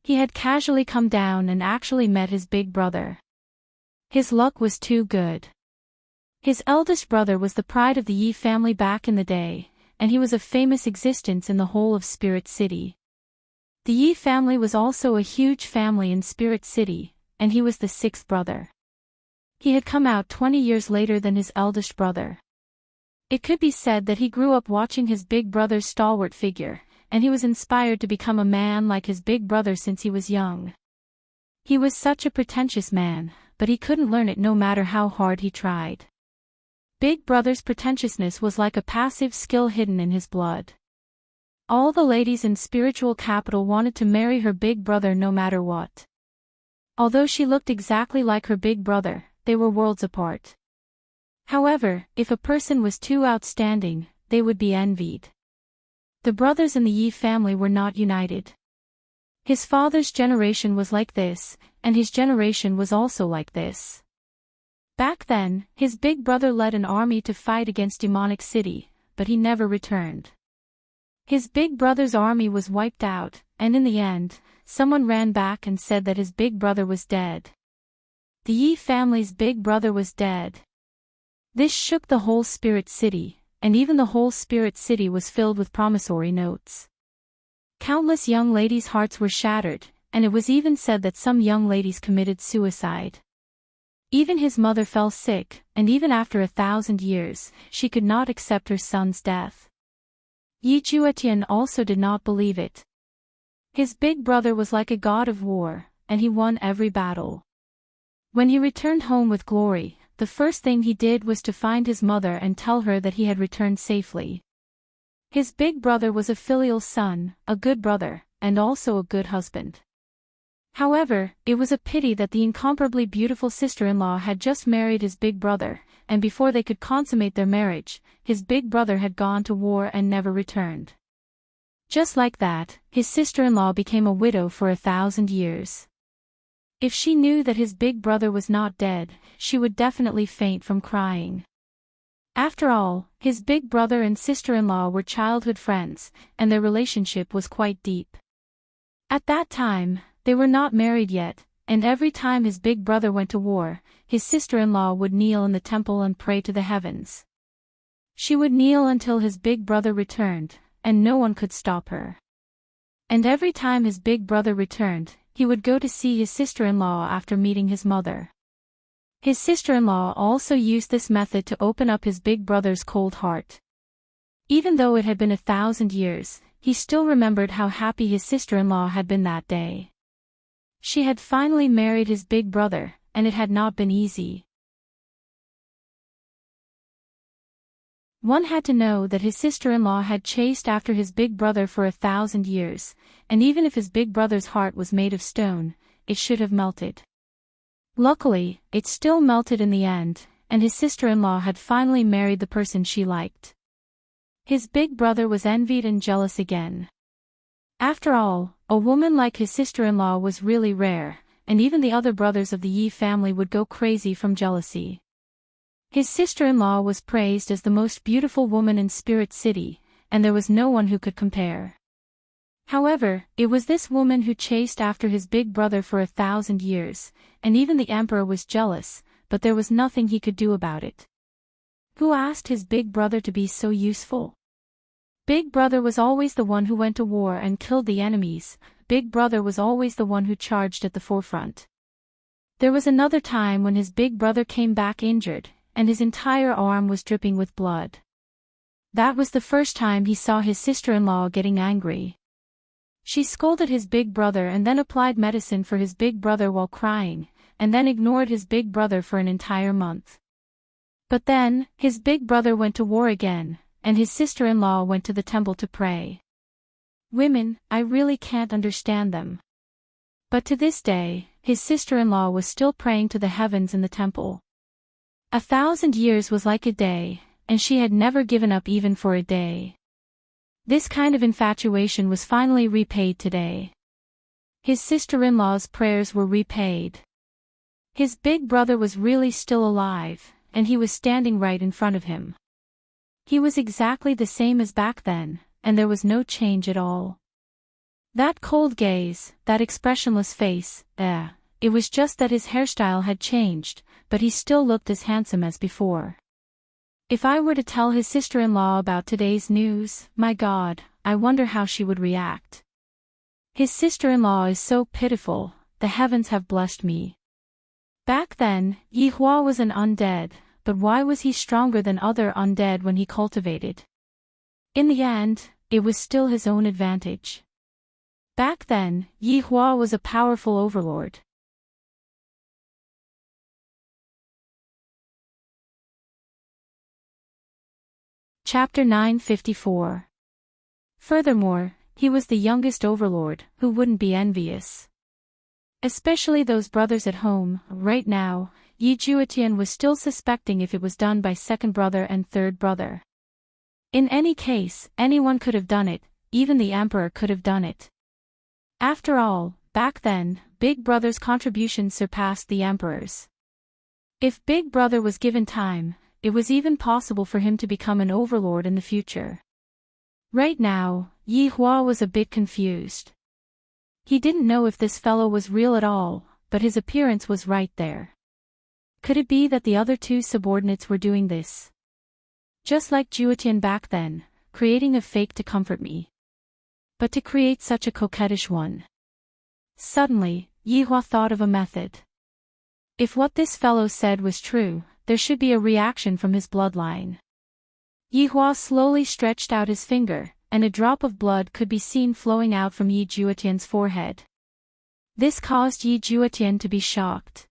He had casually come down and actually met his big brother. His luck was too good. His eldest brother was the pride of the Yi family back in the day, and he was of famous existence in the whole of Spirit City. The Yi family was also a huge family in Spirit City, and he was the sixth brother. He had come out 20 years later than his eldest brother. It could be said that he grew up watching his big brother's stalwart figure, and he was inspired to become a man like his big brother since he was young. He was such a pretentious man, but he couldn't learn it no matter how hard he tried. Big brother's pretentiousness was like a passive skill hidden in his blood. All the ladies in spiritual capital wanted to marry her big brother no matter what. Although she looked exactly like her big brother, they were worlds apart. However, if a person was too outstanding, they would be envied. The brothers in the Yi family were not united. His father's generation was like this, and his generation was also like this. Back then, his big brother led an army to fight against demonic city, but he never returned. His big brother's army was wiped out, and in the end, someone ran back and said that his big brother was dead. The Yi family's big brother was dead. This shook the whole spirit city, and even the whole spirit city was filled with promissory notes. Countless young ladies' hearts were shattered, and it was even said that some young ladies committed suicide. Even his mother fell sick, and even after 1,000 years, she could not accept her son's death. Yi Juetian also did not believe it. His big brother was like a god of war, and he won every battle. When he returned home with glory, the first thing he did was to find his mother and tell her that he had returned safely. His big brother was a filial son, a good brother, and also a good husband. However, it was a pity that the incomparably beautiful sister-in-law had just married his big brother, and before they could consummate their marriage, his big brother had gone to war and never returned. Just like that, his sister-in-law became a widow for 1,000 years. If she knew that his big brother was not dead, she would definitely faint from crying. After all, his big brother and sister-in-law were childhood friends, and their relationship was quite deep. At that time, they were not married yet, and every time his big brother went to war, his sister-in-law would kneel in the temple and pray to the heavens. She would kneel until his big brother returned, and no one could stop her. And every time his big brother returned, he would go to see his sister-in-law after meeting his mother. His sister-in-law also used this method to open up his big brother's cold heart. Even though it had been 1,000 years, he still remembered how happy his sister-in-law had been that day. She had finally married his big brother, and it had not been easy. One had to know that his sister-in-law had chased after his big brother for 1,000 years, and even if his big brother's heart was made of stone, it should have melted. Luckily, it still melted in the end, and his sister-in-law had finally married the person she liked. His big brother was envied and jealous again. After all, a woman like his sister-in-law was really rare, and even the other brothers of the Yi family would go crazy from jealousy. His sister-in-law was praised as the most beautiful woman in Spirit City, and there was no one who could compare. However, it was this woman who chased after his big brother for 1,000 years, and even the emperor was jealous, but there was nothing he could do about it. Who asked his big brother to be so useful? Big brother was always the one who went to war and killed the enemies. Big brother was always the one who charged at the forefront. There was another time when his big brother came back injured, and his entire arm was dripping with blood. That was the first time he saw his sister-in-law getting angry. She scolded his big brother and then applied medicine for his big brother while crying, and then ignored his big brother for an entire month. But then, his big brother went to war again, and his sister-in-law went to the temple to pray. Women, I really can't understand them. But to this day, his sister-in-law was still praying to the heavens in the temple. 1,000 years was like a day, and she had never given up even for a day. This kind of infatuation was finally repaid today. His sister-in-law's prayers were repaid. His big brother was really still alive, and he was standing right in front of him. He was exactly the same as back then, and there was no change at all. That cold gaze, that expressionless face, it was just that his hairstyle had changed, but he still looked as handsome as before. If I were to tell his sister-in-law about today's news, my God, I wonder how she would react. His sister-in-law is so pitiful, the heavens have blessed me. Back then, Yi Hua was an undead, but why was he stronger than other undead when he cultivated? In the end, it was still his own advantage. Back then, Yi Hua was a powerful overlord. Chapter 954. Furthermore, he was the youngest overlord, who wouldn't be envious. Especially those brothers at home. Right now, Yi Juetian was still suspecting if it was done by second brother and third brother. In any case, anyone could have done it, even the emperor could have done it. After all, back then, big brother's contributions surpassed the emperor's. If Big Brother was given time, it was even possible for him to become an overlord in the future. Right now, Yi Hua was a bit confused. He didn't know if this fellow was real at all, but his appearance was right there. Could it be that the other two subordinates were doing this? Just like Juetian back then, creating a fake to comfort me. But to create such a coquettish one. Suddenly, Yi Hua thought of a method. If what this fellow said was true, there should be a reaction from his bloodline. Yi Hua slowly stretched out his finger, and a drop of blood could be seen flowing out from Yi Juetian's forehead. This caused Yi Juetian to be shocked.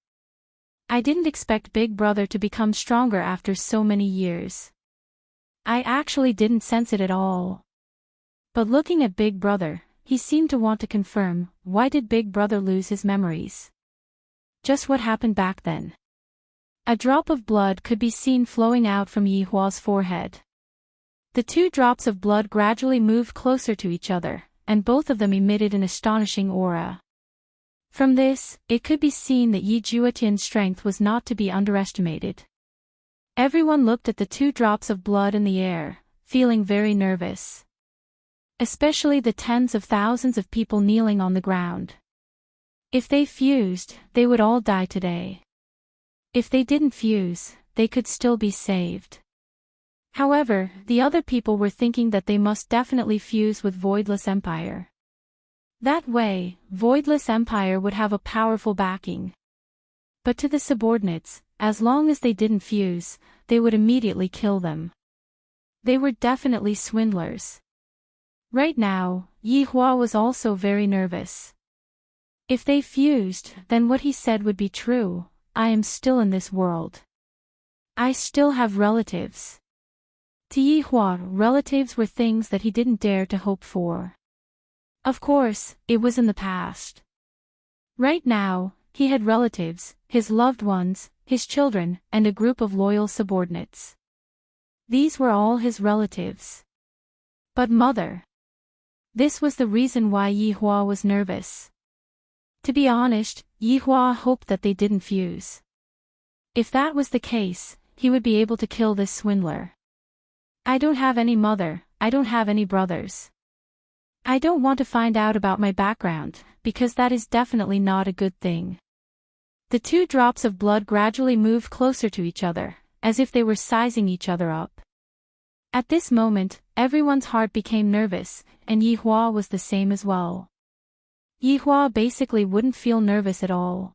I didn't expect Big Brother to become stronger after so many years. I actually didn't sense it at all. But looking at Big Brother, he seemed to want to confirm, why did Big Brother lose his memories? Just what happened back then? A drop of blood could be seen flowing out from Yi Hua's forehead. The two drops of blood gradually moved closer to each other, and both of them emitted an astonishing aura. From this, it could be seen that Yi Juetian's strength was not to be underestimated. Everyone looked at the two drops of blood in the air, feeling very nervous. Especially the tens of thousands of people kneeling on the ground. If they fused, they would all die today. If they didn't fuse, they could still be saved. However, the other people were thinking that they must definitely fuse with Voidless Empire. That way, Voidless Empire would have a powerful backing. But to the subordinates, as long as they didn't fuse, they would immediately kill them. They were definitely swindlers. Right now, Yi Hua was also very nervous. If they fused, then what he said would be true, I am still in this world. I still have relatives. To Yi Hua, relatives were things that he didn't dare to hope for. Of course, it was in the past. Right now, he had relatives, his loved ones, his children, and a group of loyal subordinates. These were all his relatives. But mother. This was the reason why Yi Hua was nervous. To be honest, Yi Hua hoped that they didn't fuse. If that was the case, he would be able to kill this swindler. I don't have any mother, I don't have any brothers. I don't want to find out about my background, because that is definitely not a good thing. The two drops of blood gradually moved closer to each other, as if they were sizing each other up. At this moment, everyone's heart became nervous, and Yi Hua was the same as well. Yi Hua basically wouldn't feel nervous at all.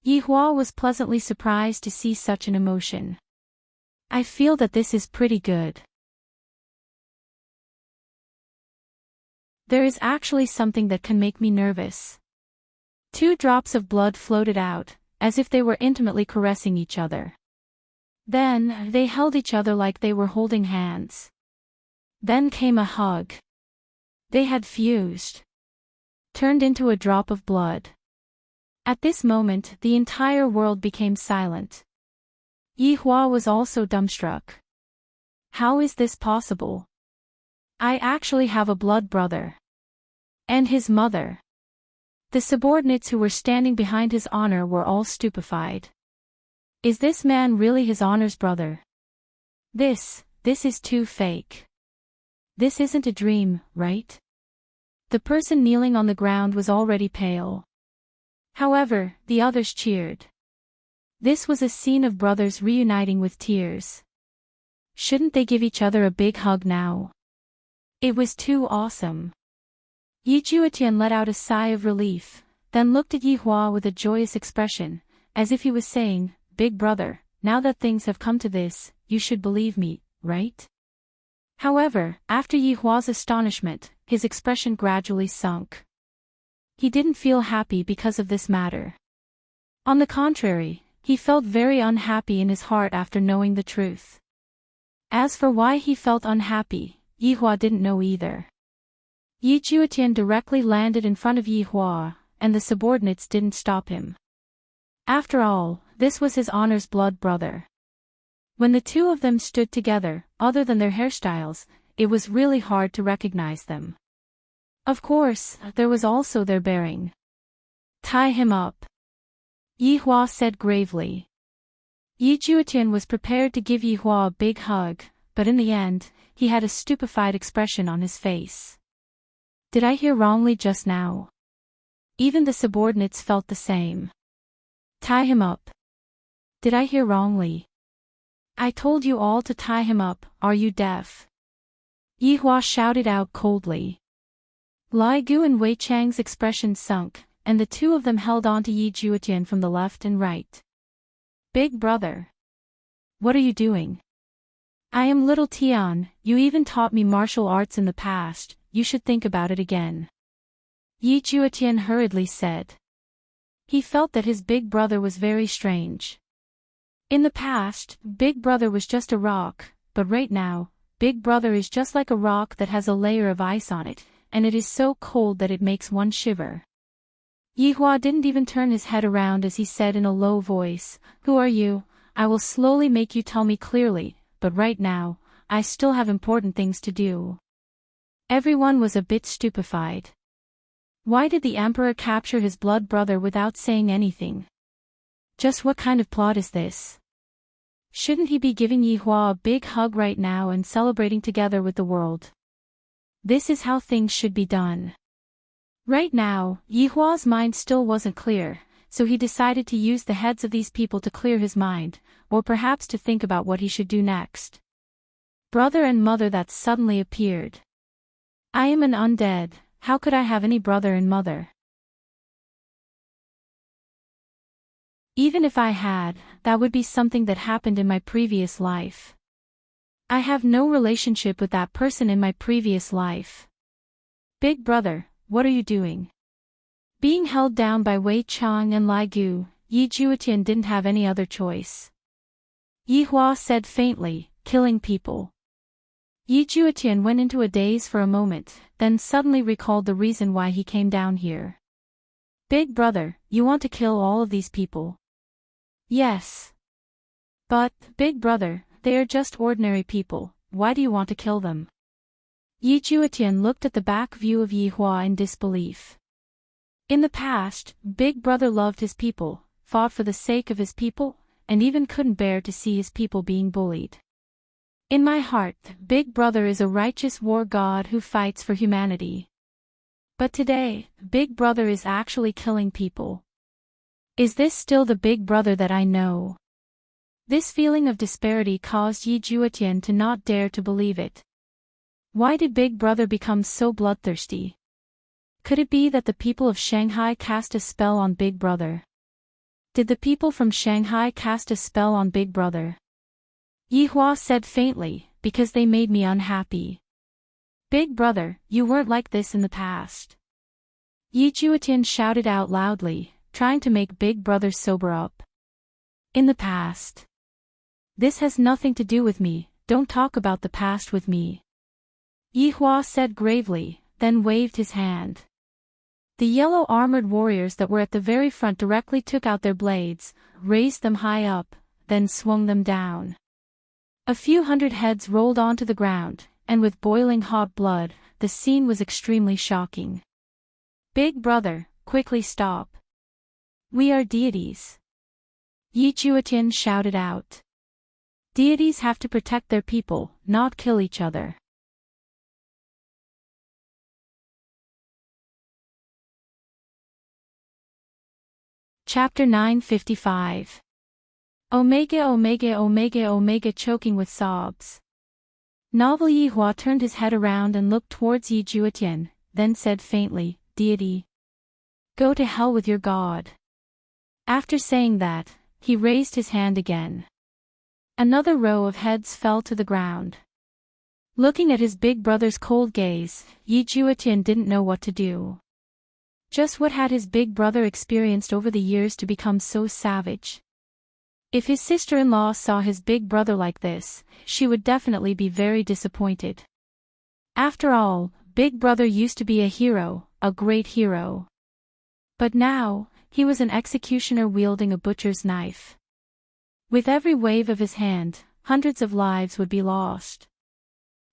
Yi Hua was pleasantly surprised to see such an emotion. I feel that this is pretty good. There is actually something that can make me nervous. Two drops of blood floated out, as if they were intimately caressing each other. Then, they held each other like they were holding hands. Then came a hug. They had fused. Turned into a drop of blood. At this moment, the entire world became silent. Yi Hua was also dumbstruck. How is this possible? I actually have a blood brother. And his mother. The subordinates who were standing behind his honor were all stupefied. Is this man really his honor's brother? This is too fake. This isn't a dream, right? The person kneeling on the ground was already pale. However, the others cheered. This was a scene of brothers reuniting with tears. Shouldn't they give each other a big hug now? It was too awesome. Yi Juetian let out a sigh of relief, then looked at Yi Hua with a joyous expression, as if he was saying, Big brother, now that things have come to this, you should believe me, right? However, after Yi Hua's astonishment, his expression gradually sunk. He didn't feel happy because of this matter. On the contrary, he felt very unhappy in his heart after knowing the truth. As for why he felt unhappy, Yi Hua didn't know either. Yi Juetian directly landed in front of Yi Hua, and the subordinates didn't stop him. After all, this was his honor's blood brother. When the two of them stood together, other than their hairstyles, it was really hard to recognize them. Of course, there was also their bearing. Tie him up. Yi Hua said gravely. Yi Juetian was prepared to give Yi Hua a big hug, but in the end, he had a stupefied expression on his face. Did I hear wrongly just now? Even the subordinates felt the same. Tie him up. Did I hear wrongly? I told you all to tie him up, are you deaf? Yi Hua shouted out coldly. Lai Gu and Wei Chang's expression sunk, and the two of them held on to Yi Juetian from the left and right. Big brother. What are you doing? I am little Tian, you even taught me martial arts in the past, you should think about it again. Yi Juetian hurriedly said. He felt that his big brother was very strange. In the past, big brother was just a rock, but right now, big brother is just like a rock that has a layer of ice on it, and it is so cold that it makes one shiver. Yi Hua didn't even turn his head around as he said in a low voice, Who are you? I will slowly make you tell me clearly, but right now, I still have important things to do. Everyone was a bit stupefied. Why did the emperor capture his blood brother without saying anything? Just what kind of plot is this? Shouldn't he be giving Yi Hua a big hug right now and celebrating together with the world? This is how things should be done. Right now, Yi Hua's mind still wasn't clear, so he decided to use the heads of these people to clear his mind, or perhaps to think about what he should do next. Brother and mother that suddenly appeared. I am an undead, how could I have any brother and mother? Even if I had, that would be something that happened in my previous life. I have no relationship with that person in my previous life. Big brother, what are you doing? Being held down by Wei Chang and Lai Gu, Yi Juetian didn't have any other choice. Yi Hua said faintly, killing people. Yi Juetian went into a daze for a moment, then suddenly recalled the reason why he came down here. Big brother, you want to kill all of these people? Yes. But, big brother, they are just ordinary people, why do you want to kill them? Yi Juetian looked at the back view of Yi Hua in disbelief. In the past, big brother loved his people, fought for the sake of his people, and even couldn't bear to see his people being bullied. In my heart, big brother is a righteous war god who fights for humanity. But today, big brother is actually killing people. Is this still the big brother that I know? This feeling of disparity caused Yi Juetian to not dare to believe it. Why did big brother become so bloodthirsty? Could it be that the people of Shanghai cast a spell on big brother? Did the people from Shanghai cast a spell on big brother? Yi Hua said faintly, because they made me unhappy. Big brother, you weren't like this in the past. Yi Juetian shouted out loudly, trying to make big brother sober up. In the past. This has nothing to do with me, don't talk about the past with me. Yi Hua said gravely, then waved his hand. The yellow armored warriors that were at the very front directly took out their blades, raised them high up, then swung them down. A few hundred heads rolled onto the ground, and with boiling hot blood, the scene was extremely shocking. Big brother, quickly stop. We are deities. Yi Juetian shouted out. Deities have to protect their people, not kill each other. Chapter 955. Omega Omega Omega Omega choking with sobs. Novel Yi Hua turned his head around and looked towards Yi Juetian, then said faintly, Deity. Go to hell with your god. After saying that, he raised his hand again. Another row of heads fell to the ground. Looking at his big brother's cold gaze, Yi Juetian didn't know what to do. Just what had his big brother experienced over the years to become so savage? If his sister-in-law saw his big brother like this, she would definitely be very disappointed. After all, big brother used to be a hero, a great hero. But now, he was an executioner wielding a butcher's knife. With every wave of his hand, hundreds of lives would be lost.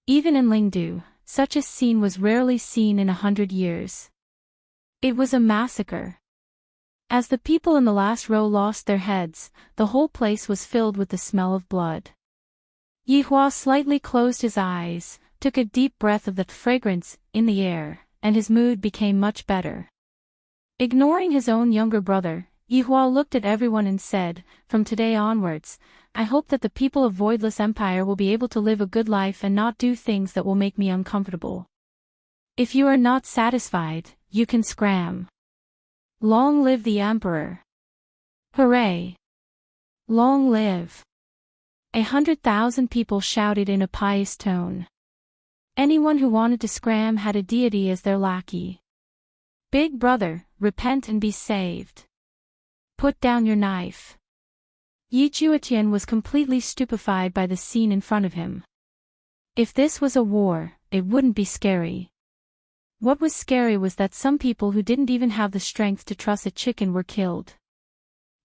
Even in Lingdu, such a scene was rarely seen in 100 years. It was a massacre. As the people in the last row lost their heads, the whole place was filled with the smell of blood. Yihua slightly closed his eyes, took a deep breath of that fragrance in the air, and his mood became much better. Ignoring his own younger brother, Yihua looked at everyone and said, "From today onwards, I hope that the people of Voidless Empire will be able to live a good life and not do things that will make me uncomfortable. If you are not satisfied, you can scram. Long live the Emperor! Hooray! Long live!" 100,000 people shouted in a pious tone. Anyone who wanted to scram had a deity as their lackey. "Big brother, repent and be saved. Put down your knife." Yi Juetian was completely stupefied by the scene in front of him. If this was a war, it wouldn't be scary. What was scary was that some people who didn't even have the strength to truss a chicken were killed.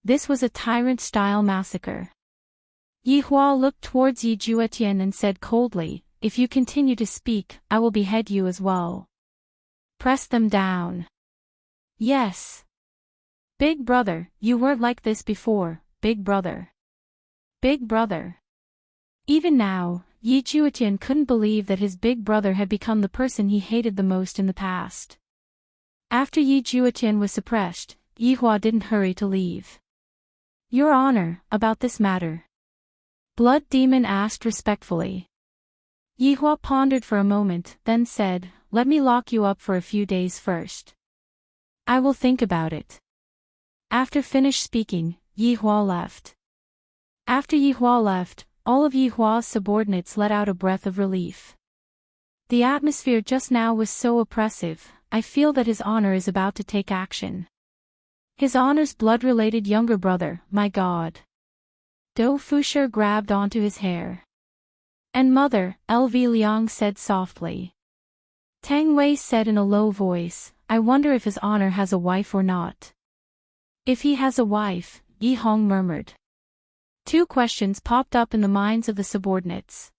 This was a tyrant-style massacre. Yihua looked towards Yi Juetian and said coldly, "If you continue to speak, I will behead you as well. Press them down." "Yes. Big brother, you weren't like this before, big brother. Big brother." Even now, Yi Juetian couldn't believe that his big brother had become the person he hated the most in the past. After Yi Juetian was suppressed, Yihua didn't hurry to leave. "Your Honor, about this matter?" Blood Demon asked respectfully. Yihua pondered for a moment, then said, "Let me lock you up for a few days first. I will think about it." After finished speaking, Yihua left. After Yihua left, all of Yihua's subordinates let out a breath of relief. The atmosphere just now was so oppressive. I feel that His Honor is about to take action. His Honor's blood-related younger brother, my God. Do Fusher grabbed onto his hair. "And Mother," LV Liang said softly. Tang Wei said in a low voice, "I wonder if His Honor has a wife or not." "If he has a wife," Yi Hong murmured. Two questions popped up in the minds of the subordinates.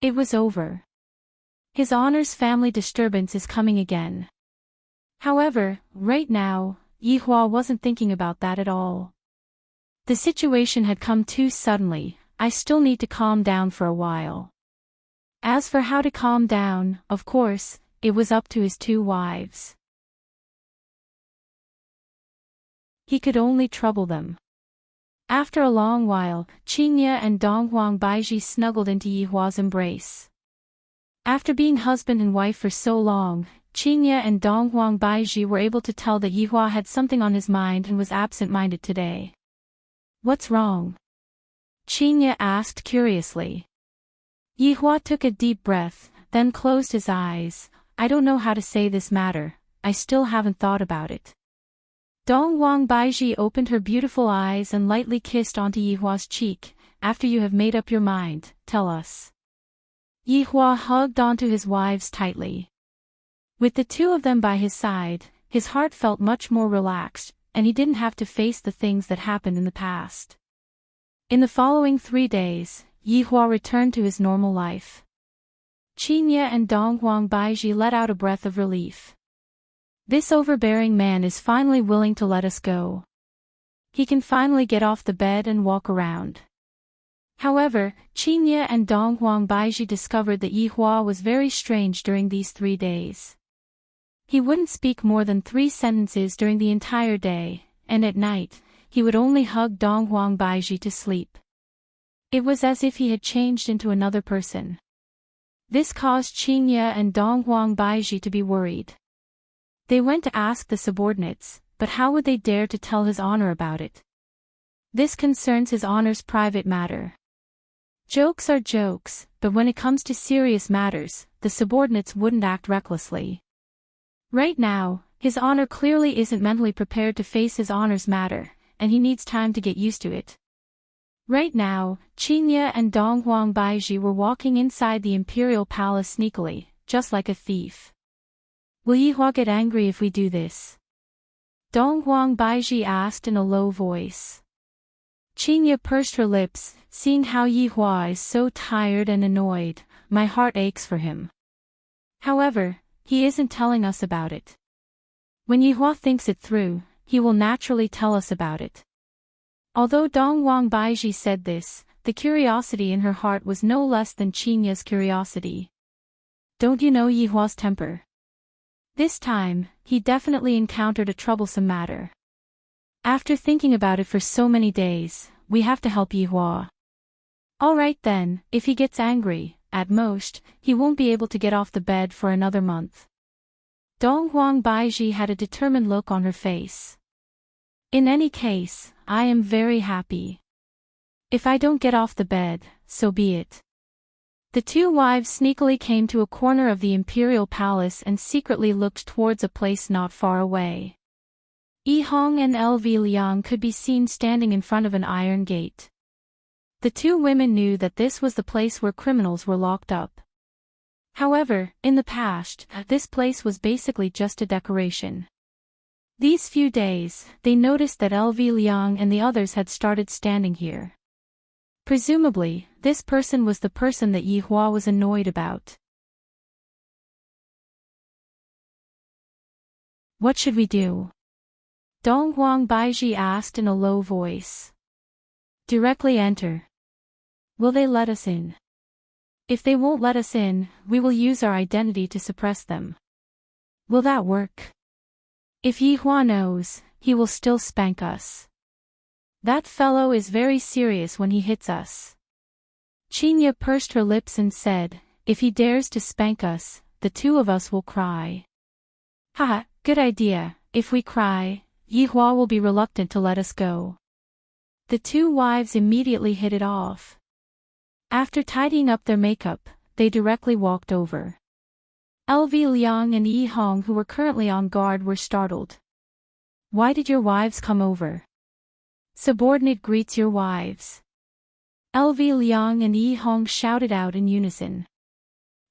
It was over. His Honor's family disturbance is coming again. However, right now, Yihua wasn't thinking about that at all. The situation had come too suddenly. I still need to calm down for a while. As for how to calm down, of course, it was up to his two wives. He could only trouble them. After a long while, Qingye and Donghuang Baiji snuggled into Yihua's embrace. After being husband and wife for so long, Qingye and Donghuang Baiji were able to tell that Yihua had something on his mind and was absent-minded today. "What's wrong?" Qingye asked curiously. Yihua took a deep breath, then closed his eyes. "I don't know how to say this matter, I still haven't thought about it." Donghuang Baiji opened her beautiful eyes and lightly kissed onto Yihua's cheek. "After you have made up your mind, tell us." Yihua hugged onto his wives tightly. With the two of them by his side, his heart felt much more relaxed, and he didn't have to face the things that happened in the past. In the following 3 days, Yihua returned to his normal life. Qingye and Donghuang Baiji let out a breath of relief. This overbearing man is finally willing to let us go. He can finally get off the bed and walk around. However, Qingye and Donghuang Baiji discovered that Yihua was very strange during these 3 days. He wouldn't speak more than 3 sentences during the entire day, and at night, he would only hug Donghuang Baiji to sleep. It was as if he had changed into another person. This caused Qingye and Donghuang Baiji to be worried. They went to ask the subordinates, but how would they dare to tell His Honor about it? This concerns His Honor's private matter. Jokes are jokes, but when it comes to serious matters, the subordinates wouldn't act recklessly. Right now, His Honor clearly isn't mentally prepared to face His Honor's matter, and he needs time to get used to it. Right now, Qingye and Donghuang Baiji were walking inside the imperial palace sneakily, just like a thief. "Will Yihua get angry if we do this?" Donghuang Baiji asked in a low voice. Qingye pursed her lips, seeing how Yihua is so tired and annoyed. "My heart aches for him. However, he isn't telling us about it. When Yihua thinks it through, he will naturally tell us about it. Although Dong Wang Baiji said this, the curiosity in her heart was no less than Qinya's curiosity. Don't you know Yihua's temper? This time, he definitely encountered a troublesome matter. After thinking about it for so many days, we have to help Yihua. Alright then, if he gets angry, at most, he won't be able to get off the bed for another month. Dong Huang Baiji had a determined look on her face. In any case, I am very happy. If I don't get off the bed, so be it. The two wives sneakily came to a corner of the imperial palace and secretly looked towards a place not far away. Yi Hong and LV Liang could be seen standing in front of an iron gate. The two women knew that this was the place where criminals were locked up. However, in the past, this place was basically just a decoration. These few days, they noticed that LV Liang and the others had started standing here. Presumably, this person was the person that Yihua was annoyed about. What should we do? Dong Huang Baiji asked in a low voice. Directly enter. Will they let us in? If they won't let us in, we will use our identity to suppress them. Will that work? If Yihua knows, he will still spank us. That fellow is very serious when he hits us. Qinya pursed her lips and said, if he dares to spank us, the two of us will cry. Haha, good idea, if we cry, Yihua will be reluctant to let us go. The two wives immediately hit it off. After tidying up their makeup, they directly walked over. LV Liang and Yi Hong, who were currently on guard, were startled. Why did your wives come over? Subordinate greets your wives. LV Liang and Yi Hong shouted out in unison.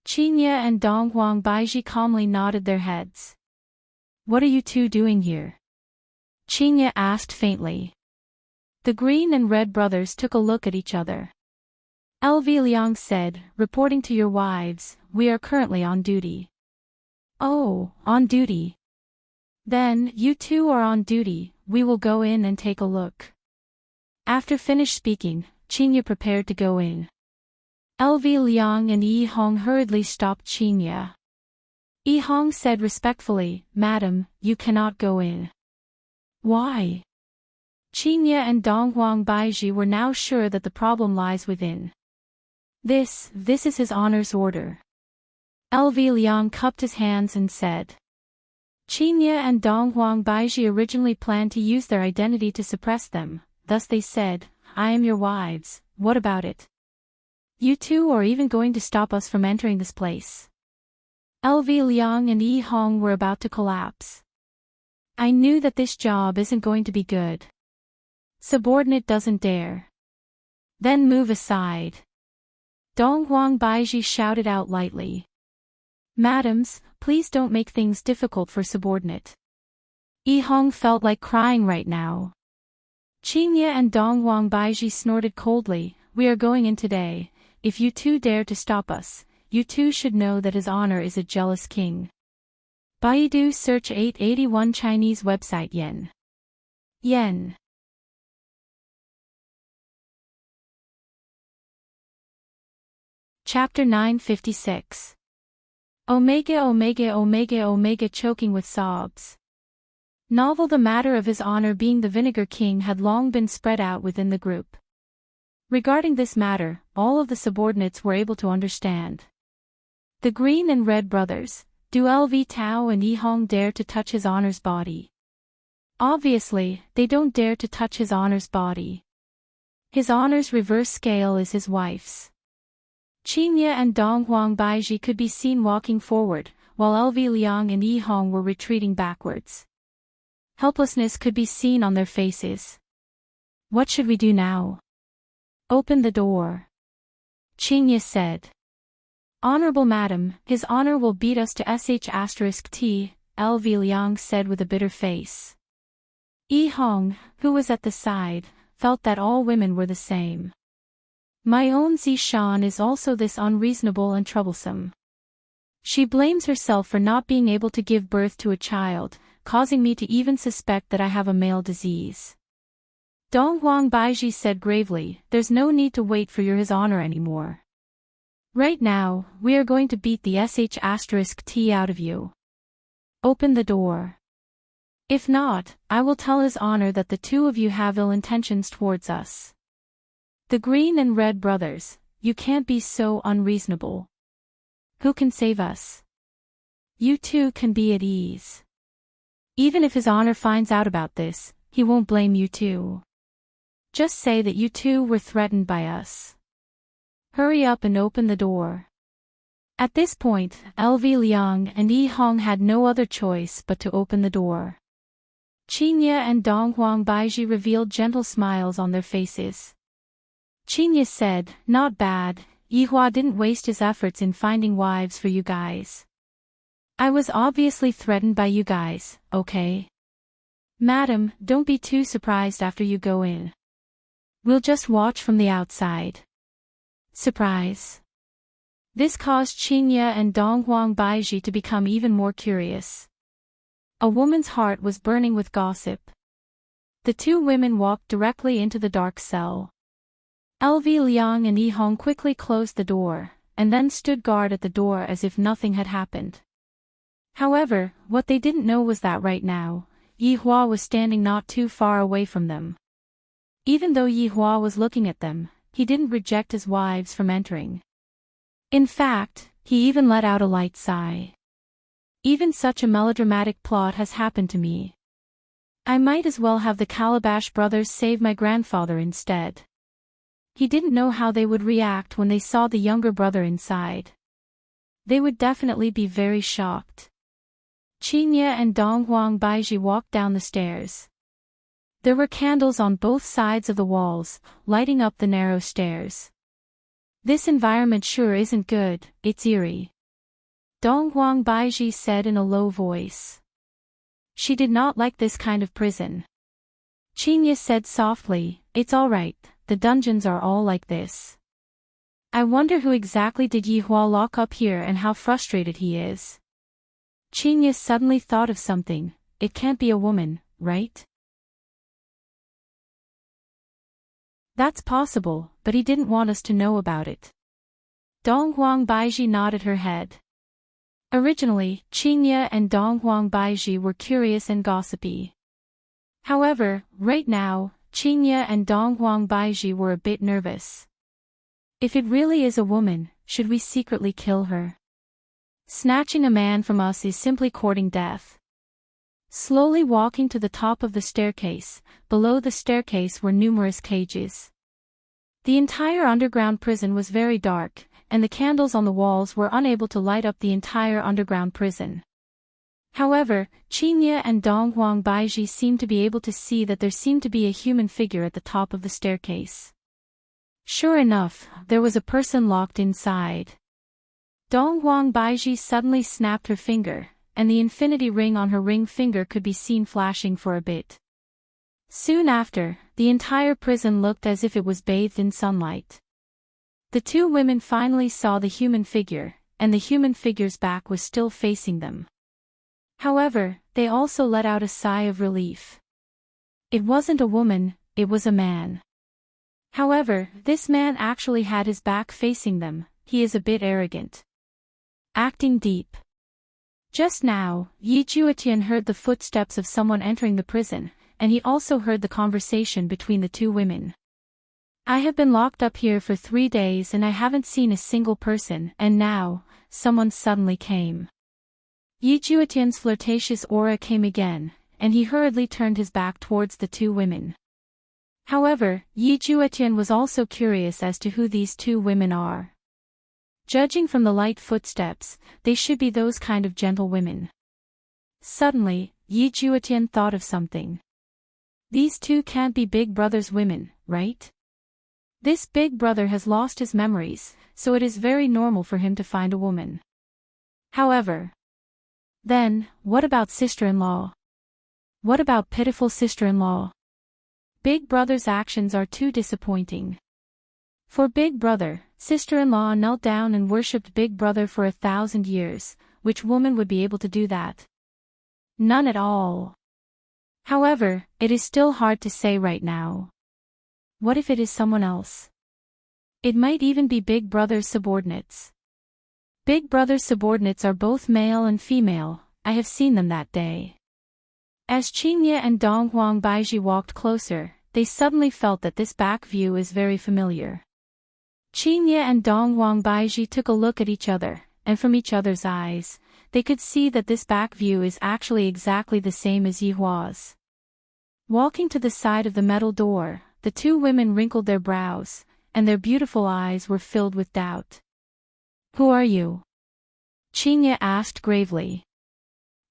Qinya and Dong Huang Baiji calmly nodded their heads. What are you two doing here? Qinya asked faintly. The green and red brothers took a look at each other. LV Liang said, reporting to your wives, we are currently on duty. Oh, on duty. Then, you two are on duty, we will go in and take a look. After finished speaking, Qinya prepared to go in. LV Liang and Yi Hong hurriedly stopped Qinya. Yi Hong said respectfully, Madam, you cannot go in. Why? Qinya and Dong Huang Baiji were now sure that the problem lies within. This is his honor's order. LV Liang cupped his hands and said. Qinya and Dong Huang Baiji originally planned to use their identity to suppress them, thus they said, I am your wives, what about it? You two are even going to stop us from entering this place. LV Liang and Yi Hong were about to collapse. I knew that this job isn't going to be good. Subordinate doesn't dare. Then move aside. Dong Huang Baiji shouted out lightly. Madams, please don't make things difficult for subordinate. Yi Hong felt like crying right now. Qinya and Dong Huang Baiji snorted coldly, we are going in today, if you two dare to stop us, you two should know that his honor is a jealous king. Baidu search 881 Chinese website yen. Yen. Chapter 956. Omega choking with sobs. Novel. The matter of his honor being the Vinegar King had long been spread out within the group. Regarding this matter, all of the subordinates were able to understand. The Green and Red brothers, do LV Tao and Yi Hong dare to touch his honor's body? Obviously, they don't dare to touch his honor's body. His honor's reverse scale is his wife's. Qinya and Dong Huang Baiji could be seen walking forward, while LV Liang and Yi Hong were retreating backwards. Helplessness could be seen on their faces. What should we do now? Open the door. Qinya said. Honorable Madam, his honor will beat us to sh*t, LV Liang said with a bitter face. Yi Hong, who was at the side, felt that all women were the same. My own Zishan is also this unreasonable and troublesome. She blames herself for not being able to give birth to a child, causing me to even suspect that I have a male disease. Dong Huang Baiji said gravely, there's no need to wait for His Honor anymore. Right now, we are going to beat the sh*t out of you. Open the door. If not, I will tell His Honor that the two of you have ill intentions towards us. The Green and Red brothers, you can't be so unreasonable. Who can save us? You two can be at ease. Even if His Honor finds out about this, he won't blame you two. Just say that you two were threatened by us. Hurry up and open the door. At this point, LV Liang and Yi Hong had no other choice but to open the door. Qinya and Dong Huang Baiji revealed gentle smiles on their faces. Qinya said, not bad, Yihua didn't waste his efforts in finding wives for you guys. I was obviously threatened by you guys, okay? Madam, don't be too surprised after you go in. We'll just watch from the outside. Surprise. This caused Qinya and Dong Huang Baiji to become even more curious. A woman's heart was burning with gossip. The two women walked directly into the dark cell. LV Liang and Yi Hong quickly closed the door, and then stood guard at the door as if nothing had happened. However, what they didn't know was that right now, Yihua was standing not too far away from them. Even though Yihua was looking at them, he didn't reject his wives from entering. In fact, he even let out a light sigh. Even such a melodramatic plot has happened to me. I might as well have the Calabash brothers save my grandfather instead. He didn't know how they would react when they saw the younger brother inside. They would definitely be very shocked. Qinya and Dong Huang Baiji walked down the stairs. There were candles on both sides of the walls, lighting up the narrow stairs. This environment sure isn't good, it's eerie. Dong Huang Baiji said in a low voice. She did not like this kind of prison. Qinya said softly, it's alright, the dungeons are all like this. I wonder who exactly did Yihua lock up here and how frustrated he is. Qinya suddenly thought of something, it can't be a woman, right? That's possible, but he didn't want us to know about it. Dong Huang Baiji nodded her head. Originally, Qinya and Dong Huang Baiji were curious and gossipy. However, right now, Qinya and Dong Huang Baiji were a bit nervous. If it really is a woman, should we secretly kill her? Snatching a man from us is simply courting death. Slowly walking to the top of the staircase, below the staircase were numerous cages. The entire underground prison was very dark, and the candles on the walls were unable to light up the entire underground prison. However, Qinya and Dong Huang Baiji seemed to be able to see that there seemed to be a human figure at the top of the staircase. Sure enough, there was a person locked inside. Dong Huang Baiji suddenly snapped her finger, and the infinity ring on her ring finger could be seen flashing for a bit. Soon after, the entire prison looked as if it was bathed in sunlight. The two women finally saw the human figure, and the human figure's back was still facing them. However, they also let out a sigh of relief. It wasn't a woman, it was a man. However, this man actually had his back facing them, he is a bit arrogant. Acting deep. Just now, Yi Juetian heard the footsteps of someone entering the prison, and he also heard the conversation between the two women. I have been locked up here for 3 days and I haven't seen a single person, and now, someone suddenly came. Yi Juetian's flirtatious aura came again, and he hurriedly turned his back towards the two women. However, Yi Juetian was also curious as to who these two women are. Judging from the light footsteps, they should be those kind of gentle women. Suddenly, Yi Juetian thought of something. These two can't be Big Brother's women, right? This Big Brother has lost his memories, so it is very normal for him to find a woman. However, then, what about sister-in-law? What about pitiful sister-in-law? Big Brother's actions are too disappointing. For Big Brother, sister-in-law knelt down and worshipped Big Brother for 1,000 years, which woman would be able to do that? None at all. However, it is still hard to say right now. What if it is someone else? It might even be Big Brother's subordinates. Big Brother's subordinates are both male and female, I have seen them that day. As Qingye and Dong Huang Baiji walked closer, they suddenly felt that this back view is very familiar. Qingye and Dong Huang Baiji took a look at each other, and from each other's eyes, they could see that this back view is actually exactly the same as Yihua's. Walking to the side of the metal door, the two women wrinkled their brows, and their beautiful eyes were filled with doubt. Who are you? Qingye asked gravely.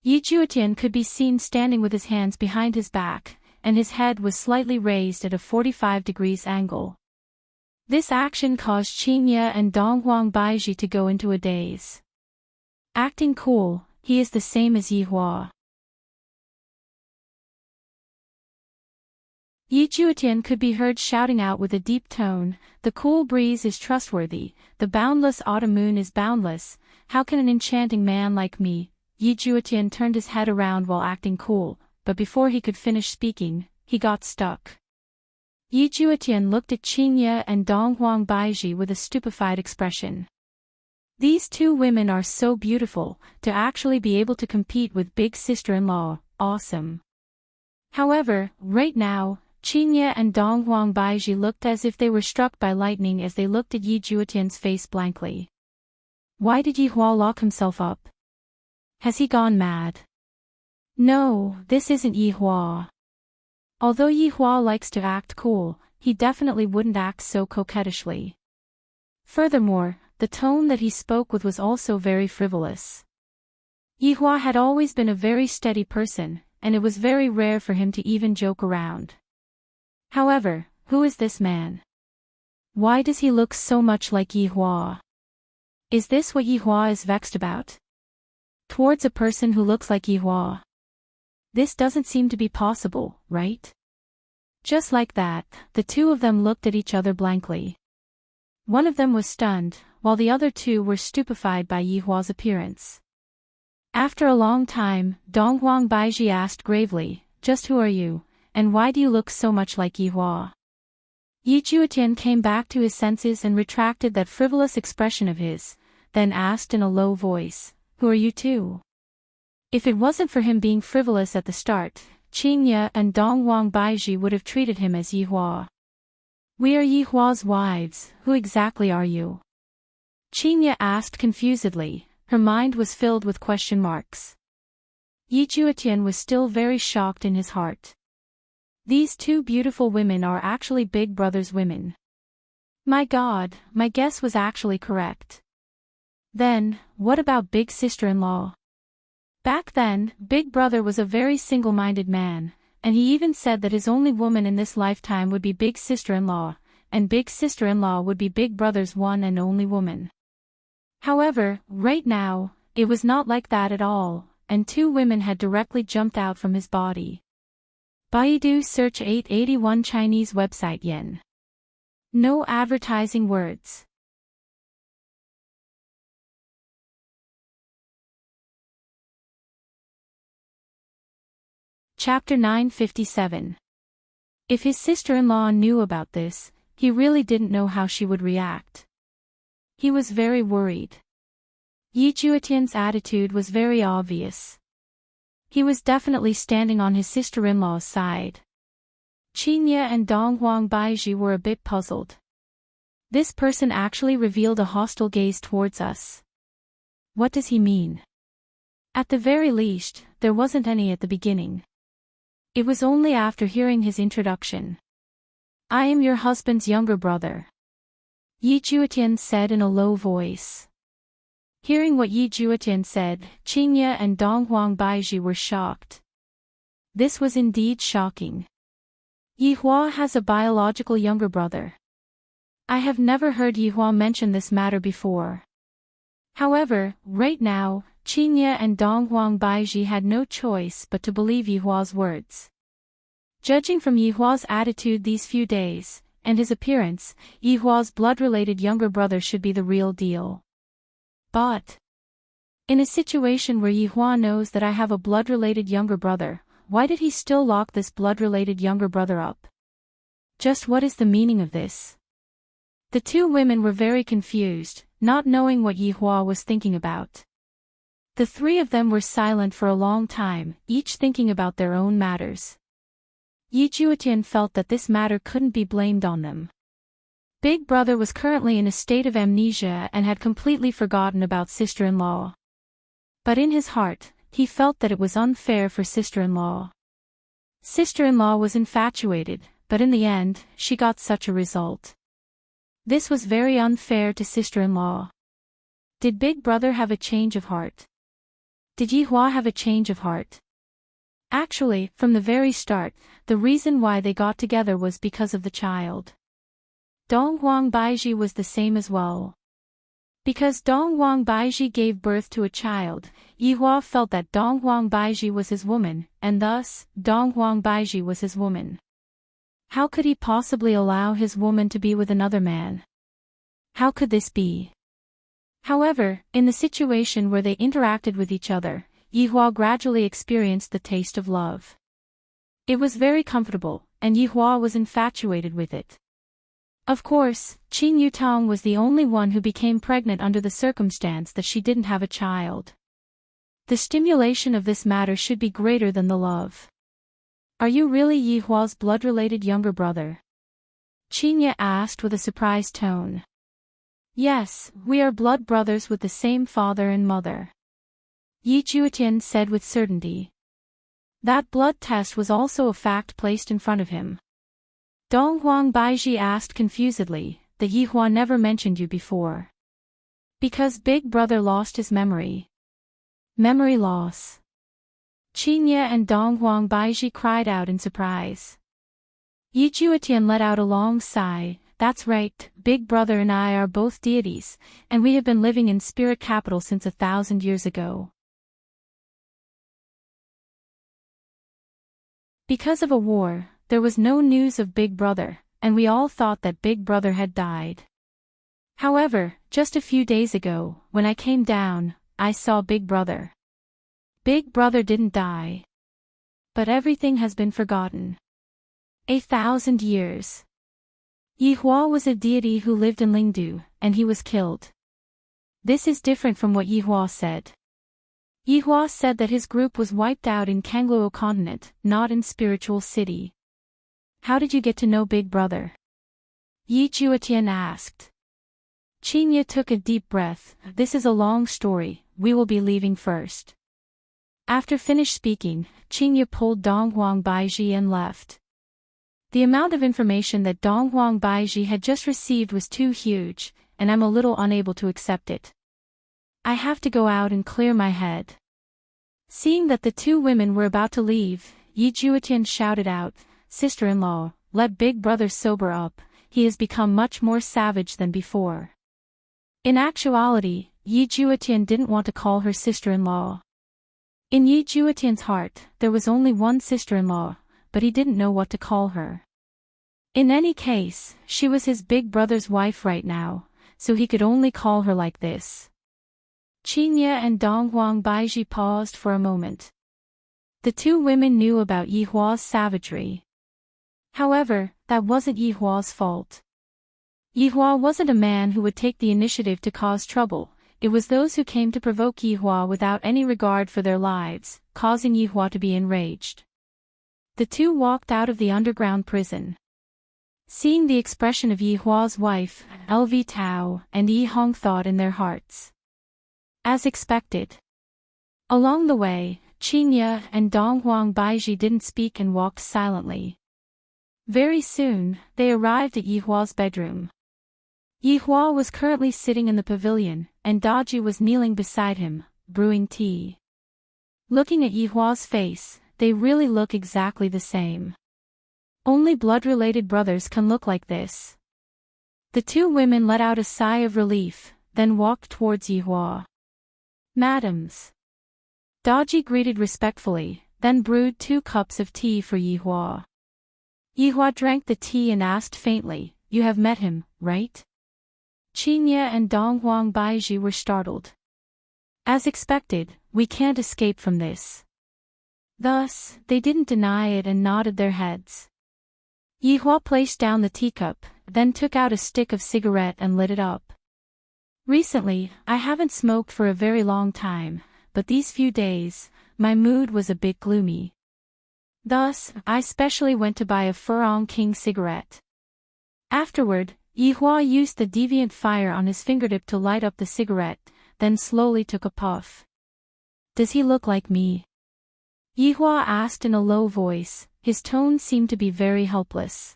Yi Juetian could be seen standing with his hands behind his back, and his head was slightly raised at a 45 degrees angle. This action caused Qingye and Dong Huang Baiji to go into a daze. Acting cool, he is the same as Yihua. Yi Juetian could be heard shouting out with a deep tone, "The cool breeze is trustworthy, the boundless autumn moon is boundless, how can an enchanting man like me?" Yi Juetian turned his head around while acting cool, but before he could finish speaking, he got stuck. Yi Juetian looked at Qingye and Dong Huang Baiji with a stupefied expression. These two women are so beautiful, to actually be able to compete with big sister-in-law, awesome. However, right now, Qingye and Dong Huang Baiji looked as if they were struck by lightning as they looked at Yi Juetian's face blankly. Why did Yihua lock himself up? Has he gone mad? No, this isn't Yihua. Although Yihua likes to act cool, he definitely wouldn't act so coquettishly. Furthermore, the tone that he spoke with was also very frivolous. Yihua had always been a very steady person, and it was very rare for him to even joke around. However, who is this man? Why does he look so much like Yihua? Is this what Yihua is vexed about? Towards a person who looks like Yihua? This doesn't seem to be possible, right? Just like that, the two of them looked at each other blankly. One of them was stunned, while the other two were stupefied by Yihua's appearance. After a long time, Dong Huang Baiji asked gravely, "Just who are you, and why do you look so much like Yihua?" Yi Juetian came back to his senses and retracted that frivolous expression of his, then asked in a low voice, "Who are you two?" If it wasn't for him being frivolous at the start, Qingye and Dong Huang Baiji would have treated him as Yihua. "We are Yihua's wives, who exactly are you?" Qingye asked confusedly, her mind was filled with question marks. Yi Juetian was still very shocked in his heart. These two beautiful women are actually Big Brother's women. My God, my guess was actually correct. Then, what about Big Sister-in-law? Back then, Big Brother was a very single-minded man, and he even said that his only woman in this lifetime would be Big Sister-in-law, and Big Sister-in-law would be Big Brother's one and only woman. However, right now, it was not like that at all, and two women had directly jumped out from his body. Baidu search 881 Chinese website yen. No advertising words. Chapter 957. If his sister-in-law knew about this, he really didn't know how she would react. He was very worried. Yi Juetian's attitude was very obvious. He was definitely standing on his sister-in-law's side. Qingye and Dong Huang Baiji were a bit puzzled. This person actually revealed a hostile gaze towards us. What does he mean? At the very least, there wasn't any at the beginning. It was only after hearing his introduction. "I am your husband's younger brother," Yi Juetian said in a low voice. Hearing what Yi Juetian said, Qingye and Dong Huang Baiji were shocked. This was indeed shocking. Yihua has a biological younger brother. I have never heard Yihua mention this matter before. However, right now, Qingye and Dong Huang Baiji had no choice but to believe Yihua's words. Judging from Yihua's attitude these few days, and his appearance, Yihua's blood-related younger brother should be the real deal. But In a situation where Yihua knows that I have a blood-related younger brother, why did he still lock this blood-related younger brother up? Just what is the meaning of this? The two women were very confused, not knowing what Yihua was thinking about. The three of them were silent for a long time, each thinking about their own matters. Yi Juetian felt that this matter couldn't be blamed on them. Big brother was currently in a state of amnesia and had completely forgotten about sister-in-law. But in his heart, he felt that it was unfair for sister-in-law. Sister-in-law was infatuated, but in the end, she got such a result. This was very unfair to sister-in-law. Did big brother have a change of heart? Did Yihua have a change of heart? Actually, from the very start, the reason why they got together was because of the child. Donghuang Baiji was the same as well. Because Donghuang Baiji gave birth to a child, Yihua felt that Donghuang Baiji was his woman, and thus, Donghuang Baiji was his woman. How could he possibly allow his woman to be with another man? How could this be? However, in the situation where they interacted with each other, Yihua gradually experienced the taste of love. It was very comfortable, and Yihua was infatuated with it. Of course, Qin Yutong was the only one who became pregnant under the circumstance that she didn't have a child. The stimulation of this matter should be greater than the love. Are you really Yihua's blood-related younger brother? Qinya asked with a surprised tone. Yes, we are blood brothers with the same father and mother. Yi Juetian said with certainty. That blood test was also a fact placed in front of him. Donghuang Baiji asked confusedly, that Yihua never mentioned you before. Because big brother lost his memory. Memory loss. Qinya and Donghuang Baiji cried out in surprise. Yi Juetian let out a long sigh. That's right, big brother and I are both deities, and we have been living in spirit capital since 1,000 years ago. Because of a war, there was no news of Big Brother, and we all thought that Big Brother had died. However, just a few days ago, when I came down, I saw Big Brother. Big Brother didn't die. But everything has been forgotten. 1,000 years. Yihua was a deity who lived in Lingdu, and he was killed. This is different from what Yihua said. Yihua said that his group was wiped out in Kangluo continent, not in Spiritual City. How did you get to know Big Brother? Yi Juetian asked. Qinya took a deep breath. This is a long story, we will be leaving first. After finished speaking, Qinya pulled Donghuang Baiji and left. The amount of information that Donghuang Baiji had just received was too huge, and I'm a little unable to accept it. I have to go out and clear my head. Seeing that the two women were about to leave, Yi Juetian shouted out, Sister-in-law, let Big Brother sober up, he has become much more savage than before. In actuality, Yi Juetian didn't want to call her sister-in-law. In Yi Juetian's heart, there was only one sister-in-law, but he didn't know what to call her. In any case, she was his big brother's wife right now, so he could only call her like this. Qinya and Donghuang Baiji paused for a moment. The two women knew about Yihua's savagery. However, that wasn't Yihua's fault. Yihua wasn't a man who would take the initiative to cause trouble, it was those who came to provoke Yihua without any regard for their lives, causing Yihua to be enraged. The two walked out of the underground prison. Seeing the expression of Yihua's wife, LV Tao, and Yi Hong thought in their hearts. As expected. Along the way, Qinya and Donghuang Baiji didn't speak and walked silently. Very soon, they arrived at Yihua's bedroom. Yihua was currently sitting in the pavilion, and Daji was kneeling beside him, brewing tea. Looking at Yihua's face, they really look exactly the same. Only blood-related brothers can look like this. The two women let out a sigh of relief, then walked towards Yihua. Madams. Daji greeted respectfully, then brewed 2 cups of tea for Yihua. Yihua drank the tea and asked faintly, You have met him, right? Qinya and Donghuang Baiji were startled. As expected, we can't escape from this. Thus, they didn't deny it and nodded their heads. Yihua placed down the teacup, then took out a stick of cigarette and lit it up. Recently, I haven't smoked for a very long time, but these few days, my mood was a bit gloomy. Thus, I specially went to buy a Furong King cigarette. Afterward, Yihua used the deviant fire on his fingertip to light up the cigarette, then slowly took a puff. Does he look like me? Yihua asked in a low voice, his tone seemed to be very helpless.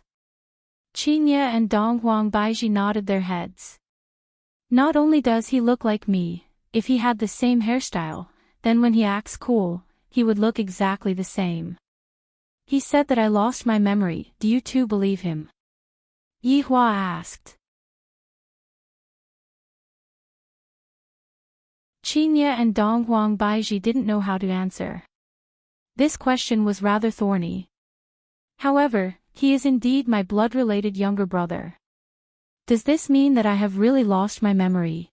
Qinya and Donghuang Baiji nodded their heads. Not only does he look like me, if he had the same hairstyle, then when he acts cool, he would look exactly the same. He said that I lost my memory, do you too believe him? Yihua asked. Qinya and Donghuang Baiji didn't know how to answer. This question was rather thorny. However, he is indeed my blood-related younger brother. Does this mean that I have really lost my memory?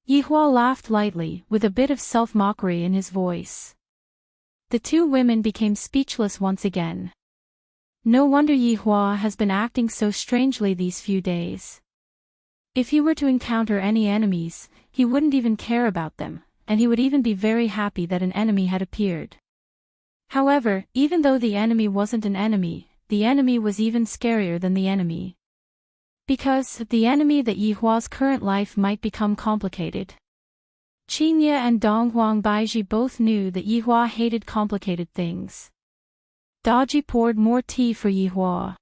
Yihua laughed lightly, with a bit of self-mockery in his voice. The two women became speechless once again. No wonder Yihua has been acting so strangely these few days. If he were to encounter any enemies, he wouldn't even care about them, and he would even be very happy that an enemy had appeared. However, even though the enemy wasn't an enemy, the enemy was even scarier than the enemy. Because the enemy that Yihua's current life might become complicated. Qinya and Donghuang Baiji both knew that Yihua hated complicated things. Daji poured more tea for Yihua.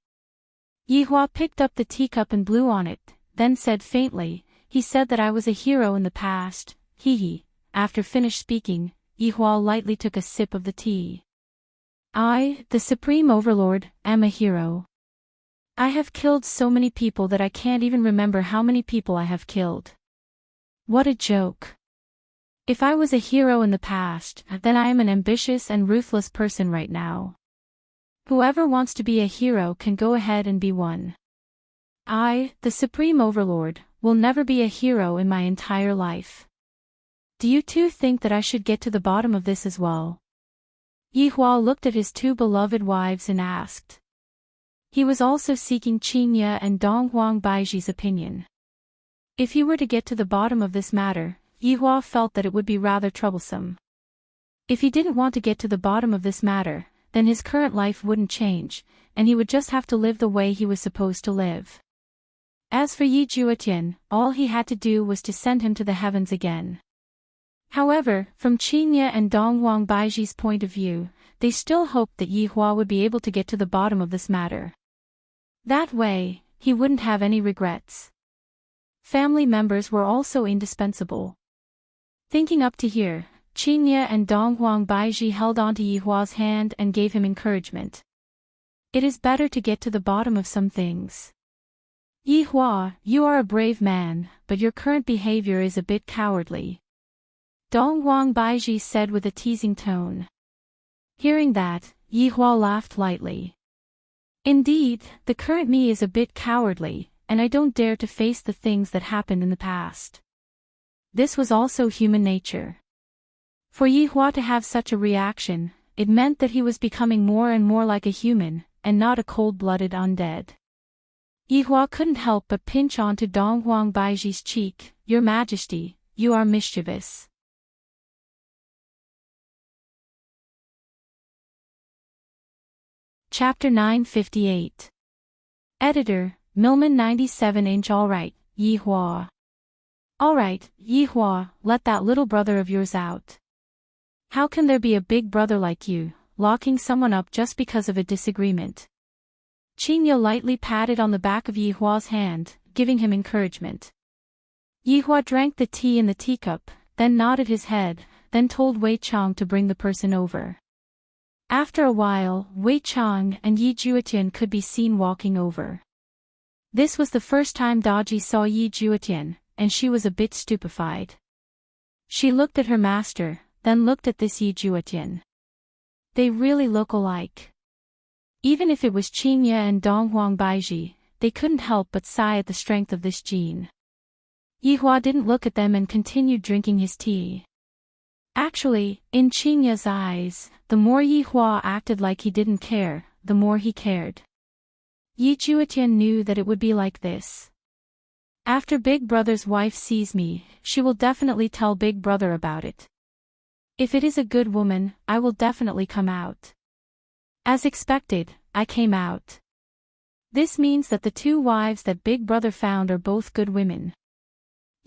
Yihua picked up the teacup and blew on it, then said faintly, he said that I was a hero in the past, hee. After finished speaking, Yihua lightly took a sip of the tea. I, the Supreme Overlord, am a hero. I have killed so many people that I can't even remember how many people I have killed. What a joke. If I was a hero in the past, then I am an ambitious and ruthless person right now. Whoever wants to be a hero can go ahead and be one. I, the Supreme Overlord, will never be a hero in my entire life. Do you two think that I should get to the bottom of this as well? Yihua looked at his two beloved wives and asked. He was also seeking Qinya and Donghuang Baiji's opinion. If he were to get to the bottom of this matter, Yihua felt that it would be rather troublesome. If he didn't want to get to the bottom of this matter, then his current life wouldn't change, and he would just have to live the way he was supposed to live. As for Yi Juetian, all he had to do was to send him to the heavens again. However, from Qinya and Donghuang Baiji's point of view, they still hoped that Yihua would be able to get to the bottom of this matter. That way, he wouldn't have any regrets. Family members were also indispensable. Thinking up to here, Qinya and Donghuang Baiji held on to Yihua's hand and gave him encouragement. It is better to get to the bottom of some things. Yihua, you are a brave man, but your current behavior is a bit cowardly. Donghuang Baiji said with a teasing tone. Hearing that, Yihua laughed lightly. Indeed, the current me is a bit cowardly, and I don't dare to face the things that happened in the past. This was also human nature. For Yihua to have such a reaction, it meant that he was becoming more and more like a human, and not a cold-blooded undead. Yihua couldn't help but pinch onto Donghuang Baiji's cheek. Your Majesty, you are mischievous. Chapter 958. Editor, Millman 97-inch. Alright, Yihua. Alright, Yihua, let that little brother of yours out. How can there be a big brother like you, locking someone up just because of a disagreement? Qinya lightly patted on the back of Yihua's hand, giving him encouragement. Yihua drank the tea in the teacup, then nodded his head, then told Wei Chang to bring the person over. After a while, Wei Chang and Yi Juetian could be seen walking over. This was the first time Daji saw Yi Juetian, and she was a bit stupefied. She looked at her master, then looked at this Yi Juetian. They really look alike. Even if it was Qinya and Donghuang Baiji, they couldn't help but sigh at the strength of this gene. Yihua didn't look at them and continued drinking his tea. Actually, in Qingya's eyes, the more Yi Hua acted like he didn't care, the more he cared. Yi Juetian knew that it would be like this. After Big Brother's wife sees me, she will definitely tell Big Brother about it. If it is a good woman, I will definitely come out. As expected, I came out. This means that the two wives that Big Brother found are both good women.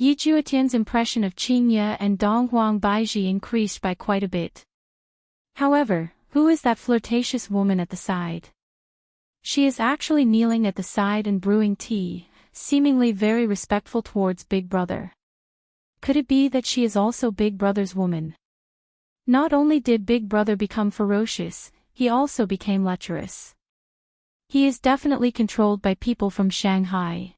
Yi Juetian's impression of Qingya and Donghuang Baiji increased by quite a bit. However, who is that flirtatious woman at the side? She is actually kneeling at the side and brewing tea, seemingly very respectful towards Big Brother. Could it be that she is also Big Brother's woman? Not only did Big Brother become ferocious, he also became lecherous. He is definitely controlled by people from Shanghai.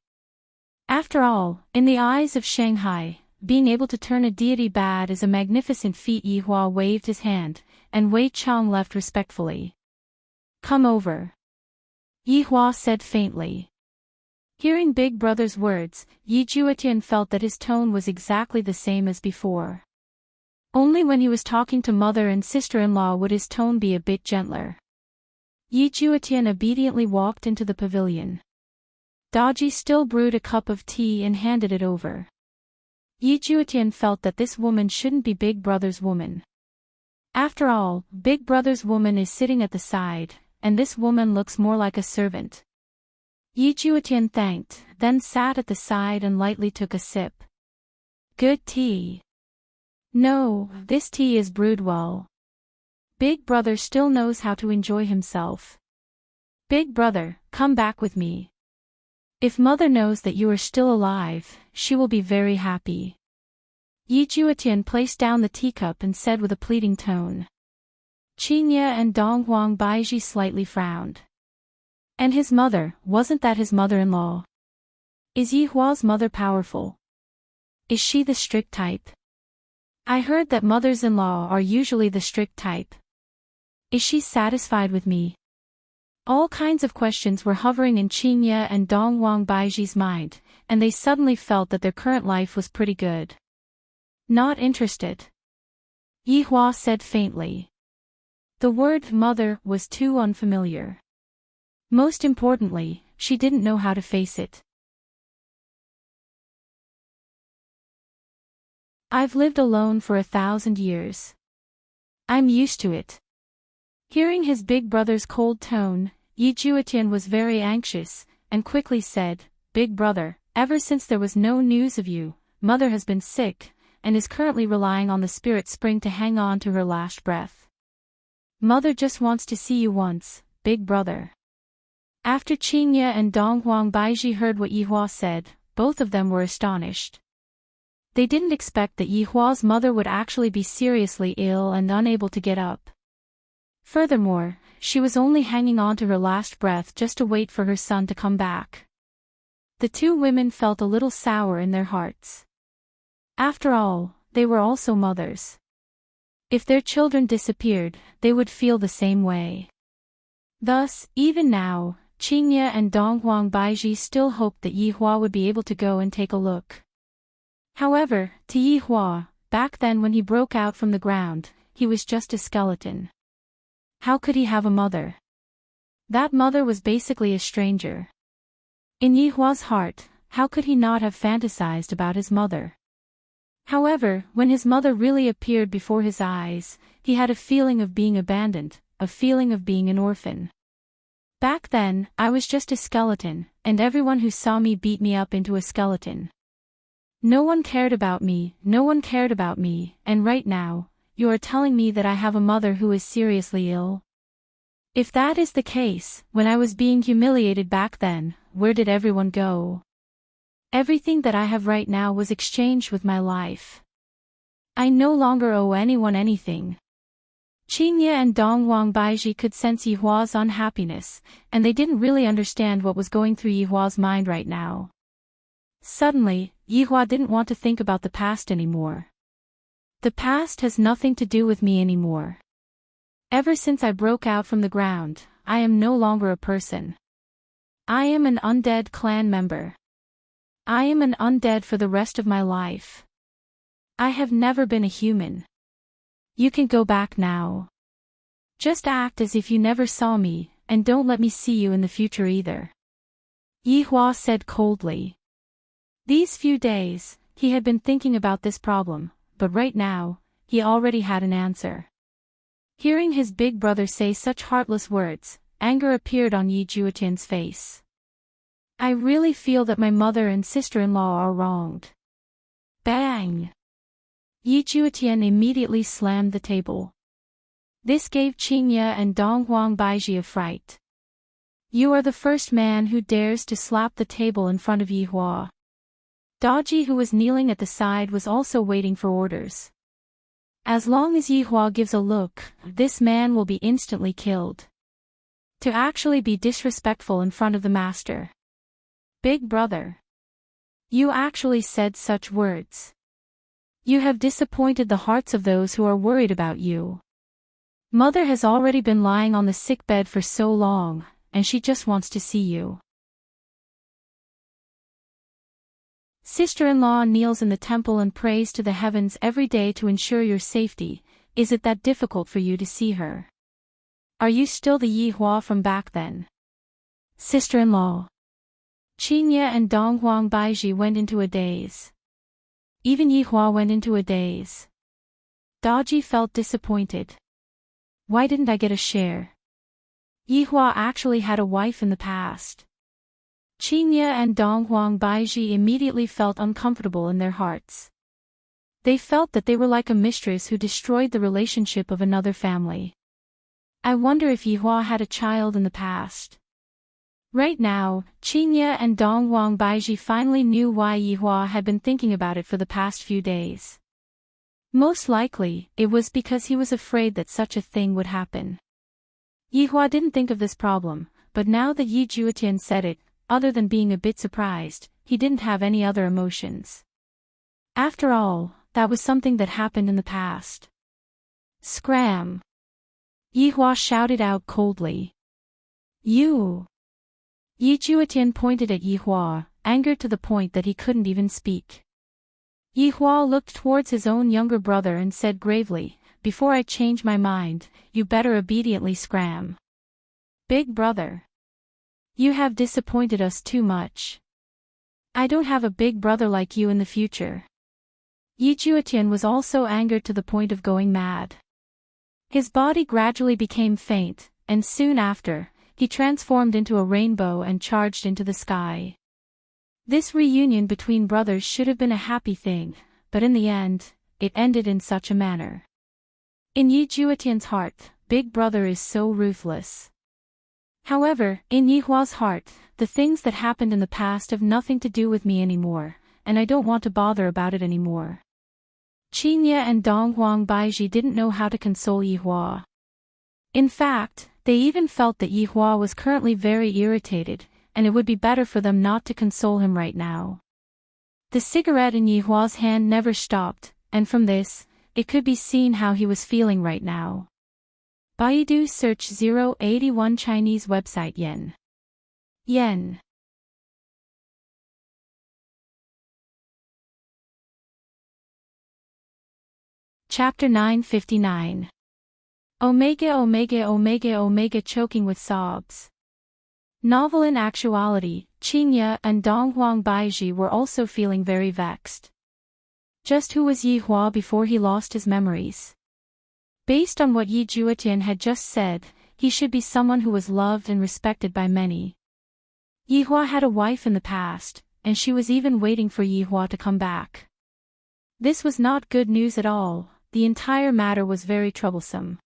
After all, in the eyes of Shanghai, being able to turn a deity bad is a magnificent feat. Yi Hua waved his hand, and Wei Chang left respectfully. Come over. Yi Hua said faintly. Hearing Big Brother's words, Yi Juetian felt that his tone was exactly the same as before. Only when he was talking to mother and sister-in-law would his tone be a bit gentler. Yi Juetian obediently walked into the pavilion. Daji still brewed a cup of tea and handed it over. Yi Juetian felt that this woman shouldn't be Big Brother's woman. After all, Big Brother's woman is sitting at the side, and this woman looks more like a servant. Yi Juetian thanked, then sat at the side and lightly took a sip. Good tea. No, this tea is brewed well. Big Brother still knows how to enjoy himself. Big Brother, come back with me. If mother knows that you are still alive, she will be very happy. Yi Juetian placed down the teacup and said with a pleading tone. Qingya and Donghuang Baiji slightly frowned. And his mother, wasn't that his mother-in-law? Is Yi Hua's mother powerful? Is she the strict type? I heard that mothers-in-law are usually the strict type. Is she satisfied with me? All kinds of questions were hovering in Qingya and Donghuang Baiji's mind, and they suddenly felt that their current life was pretty good. Not interested. Yi Hua said faintly. The word mother was too unfamiliar. Most importantly, she didn't know how to face it. I've lived alone for 1,000 years. I'm used to it. Hearing his big brother's cold tone, Yi Juetian was very anxious, and quickly said, Big Brother, ever since there was no news of you, mother has been sick, and is currently relying on the spirit spring to hang on to her last breath. Mother just wants to see you once, Big Brother. After Qingya and Donghuang Baiji heard what Yi Hua said, both of them were astonished. They didn't expect that Yi Hua's mother would actually be seriously ill and unable to get up. Furthermore, she was only hanging on to her last breath just to wait for her son to come back. The two women felt a little sour in their hearts. After all, they were also mothers. If their children disappeared, they would feel the same way. Thus, even now, Qingya and Donghuang Baiji still hoped that Yi Hua would be able to go and take a look. However, to Yi Hua, back then when he broke out from the ground, he was just a skeleton. How could he have a mother? That mother was basically a stranger. In Yi Hua's heart, how could he not have fantasized about his mother? However, when his mother really appeared before his eyes, he had a feeling of being abandoned, a feeling of being an orphan. Back then, I was just a skeleton, and everyone who saw me beat me up into a skeleton. No one cared about me, and right now, you are telling me that I have a mother who is seriously ill? If that is the case, when I was being humiliated back then, where did everyone go? Everything that I have right now was exchanged with my life. I no longer owe anyone anything. Qingya and Donghuang Baiji could sense Yi Hua's unhappiness, and they didn't really understand what was going through Yi Hua's mind right now. Suddenly, Yi Hua didn't want to think about the past anymore. The past has nothing to do with me anymore. Ever since I broke out from the ground, I am no longer a person. I am an undead clan member. I am an undead for the rest of my life. I have never been a human. You can go back now. Just act as if you never saw me, and don't let me see you in the future either. Yi Hua said coldly. These few days, he had been thinking about this problem, but right now, he already had an answer. Hearing his big brother say such heartless words, anger appeared on Yi Juetian's face. I really feel that my mother and sister-in-law are wronged. Bang! Yi Juetian immediately slammed the table. This gave Qingye and Dong Huang Baiji a fright. You are the first man who dares to slap the table in front of Yi Hua. Daji, who was kneeling at the side, was also waiting for orders. As long as Yi Hua gives a look, this man will be instantly killed. To actually be disrespectful in front of the master. Big brother. You actually said such words. You have disappointed the hearts of those who are worried about you. Mother has already been lying on the sick bed for so long, and she just wants to see you. Sister-in-law kneels in the temple and prays to the heavens every day to ensure your safety. Is it that difficult for you to see her? Are you still the Yi Hua from back then? Sister-in-law. Qingye and Dong Huang Baiji went into a daze. Even Yi Hua went into a daze. Daji felt disappointed. Why didn't I get a share? Yi Hua actually had a wife in the past. Qingye and Dong Huang Baiji immediately felt uncomfortable in their hearts. They felt that they were like a mistress who destroyed the relationship of another family. I wonder if Yi Hua had a child in the past. Right now, Qingye and Dong Huang Baiji finally knew why Yi Hua had been thinking about it for the past few days. Most likely, it was because he was afraid that such a thing would happen. Yi Hua didn't think of this problem, but now that Yi Juetian said it, other than being a bit surprised, he didn't have any other emotions. After all, that was something that happened in the past. Scram! Yi Hua shouted out coldly. You! Yi Juetian pointed at Yi Hua, angered to the point that he couldn't even speak. Yi Hua looked towards his own younger brother and said gravely, before I change my mind, you better obediently scram. Big brother. You have disappointed us too much. I don't have a big brother like you in the future. Yi Juetian was also angered to the point of going mad. His body gradually became faint, and soon after, he transformed into a rainbow and charged into the sky. This reunion between brothers should have been a happy thing, but in the end, it ended in such a manner. In Yi Juetian's heart, Big Brother is so ruthless. However, in Yi Hua's heart, the things that happened in the past have nothing to do with me anymore, and I don't want to bother about it anymore. Qingye and Dong Huang Baiji didn't know how to console Yi Hua. In fact, they even felt that Yi Hua was currently very irritated, and it would be better for them not to console him right now. The cigarette in Yi Hua's hand never stopped, and from this, it could be seen how he was feeling right now. Baidu search 081 Chinese website yen. Yen. Chapter 959. Omega Omega Omega Omega choking with sobs. Novel. In actuality, Qingye and Dong Huang Baiji were also feeling very vexed. Just who was Yi Hua before he lost his memories? Based on what Yi Juetian had just said, he should be someone who was loved and respected by many. Yi Hua had a wife in the past, and she was even waiting for Yi Hua to come back. This was not good news at all. The entire matter was very troublesome.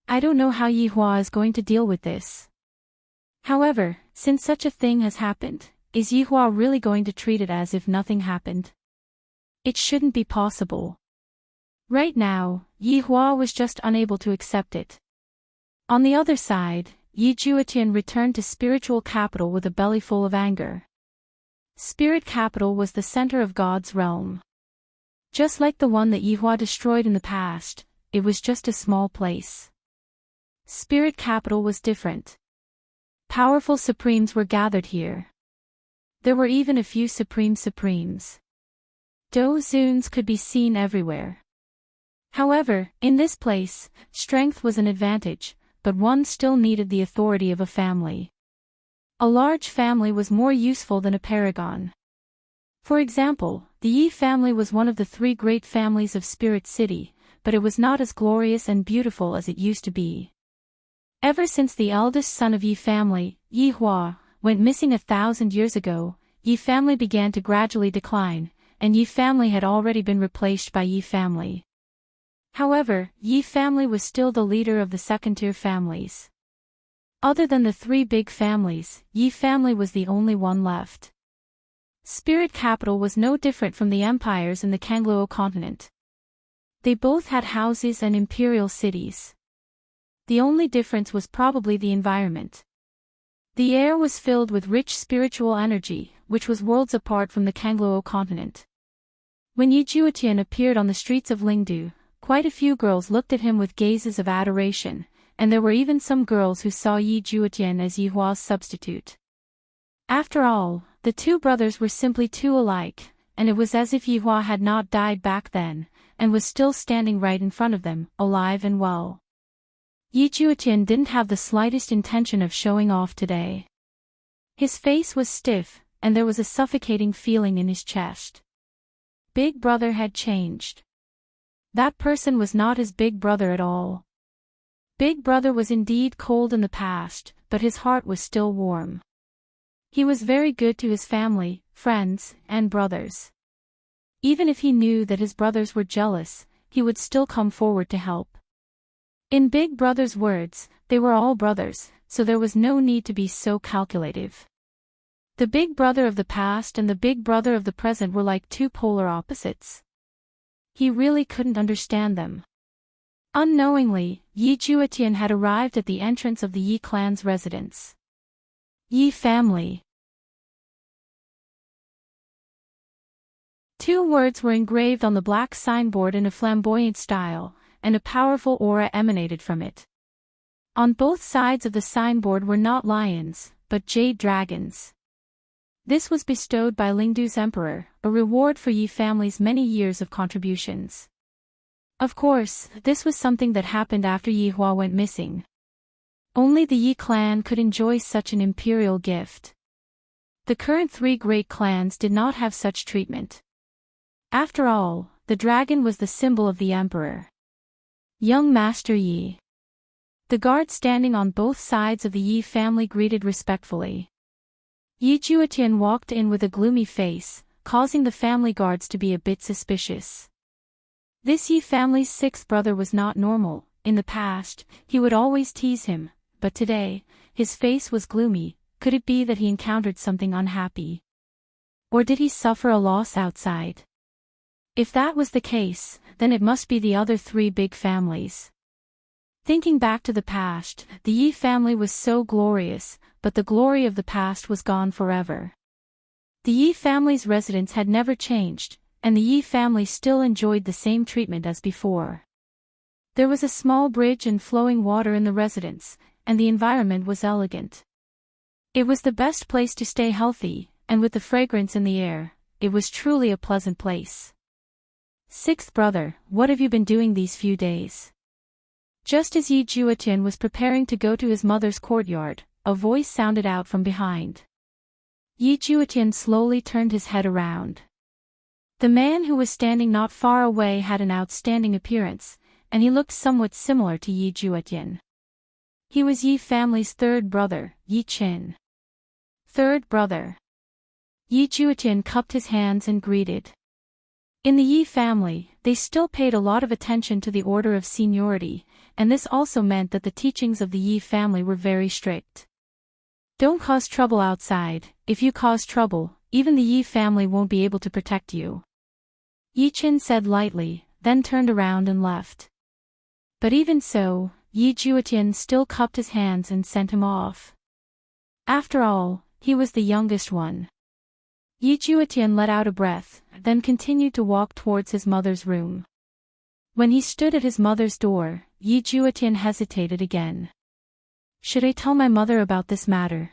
I don't know how Yi Hua is going to deal with this. However, since such a thing has happened, is Yi Hua really going to treat it as if nothing happened? It shouldn't be possible. Right now, Yi Hua was just unable to accept it. On the other side, Yi Juetian returned to spiritual capital with a belly full of anger. Spirit capital was the center of God's realm. Just like the one that Yi Hua destroyed in the past, it was just a small place. Spirit capital was different. Powerful supremes were gathered here. There were even a few supremes. Dozuns could be seen everywhere. However, in this place, strength was an advantage, but one still needed the authority of a family. A large family was more useful than a paragon. For example, the Yi family was one of the three great families of Spirit City, but it was not as glorious and beautiful as it used to be. Ever since the eldest son of Yi family, Yi Hua, went missing 1,000 years ago, Yi family began to gradually decline, and Yi family had already been replaced by Yi family. However, Yi family was still the leader of the second-tier families. Other than the three big families, Yi family was the only one left. Spirit capital was no different from the empires in the Kangluo continent. They both had houses and imperial cities. The only difference was probably the environment. The air was filled with rich spiritual energy, which was worlds apart from the Kangluo continent. When Yi Juetian appeared on the streets of Lingdu, quite a few girls looked at him with gazes of adoration, and there were even some girls who saw Yi Juetian as Yi Hua's substitute. After all, the two brothers were simply too alike, and it was as if Yi Hua had not died back then, and was still standing right in front of them, alive and well. Yi Juetian didn't have the slightest intention of showing off today. His face was stiff, and there was a suffocating feeling in his chest. Big Brother had changed. That person was not his big brother at all. Big Brother was indeed cold in the past, but his heart was still warm. He was very good to his family, friends, and brothers. Even if he knew that his brothers were jealous, he would still come forward to help. In Big Brother's words, they were all brothers, so there was no need to be so calculative. The Big Brother of the past and the Big Brother of the present were like two polar opposites. He really couldn't understand them. Unknowingly, Yi Juetian had arrived at the entrance of the Yi clan's residence. Yi family. Two words were engraved on the black signboard in a flamboyant style, and a powerful aura emanated from it. On both sides of the signboard were not lions, but jade dragons. This was bestowed by Lingdu's emperor, a reward for Yi family's many years of contributions. Of course, this was something that happened after Yi Hua went missing. Only the Yi clan could enjoy such an imperial gift. The current three great clans did not have such treatment. After all, the dragon was the symbol of the emperor. Young Master Yi. The guard standing on both sides of the Yi family greeted respectfully. Yi Juetian walked in with a gloomy face, causing the family guards to be a bit suspicious. This Yi family's sixth brother was not normal. In the past, he would always tease him, but today, his face was gloomy. Could it be that he encountered something unhappy? Or did he suffer a loss outside? If that was the case, then it must be the other three big families. Thinking back to the past, the Yi family was so glorious, but the glory of the past was gone forever. The Yi family's residence had never changed, and the Yi family still enjoyed the same treatment as before. There was a small bridge and flowing water in the residence, and the environment was elegant. It was the best place to stay healthy, and with the fragrance in the air, it was truly a pleasant place. Sixth brother, what have you been doing these few days? Just as Yi Juetian was preparing to go to his mother's courtyard, a voice sounded out from behind. Yi Juetian slowly turned his head around. The man who was standing not far away had an outstanding appearance, and he looked somewhat similar to Yi Juetian. He was Yi family's third brother, Yi Qin. Third brother. Yi Juetian cupped his hands and greeted. In the Yi family, they still paid a lot of attention to the order of seniority, and this also meant that the teachings of the Yi family were very strict. Don't cause trouble outside. If you cause trouble, even the Yi family won't be able to protect you. Yi Qin said lightly, then turned around and left. But even so, Yi Juetian still cupped his hands and sent him off. After all, he was the youngest one. Yi Juetian let out a breath, then continued to walk towards his mother's room. When he stood at his mother's door, Yi Juetian hesitated again. Should I tell my mother about this matter?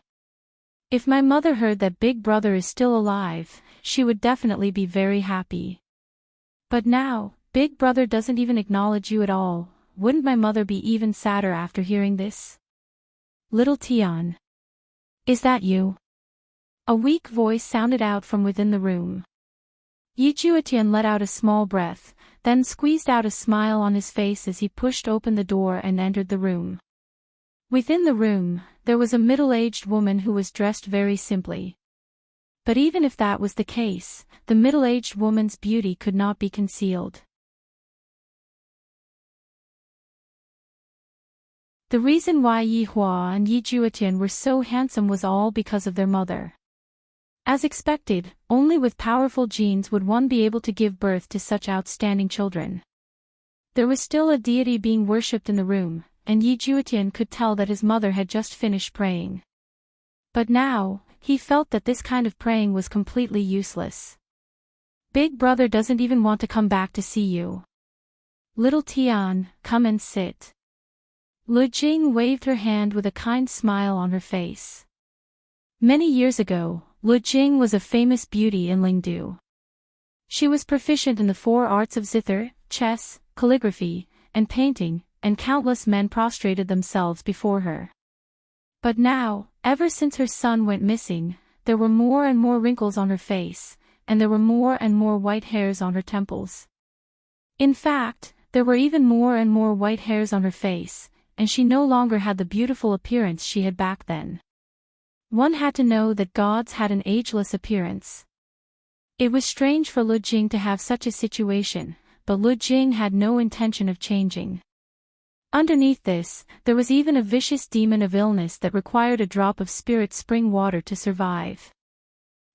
If my mother heard that Big Brother is still alive, she would definitely be very happy. But now, Big brother doesn't even acknowledge you at all. Wouldn't my mother be even sadder after hearing this? Little Tian. Is that you? A weak voice sounded out from within the room. Yi Juetian let out a small breath, then squeezed out a smile on his face as he pushed open the door and entered the room. Within the room, there was a middle-aged woman who was dressed very simply. But even if that was the case, the middle-aged woman's beauty could not be concealed. The reason why Yi Hua and Yi Juetian were so handsome was all because of their mother. As expected, only with powerful genes would one be able to give birth to such outstanding children. There was still a deity being worshipped in the room, and Yi Juetian could tell that his mother had just finished praying. But now, he felt that this kind of praying was completely useless. Big brother doesn't even want to come back to see you. Little Tian, come and sit. Lu Jing waved her hand with a kind smile on her face. Many years ago, Lu Jing was a famous beauty in Lingdu. She was proficient in the 4 arts of zither, chess, calligraphy, and painting, and countless men prostrated themselves before her. But now, ever since her son went missing, there were more and more wrinkles on her face, and there were more and more white hairs on her temples. In fact, there were even more and more white hairs on her face, and she no longer had the beautiful appearance she had back then. One had to know that gods had an ageless appearance. It was strange for Lu Jing to have such a situation, but Lu Jing had no intention of changing. Underneath this, there was even a vicious demon of illness that required a drop of spirit spring water to survive.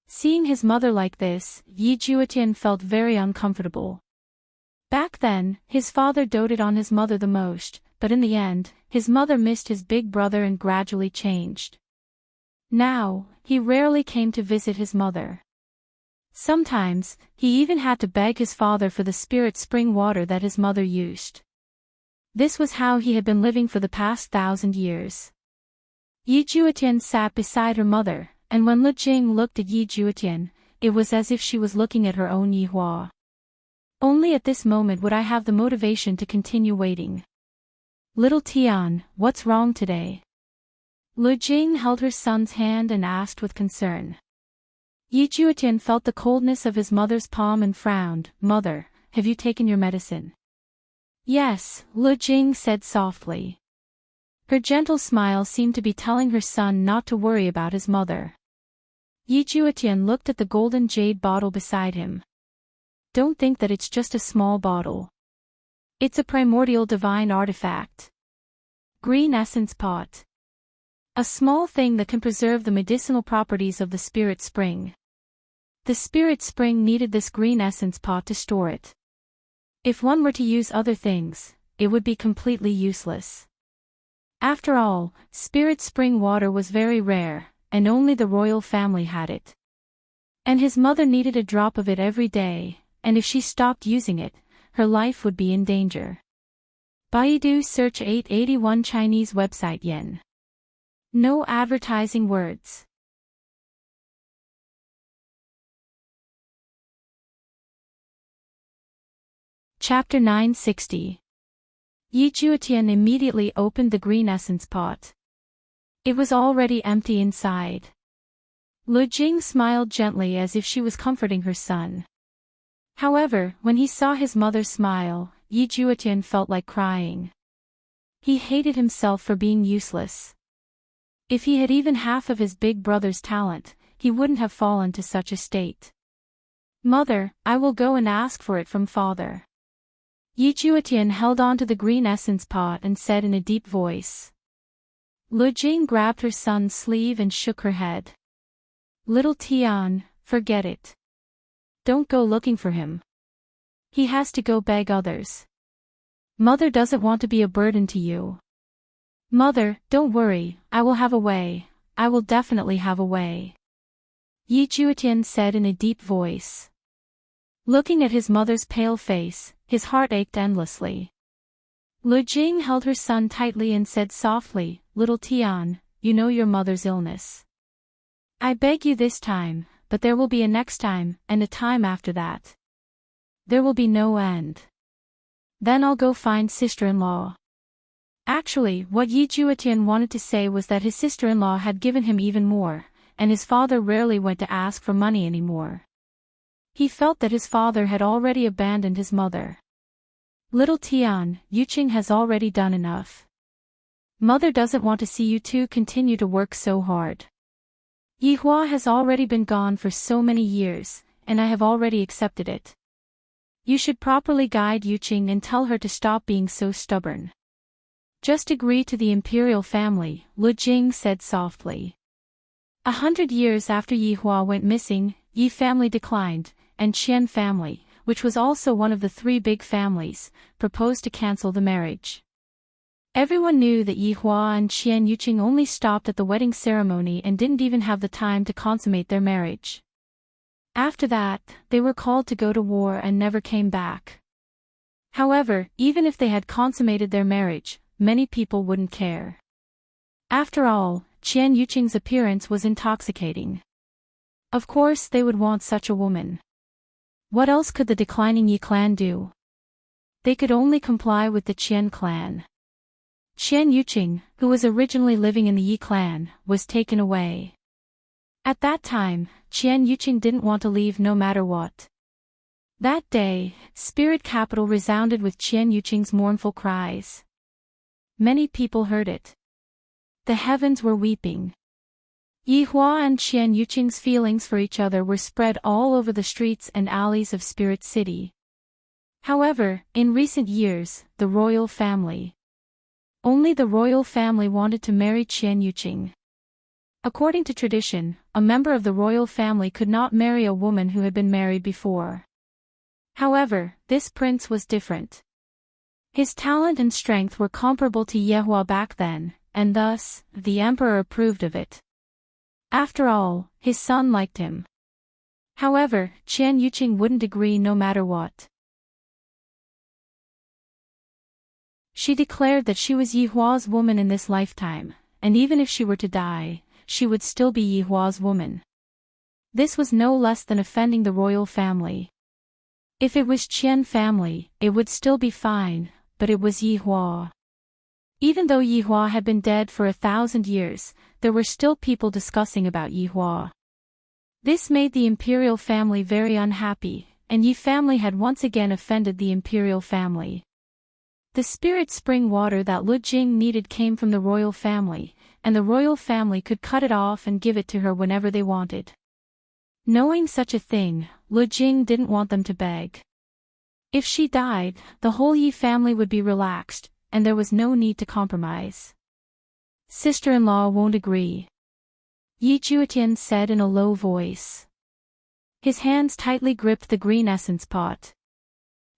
Seeing his mother like this, Yi Juetian felt very uncomfortable. Back then, his father doted on his mother the most, but in the end, his mother missed his big brother and gradually changed. Now, he rarely came to visit his mother. Sometimes, he even had to beg his father for the spirit spring water that his mother used. This was how he had been living for the past 1,000 years. Yi Juetian sat beside her mother, and when Lu Jing looked at Yi Juetian, it was as if she was looking at her own Yi Hua. Only at this moment would I have the motivation to continue waiting. Little Tian, what's wrong today? Lu Jing held her son's hand and asked with concern. Yi Juetian felt the coldness of his mother's palm and frowned. Mother, have you taken your medicine? Yes, Lu Jing said softly. Her gentle smile seemed to be telling her son not to worry about his mother. Yi Juetian looked at the golden jade bottle beside him. Don't think that it's just a small bottle. It's a primordial divine artifact. Green essence pot. A small thing that can preserve the medicinal properties of the spirit spring. The spirit spring needed this green essence pot to store it. If one were to use other things, it would be completely useless. After all, spirit spring water was very rare, and only the royal family had it. And his mother needed a drop of it every day, and if she stopped using it, her life would be in danger. Baidu search 881 Chinese website yen. No advertising words. Chapter 960. Yi Juetian immediately opened the green essence pot. It was already empty inside. Lu Jing smiled gently as if she was comforting her son. However, when he saw his mother smile, Yi Juetian felt like crying. He hated himself for being useless. If he had even half of his big brother's talent, he wouldn't have fallen to such a state. Mother, I will go and ask for it from father. Yi Juetian held on to the green essence pot and said in a deep voice. Lu Jing grabbed her son's sleeve and shook her head. Little Tian, forget it. Don't go looking for him. He has to go beg others. Mother doesn't want to be a burden to you. Mother, don't worry, I will have a way, I will definitely have a way. Yi Juetian said in a deep voice. Looking at his mother's pale face, his heart ached endlessly. Lu Jing held her son tightly and said softly, Little Tian, you know your mother's illness. I beg you this time, but there will be a next time, and a time after that. There will be no end. Then I'll go find sister-in-law. Actually, what Yi Juetian wanted to say was that his sister-in-law had given him even more, and his father rarely went to ask for money anymore. He felt that his father had already abandoned his mother. Little Tian, Yuqing has already done enough. Mother doesn't want to see you two continue to work so hard. Yi Hua has already been gone for so many years, and I have already accepted it. You should properly guide Yuqing and tell her to stop being so stubborn. Just agree to the imperial family, Lu Jing said softly. 100 years after Yi Hua went missing, Yi family declined, and Qian family, which was also one of the three big families, proposed to cancel the marriage. Everyone knew that Yi Hua and Qian Yuqing only stopped at the wedding ceremony and didn't even have the time to consummate their marriage. After that, they were called to go to war and never came back. However, even if they had consummated their marriage, many people wouldn't care. After all, Qian Yuqing's appearance was intoxicating. Of course they would want such a woman. What else could the declining Yi clan do? They could only comply with the Qian clan. Qian Yuqing, who was originally living in the Yi clan, was taken away. At that time, Qian Yuqing didn't want to leave no matter what. That day, spirit capital resounded with Qian Yuqing's mournful cries. Many people heard it. The heavens were weeping. Yi Hua and Qian Yuqing's feelings for each other were spread all over the streets and alleys of Spirit City. However, in recent years, the royal family. Only the royal family wanted to marry Qian Yuqing. According to tradition, a member of the royal family could not marry a woman who had been married before. However, this prince was different. His talent and strength were comparable to Ye Hua back then, and thus, the emperor approved of it. After all, his son liked him. However, Qian Yuqing wouldn't agree no matter what. She declared that she was Yi Hua's woman in this lifetime, and even if she were to die, she would still be Yi Hua's woman. This was no less than offending the royal family. If it was Qian family, it would still be fine, but it was Yi Hua. Even though Yi Hua had been dead for 1,000 years, there were still people discussing about Yi Hua. This made the imperial family very unhappy, and Yi family had once again offended the imperial family. The spirit spring water that Lu Jing needed came from the royal family, and the royal family could cut it off and give it to her whenever they wanted. Knowing such a thing, Lu Jing didn't want them to beg. If she died, the whole Yi family would be relaxed, and there was no need to compromise. Sister-in-law won't agree, Yi Juetian said in a low voice. His hands tightly gripped the green essence pot.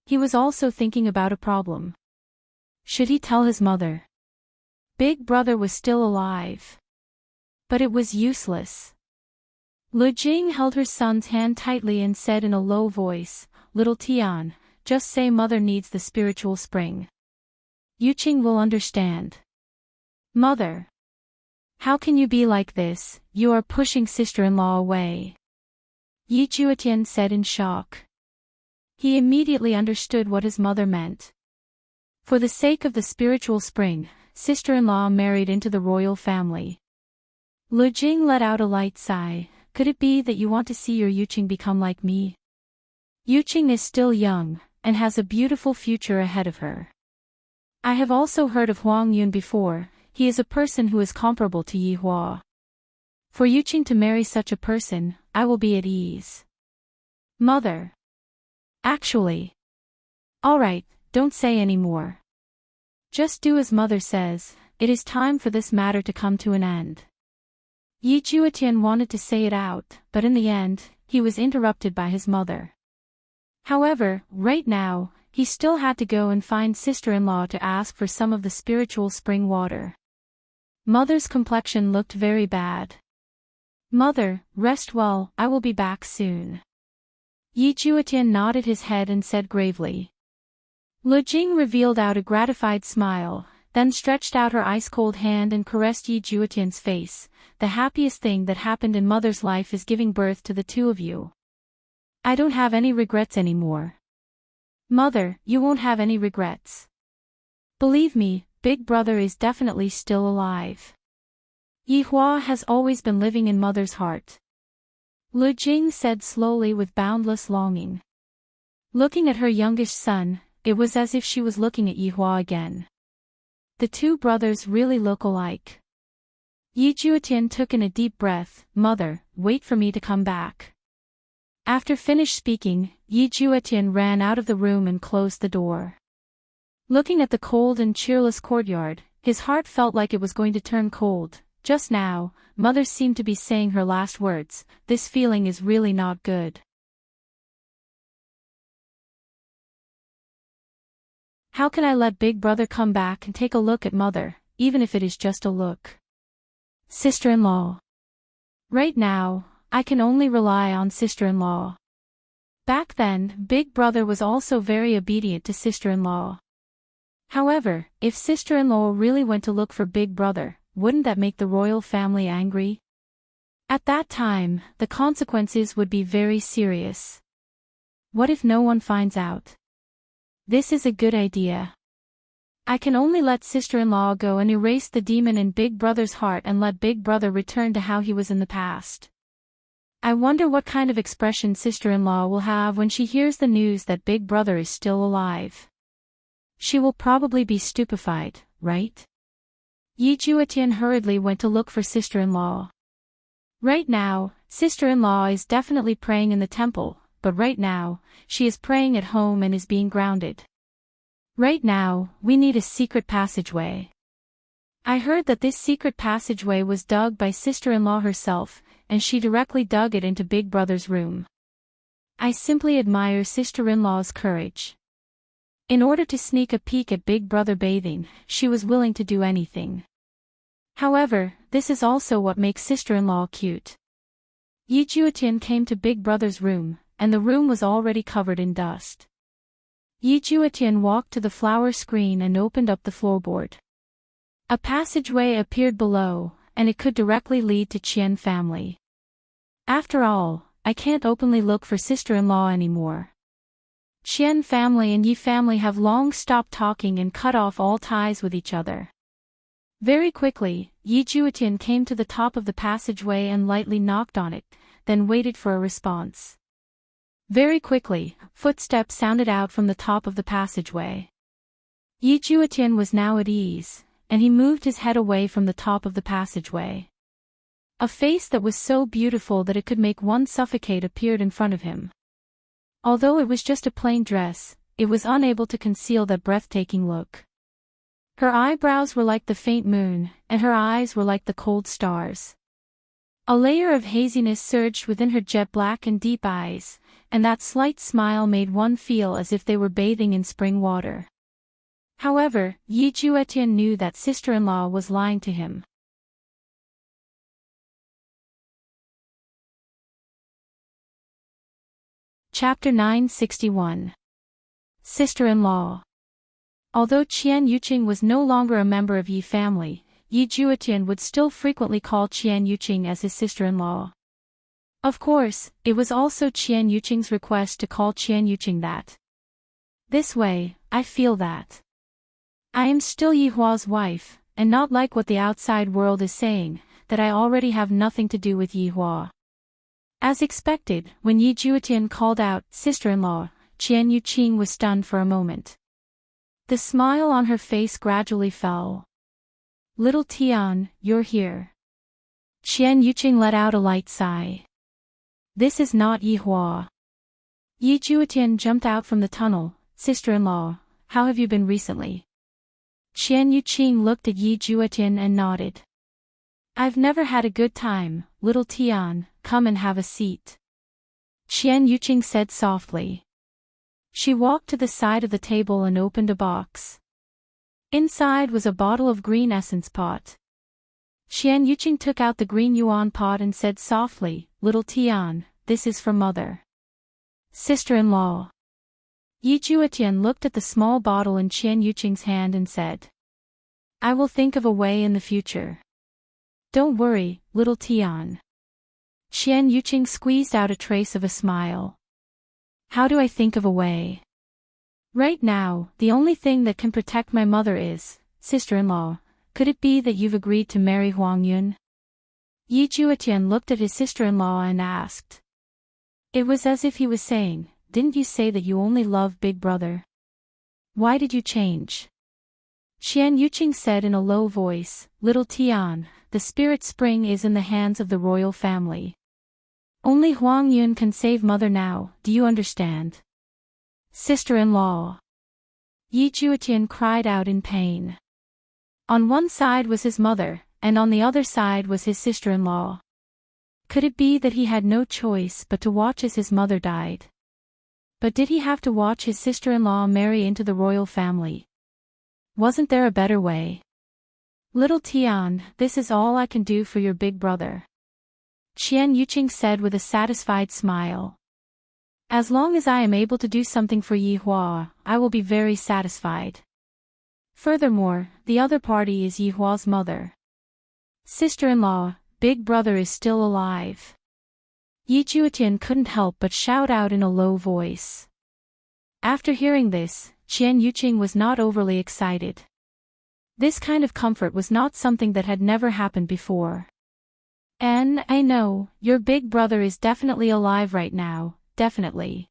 He was also thinking about a problem. Should he tell his mother? Big brother was still alive. But it was useless. Lu Jing held her son's hand tightly and said in a low voice, "Little Tian, just say mother needs the spiritual spring. Yuqing will understand." Mother. How can you be like this? You are pushing sister-in-law away. Yi Juetian said in shock. He immediately understood what his mother meant. For the sake of the spiritual spring, sister-in-law married into the royal family. Lu Jing let out a light sigh. Could it be that you want to see your Yuqing become like me? Yuqing is still young, and has a beautiful future ahead of her. I have also heard of Huang Yun before. He is a person who is comparable to Yi Hua. For Yuqing to marry such a person, I will be at ease. Mother. Actually. Alright, don't say any more. Just do as mother says. It is time for this matter to come to an end. Yi Juetian wanted to say it out, but in the end, he was interrupted by his mother. However, right now, he still had to go and find sister-in-law to ask for some of the spiritual spring water. Mother's complexion looked very bad. Mother, rest well, I will be back soon. Yi Juetian nodded his head and said gravely. Lu Jing revealed out a gratified smile, then stretched out her ice-cold hand and caressed Yi Juetian's face. The happiest thing that happened in mother's life is giving birth to the two of you. I don't have any regrets anymore. Mother, you won't have any regrets. Believe me, Big Brother is definitely still alive. Yihua has always been living in Mother's heart. Lu Jing said slowly with boundless longing. Looking at her youngest son, it was as if she was looking at Yihua again. The two brothers really look alike. Yi Juetian took in a deep breath. Mother, wait for me to come back. After finished speaking, Yi Juetian ran out of the room and closed the door. Looking at the cold and cheerless courtyard, his heart felt like it was going to turn cold. Just now, Mother seemed to be saying her last words. This feeling is really not good. How can I let Big Brother come back and take a look at Mother, even if it is just a look? Sister-in-law. Right now, I can only rely on sister-in-law. Back then, Big Brother was also very obedient to sister-in-law. However, if sister-in-law really went to look for Big Brother, wouldn't that make the royal family angry? At that time, the consequences would be very serious. What if no one finds out? This is a good idea. I can only let sister-in-law go and erase the demon in Big Brother's heart and let Big Brother return to how he was in the past. I wonder what kind of expression sister-in-law will have when she hears the news that Big Brother is still alive. She will probably be stupefied, right? Yi Juetian hurriedly went to look for sister-in-law. Right now, sister-in-law is definitely praying in the temple, but right now, she is praying at home and is being grounded. Right now, we need a secret passageway. I heard that this secret passageway was dug by sister-in-law herself, and she directly dug it into Big Brother's room. I simply admire sister-in-law's courage. In order to sneak a peek at Big Brother bathing, she was willing to do anything. However, this is also what makes sister-in-law cute. Yi Juetian came to Big Brother's room, and the room was already covered in dust. Yi Juetian walked to the flower screen and opened up the floorboard. A passageway appeared below, and it could directly lead to Qian family. After all, I can't openly look for sister-in-law anymore. Qian family and Yi family have long stopped talking and cut off all ties with each other. Very quickly, Yi Juetian came to the top of the passageway and lightly knocked on it, then waited for a response. Very quickly, footsteps sounded out from the top of the passageway. Yi Juetian was now at ease, and he moved his head away from the top of the passageway. A face that was so beautiful that it could make one suffocate appeared in front of him. Although it was just a plain dress, it was unable to conceal that breathtaking look. Her eyebrows were like the faint moon, and her eyes were like the cold stars. A layer of haziness surged within her jet-black and deep eyes, and that slight smile made one feel as if they were bathing in spring water. However, Yi Juetian knew that sister-in-law was lying to him. Chapter 961. Sister-in-law. Although Qian Yuqing was no longer a member of Yi family, Yi Juetian would still frequently call Qian Yuqing as his sister-in-law. Of course, it was also Qian Yuqing's request to call Qian Yuqing that. This way, I feel that I am still Yihua's wife, and not like what the outside world is saying, that I already have nothing to do with Yihua. As expected, when Yi Juetian called out, sister-in-law, Qian Yuqing was stunned for a moment. The smile on her face gradually fell. Little Tian, you're here. Qian Yuqing let out a light sigh. This is not Yihua. Yi Juetian jumped out from the tunnel. Sister-in-law, how have you been recently? Qian Yuqing looked at Yi Juetian and nodded. I've never had a good time, little Tian, come and have a seat. Qian Yuqing said softly. She walked to the side of the table and opened a box. Inside was a bottle of green essence pot. Qian Yuqing took out the green yuan pot and said softly, little Tian, this is for mother. Sister-in-law. Yi Juetian looked at the small bottle in Qian Yuqing's hand and said. I will think of a way in the future. Don't worry, little Tian. Qian Yuqing squeezed out a trace of a smile. How do I think of a way? Right now, the only thing that can protect my mother is, sister-in-law, could it be that you've agreed to marry Huang Yun? Yi Juetian looked at his sister-in-law and asked. It was as if he was saying, didn't you say that you only love Big Brother? Why did you change? Qian Yuqing said in a low voice, Little Tian, the spirit spring is in the hands of the royal family. Only Huang Yun can save mother now, do you understand? Sister-in-law. Yi Juetian cried out in pain. On one side was his mother, and on the other side was his sister-in-law. Could it be that he had no choice but to watch as his mother died? But did he have to watch his sister-in-law marry into the royal family? Wasn't there a better way? Little Tian, this is all I can do for your big brother. Qian Yuqing said with a satisfied smile. As long as I am able to do something for Yi Hua, I will be very satisfied. Furthermore, the other party is Yi Hua's mother. Sister-in-law, Big Brother is still alive. Yi Juetian couldn't help but shout out in a low voice. After hearing this, Qian Yuqing was not overly excited. This kind of comfort was not something that had never happened before. And I know, your big brother is definitely alive right now, definitely.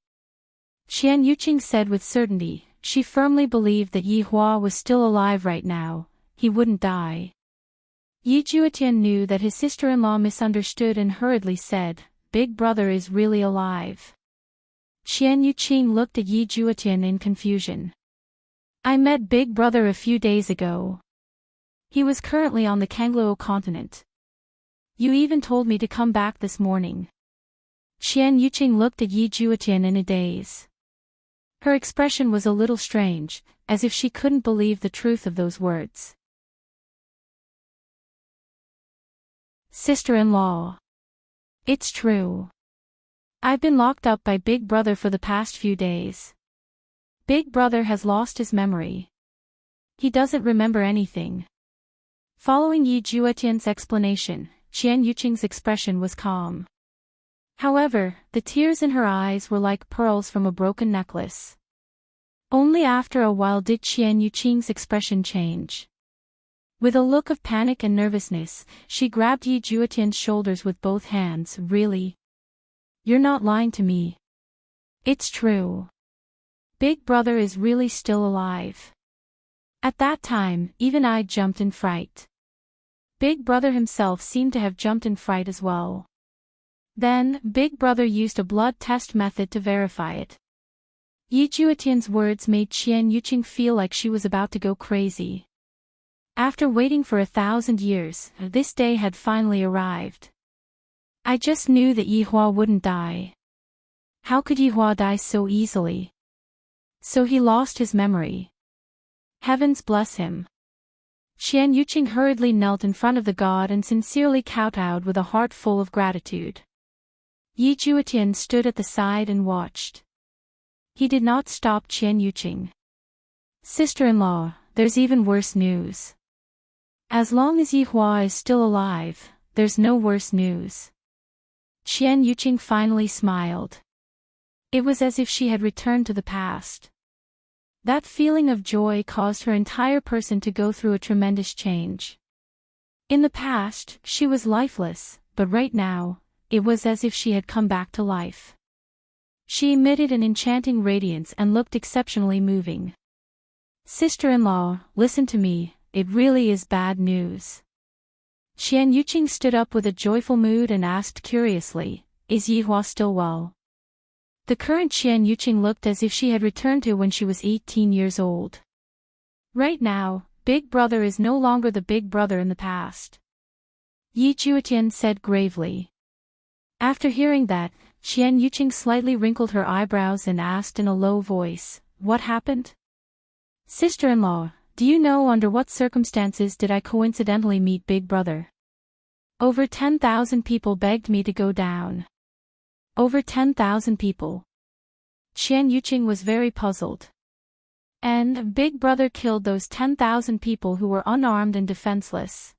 Qian Yuqing said with certainty. She firmly believed that Yi Hua was still alive right now, he wouldn't die. Yi Juetian knew that his sister-in-law misunderstood and hurriedly said, Big Brother is really alive. Qian Yuqing looked at Yi Juetian in confusion. I met Big Brother a few days ago. He was currently on the Kangluo continent. You even told me to come back this morning. Qian Yuqing looked at Yi Juetian in a daze. Her expression was a little strange, as if she couldn't believe the truth of those words. Sister-in-law. It's true. I've been locked up by Big Brother for the past few days. Big Brother has lost his memory. He doesn't remember anything. Following Yi Juetian's explanation, Qian Yuqing's expression was calm. However, the tears in her eyes were like pearls from a broken necklace. Only after a while did Qian Yuqing's expression change. With a look of panic and nervousness, she grabbed Yi Juetian's shoulders with both hands. Really? You're not lying to me. It's true. Big Brother is really still alive. At that time, even I jumped in fright. Big Brother himself seemed to have jumped in fright as well. Then, Big Brother used a blood test method to verify it. Yi Juetian's words made Qian Yuqing feel like she was about to go crazy. After waiting for 1,000 years, this day had finally arrived. I just knew that Yi Hua wouldn't die. How could Yi Hua die so easily? So he lost his memory. Heavens bless him. Qian Yuqing hurriedly knelt in front of the god and sincerely kowtowed with a heart full of gratitude. Yi Juetian stood at the side and watched. He did not stop Qian Yuqing. Sister-in-law, there's even worse news. As long as Yi Hua is still alive, there's no worse news. Qian Yuqing finally smiled. It was as if she had returned to the past. That feeling of joy caused her entire person to go through a tremendous change. In the past, she was lifeless, but right now, it was as if she had come back to life. She emitted an enchanting radiance and looked exceptionally moving. Sister-in-law, listen to me, it really is bad news. Qian Yuqing stood up with a joyful mood and asked curiously, is Yi Hua still well? The current Qian Yuqing looked as if she had returned to when she was 18 years old. Right now, Big Brother is no longer the Big Brother in the past. Yi Juetian said gravely. After hearing that, Qian Yuqing slightly wrinkled her eyebrows and asked in a low voice, what happened? Sister-in-law, do you know under what circumstances did I coincidentally meet Big Brother? Over 10,000 people begged me to go down. Over 10,000 people. Qian Yuqing was very puzzled. And Big Brother killed those 10,000 people who were unarmed and defenseless.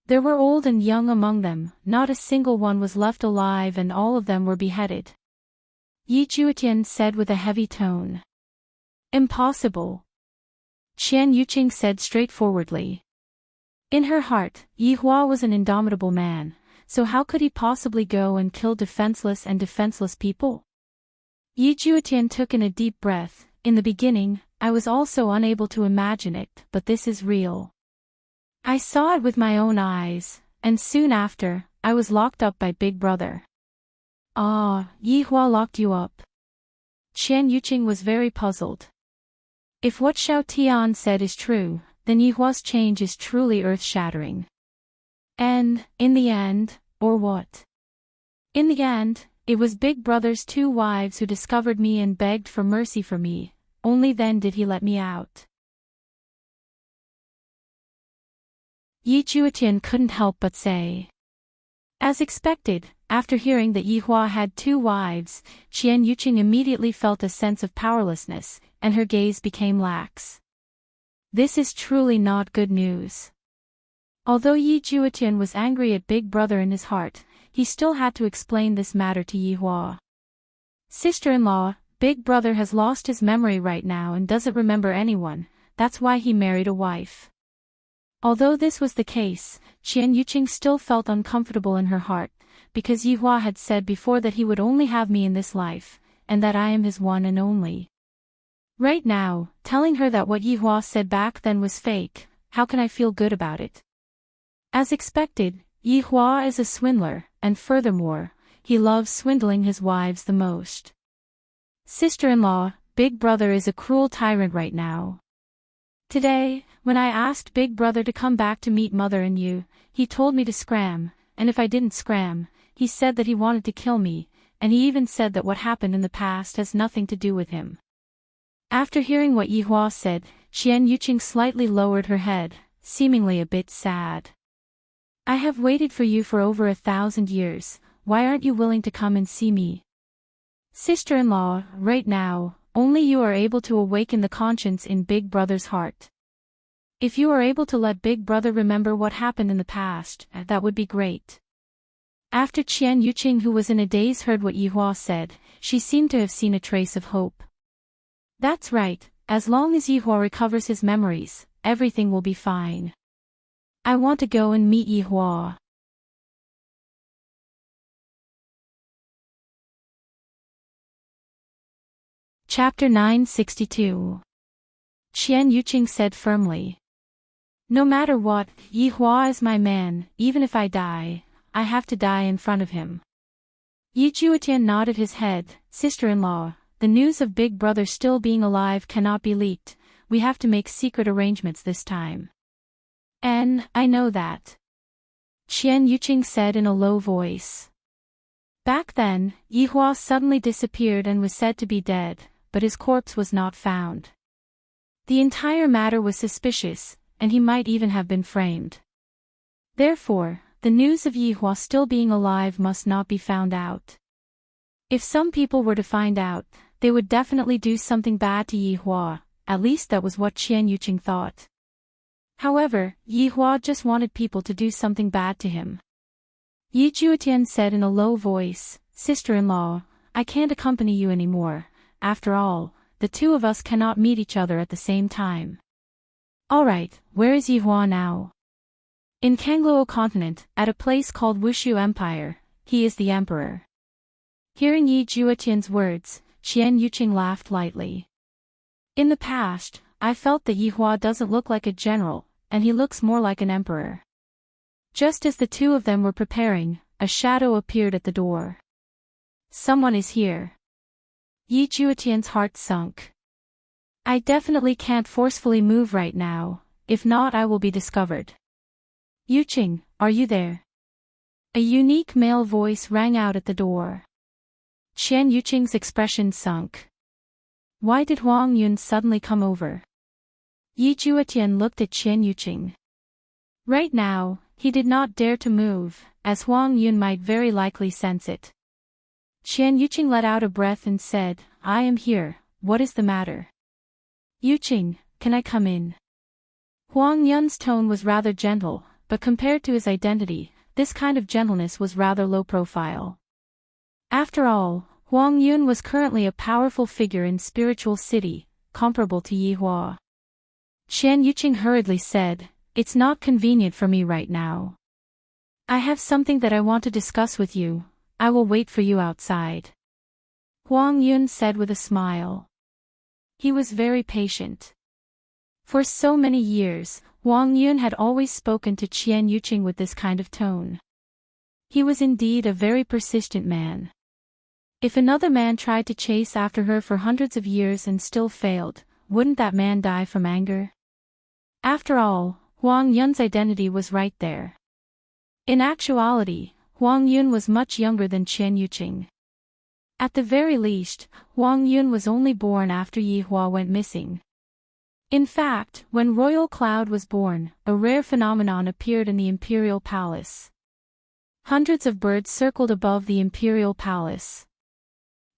There were old and young among them, not a single one was left alive and all of them were beheaded. Yi Juetian said with a heavy tone. Impossible, Qian Yuqing said straightforwardly. In her heart, Yi Hua was an indomitable man, so how could he possibly go and kill defenseless people? Yi Juetian took in a deep breath. In the beginning, I was also unable to imagine it, but this is real. I saw it with my own eyes, and soon after, I was locked up by Big Brother. Ah, Yi Hua locked you up. Qian Yuqing was very puzzled. If what Xiao Tian said is true, then Yi Hua's change is truly earth-shattering. And, in the end, or what? In the end, it was Big Brother's 2 wives who discovered me and begged for mercy for me, only then did he let me out. Yi Juetian couldn't help but say. As expected, after hearing that Yi Hua had 2 wives, Qian Yuqing immediately felt a sense of powerlessness, and her gaze became lax. This is truly not good news. Although Yi Juetian was angry at Big Brother in his heart, he still had to explain this matter to Yi Hua. Sister-in-law, Big Brother has lost his memory right now and doesn't remember anyone, that's why he married a wife. Although this was the case, Qian Yuqing still felt uncomfortable in her heart, because Yi Hua had said before that he would only have me in this life, and that I am his one and only. Right now, telling her that what Yi Hua said back then was fake, how can I feel good about it? As expected, Yi Hua is a swindler, and furthermore, he loves swindling his wives the most. Sister-in-law, Big Brother is a cruel tyrant right now. Today, when I asked Big Brother to come back to meet Mother and you, he told me to scram, and if I didn't scram, he said that he wanted to kill me, and he even said that what happened in the past has nothing to do with him. After hearing what Yi Hua said, Qian Yuqing slightly lowered her head, seemingly a bit sad. I have waited for you for over 1,000 years, why aren't you willing to come and see me? Sister-in-law, right now, only you are able to awaken the conscience in Big Brother's heart. If you are able to let Big Brother remember what happened in the past, that would be great. After Qian Yuqing, who was in a daze, heard what Yi Hua said, she seemed to have seen a trace of hope. That's right, as long as Yi Hua recovers his memories, everything will be fine. I want to go and meet Yi Hua. Chapter 962. Qian Yuqing said firmly. No matter what, Yi Hua is my man, even if I die, I have to die in front of him. Yi Juetian nodded his head. Sister-in-law, the news of Big Brother still being alive cannot be leaked, we have to make secret arrangements this time. And, I know that. Qian Yuqing said in a low voice. Back then, Yi Hua suddenly disappeared and was said to be dead, but his corpse was not found. The entire matter was suspicious, and he might even have been framed. Therefore, the news of Yi Hua still being alive must not be found out. If some people were to find out, they would definitely do something bad to Yi Hua, at least that was what Qian Yuqing thought. However, Yi Hua just wanted people to do something bad to him. Yi Juetian said in a low voice, Sister-in-law, I can't accompany you anymore, after all, the 2 of us cannot meet each other at the same time. Alright, where is Yi Hua now? In Kangluo continent, at a place called Wushu Empire, he is the emperor. Hearing Yi Juetian's words, Qian Yuqing laughed lightly. In the past, I felt that Yi Hua doesn't look like a general, and he looks more like an emperor. Just as the 2 of them were preparing, a shadow appeared at the door. Someone is here. Yi Juetian's heart sunk. I definitely can't forcefully move right now, if not I will be discovered. Yuqing, are you there? A unique male voice rang out at the door. Qian Yuqing's expression sunk. Why did Huang Yun suddenly come over? Yi Juetian looked at Qian Yuqing. Right now, he did not dare to move, as Huang Yun might very likely sense it. Qian Yuqing let out a breath and said, I am here, what is the matter? Yuqing, can I come in? Huang Yun's tone was rather gentle, but compared to his identity, this kind of gentleness was rather low profile. After all, Huang Yun was currently a powerful figure in Spiritual City, comparable to Yi Hua. Qian Yuqing hurriedly said, "It's not convenient for me right now. I have something that I want to discuss with you. I will wait for you outside." Huang Yun said with a smile. He was very patient. For so many years, Huang Yun had always spoken to Qian Yuqing with this kind of tone. He was indeed a very persistent man. If another man tried to chase after her for hundreds of years and still failed, wouldn't that man die from anger? After all, Huang Yun's identity was right there. In actuality, Huang Yun was much younger than Qian Yuqing. At the very least, Huang Yun was only born after Yi Hua went missing. In fact, when Royal Cloud was born, a rare phenomenon appeared in the imperial palace. Hundreds of birds circled above the imperial palace.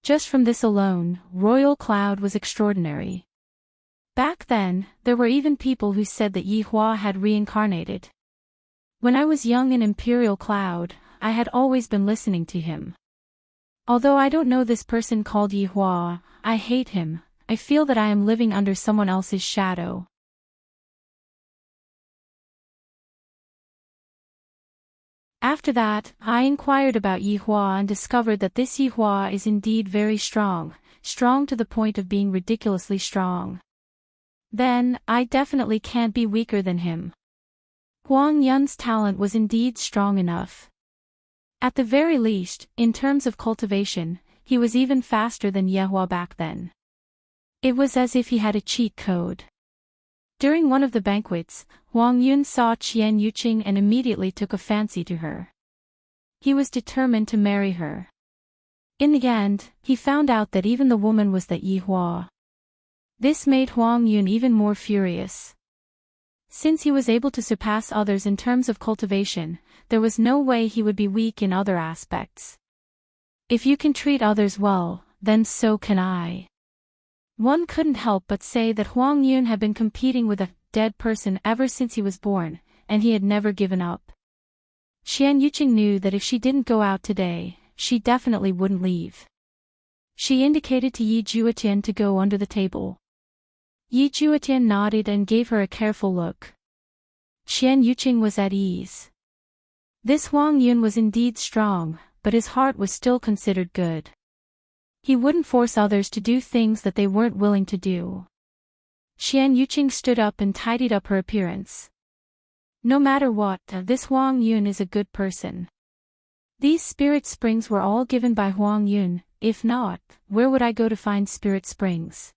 Just from this alone, Royal Cloud was extraordinary. Back then, there were even people who said that Yi Hua had reincarnated. When I was young in Imperial Cloud, I had always been listening to him. Although I don't know this person called Yi Hua, I hate him. I feel that I am living under someone else's shadow. After that, I inquired about Yi Hua and discovered that this Yi Hua is indeed very strong, strong to the point of being ridiculously strong. Then, I definitely can't be weaker than him. Huang Yun's talent was indeed strong enough. At the very least, in terms of cultivation, he was even faster than Yi Hua back then. It was as if he had a cheat code. During one of the banquets, Huang Yun saw Qian Yuqing and immediately took a fancy to her. He was determined to marry her. In the end, he found out that even the woman was that Yi Hua. This made Huang Yun even more furious. Since he was able to surpass others in terms of cultivation, there was no way he would be weak in other aspects. If you can treat others well, then so can I. One couldn't help but say that Huang Yun had been competing with a dead person ever since he was born, and he had never given up. Qian Yuqing knew that if she didn't go out today, she definitely wouldn't leave. She indicated to Yi Juetian to go under the table. Yi Juetian nodded and gave her a careful look. Qian Yuqing was at ease. This Huang Yun was indeed strong, but his heart was still considered good. He wouldn't force others to do things that they weren't willing to do. Qian Yuqing stood up and tidied up her appearance. No matter what, this Huang Yun is a good person. These spirit springs were all given by Huang Yun. If not, where would I go to find spirit springs?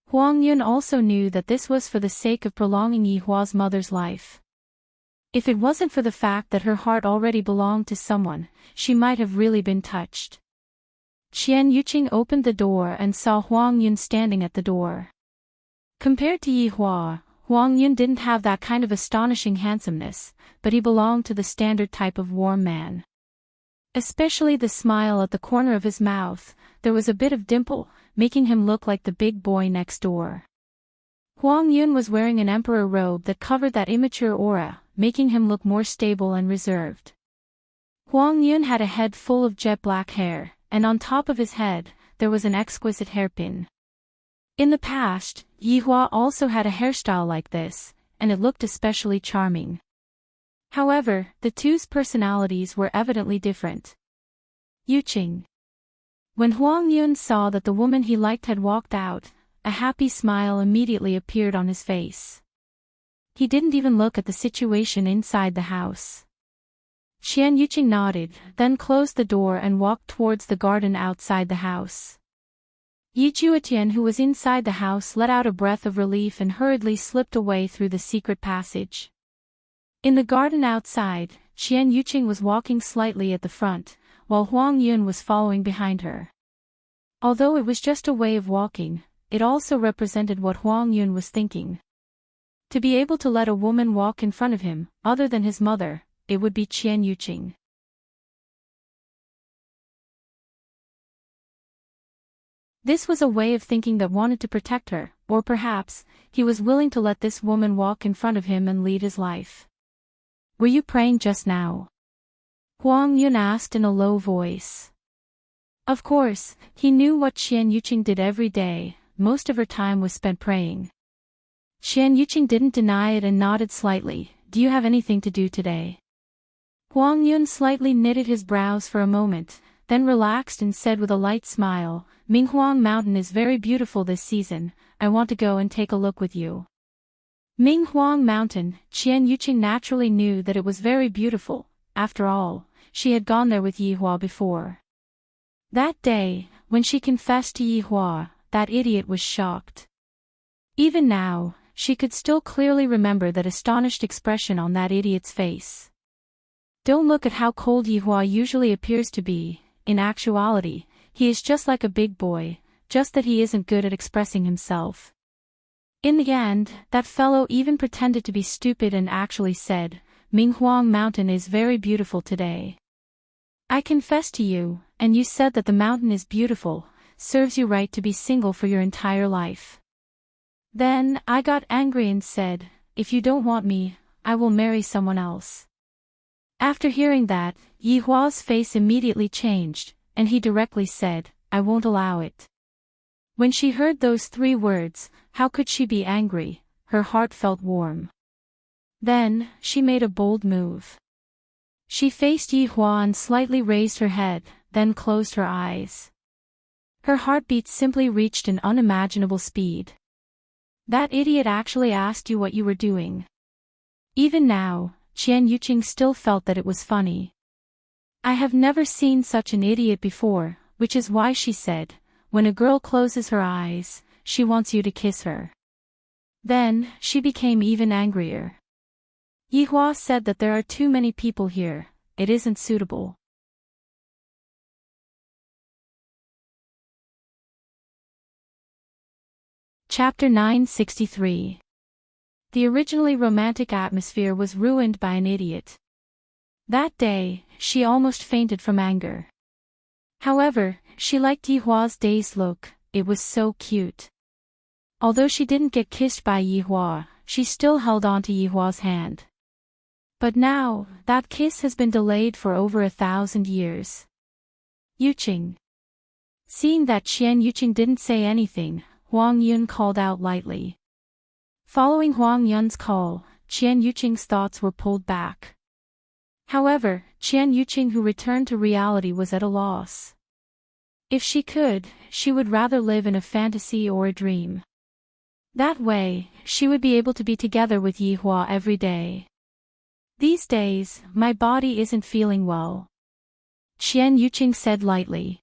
Huang Yun also knew that this was for the sake of prolonging Yi Hua's mother's life. If it wasn't for the fact that her heart already belonged to someone, she might have really been touched. Qian Yuqing opened the door and saw Huang Yun standing at the door. Compared to Yi Hua, Huang Yun didn't have that kind of astonishing handsomeness, but he belonged to the standard type of warm man. Especially the smile at the corner of his mouth, there was a bit of dimple, making him look like the big boy next door. Huang Yun was wearing an emperor robe that covered that immature aura, making him look more stable and reserved. Huang Yun had a head full of jet black hair, and on top of his head, there was an exquisite hairpin. In the past, Yi Hua also had a hairstyle like this, and it looked especially charming. However, the two's personalities were evidently different. Yuqing. When Huang Yun saw that the woman he liked had walked out, a happy smile immediately appeared on his face. He didn't even look at the situation inside the house. Qian Yuqing nodded, then closed the door and walked towards the garden outside the house. Yi Juetian, who was inside the house, let out a breath of relief and hurriedly slipped away through the secret passage. In the garden outside, Qian Yuqing was walking slightly at the front, while Huang Yun was following behind her. Although it was just a way of walking, it also represented what Huang Yun was thinking. To be able to let a woman walk in front of him, other than his mother, it would be Qian Yuqing. This was a way of thinking that wanted to protect her, or perhaps, he was willing to let this woman walk in front of him and lead his life. Were you praying just now? Huang Yun asked in a low voice. Of course, he knew what Qian Yuqing did every day, most of her time was spent praying. Qian Yuqing didn't deny it and nodded slightly. Do you have anything to do today? Huang Yun slightly knitted his brows for a moment, then relaxed and said with a light smile, Minghuang Mountain is very beautiful this season, I want to go and take a look with you. Minghuang Mountain, Qian Yuqing naturally knew that it was very beautiful. After all, she had gone there with Yihua before. That day, when she confessed to Yihua, that idiot was shocked. Even now, she could still clearly remember that astonished expression on that idiot's face. Don't look at how cold Yihua usually appears to be. In actuality, he is just like a big boy, just that he isn't good at expressing himself. In the end, that fellow even pretended to be stupid and actually said, Minghuang Mountain is very beautiful today. I confess to you, and you said that the mountain is beautiful, serves you right to be single for your entire life. Then, I got angry and said, if you don't want me, I will marry someone else. After hearing that, Yihua's face immediately changed, and he directly said, I won't allow it. When she heard those 3 words, how could she be angry? Her heart felt warm. Then, she made a bold move. She faced Yihua and slightly raised her head, then closed her eyes. Her heartbeat simply reached an unimaginable speed. That idiot actually asked you what you were doing. Even now, Qian Yuqing still felt that it was funny. I have never seen such an idiot before, which is why she said, when a girl closes her eyes, she wants you to kiss her. Then, she became even angrier. Yihua said that there are too many people here, it isn't suitable. Chapter 963. The originally romantic atmosphere was ruined by an idiot. That day, she almost fainted from anger. However, she liked Yihua's dazed look, it was so cute. Although she didn't get kissed by Yihua, she still held on to Yihua's hand. But now, that kiss has been delayed for over 1,000 years. Yuqing. Seeing that Qian Yuqing didn't say anything, Huang Yun called out lightly. Following Huang Yun's call, Qian Yuqing's thoughts were pulled back. However, Qian Yuqing, who returned to reality, was at a loss. If she could, she would rather live in a fantasy or a dream. That way, she would be able to be together with Yihua every day. These days, my body isn't feeling well. Qian Yuqing said lightly.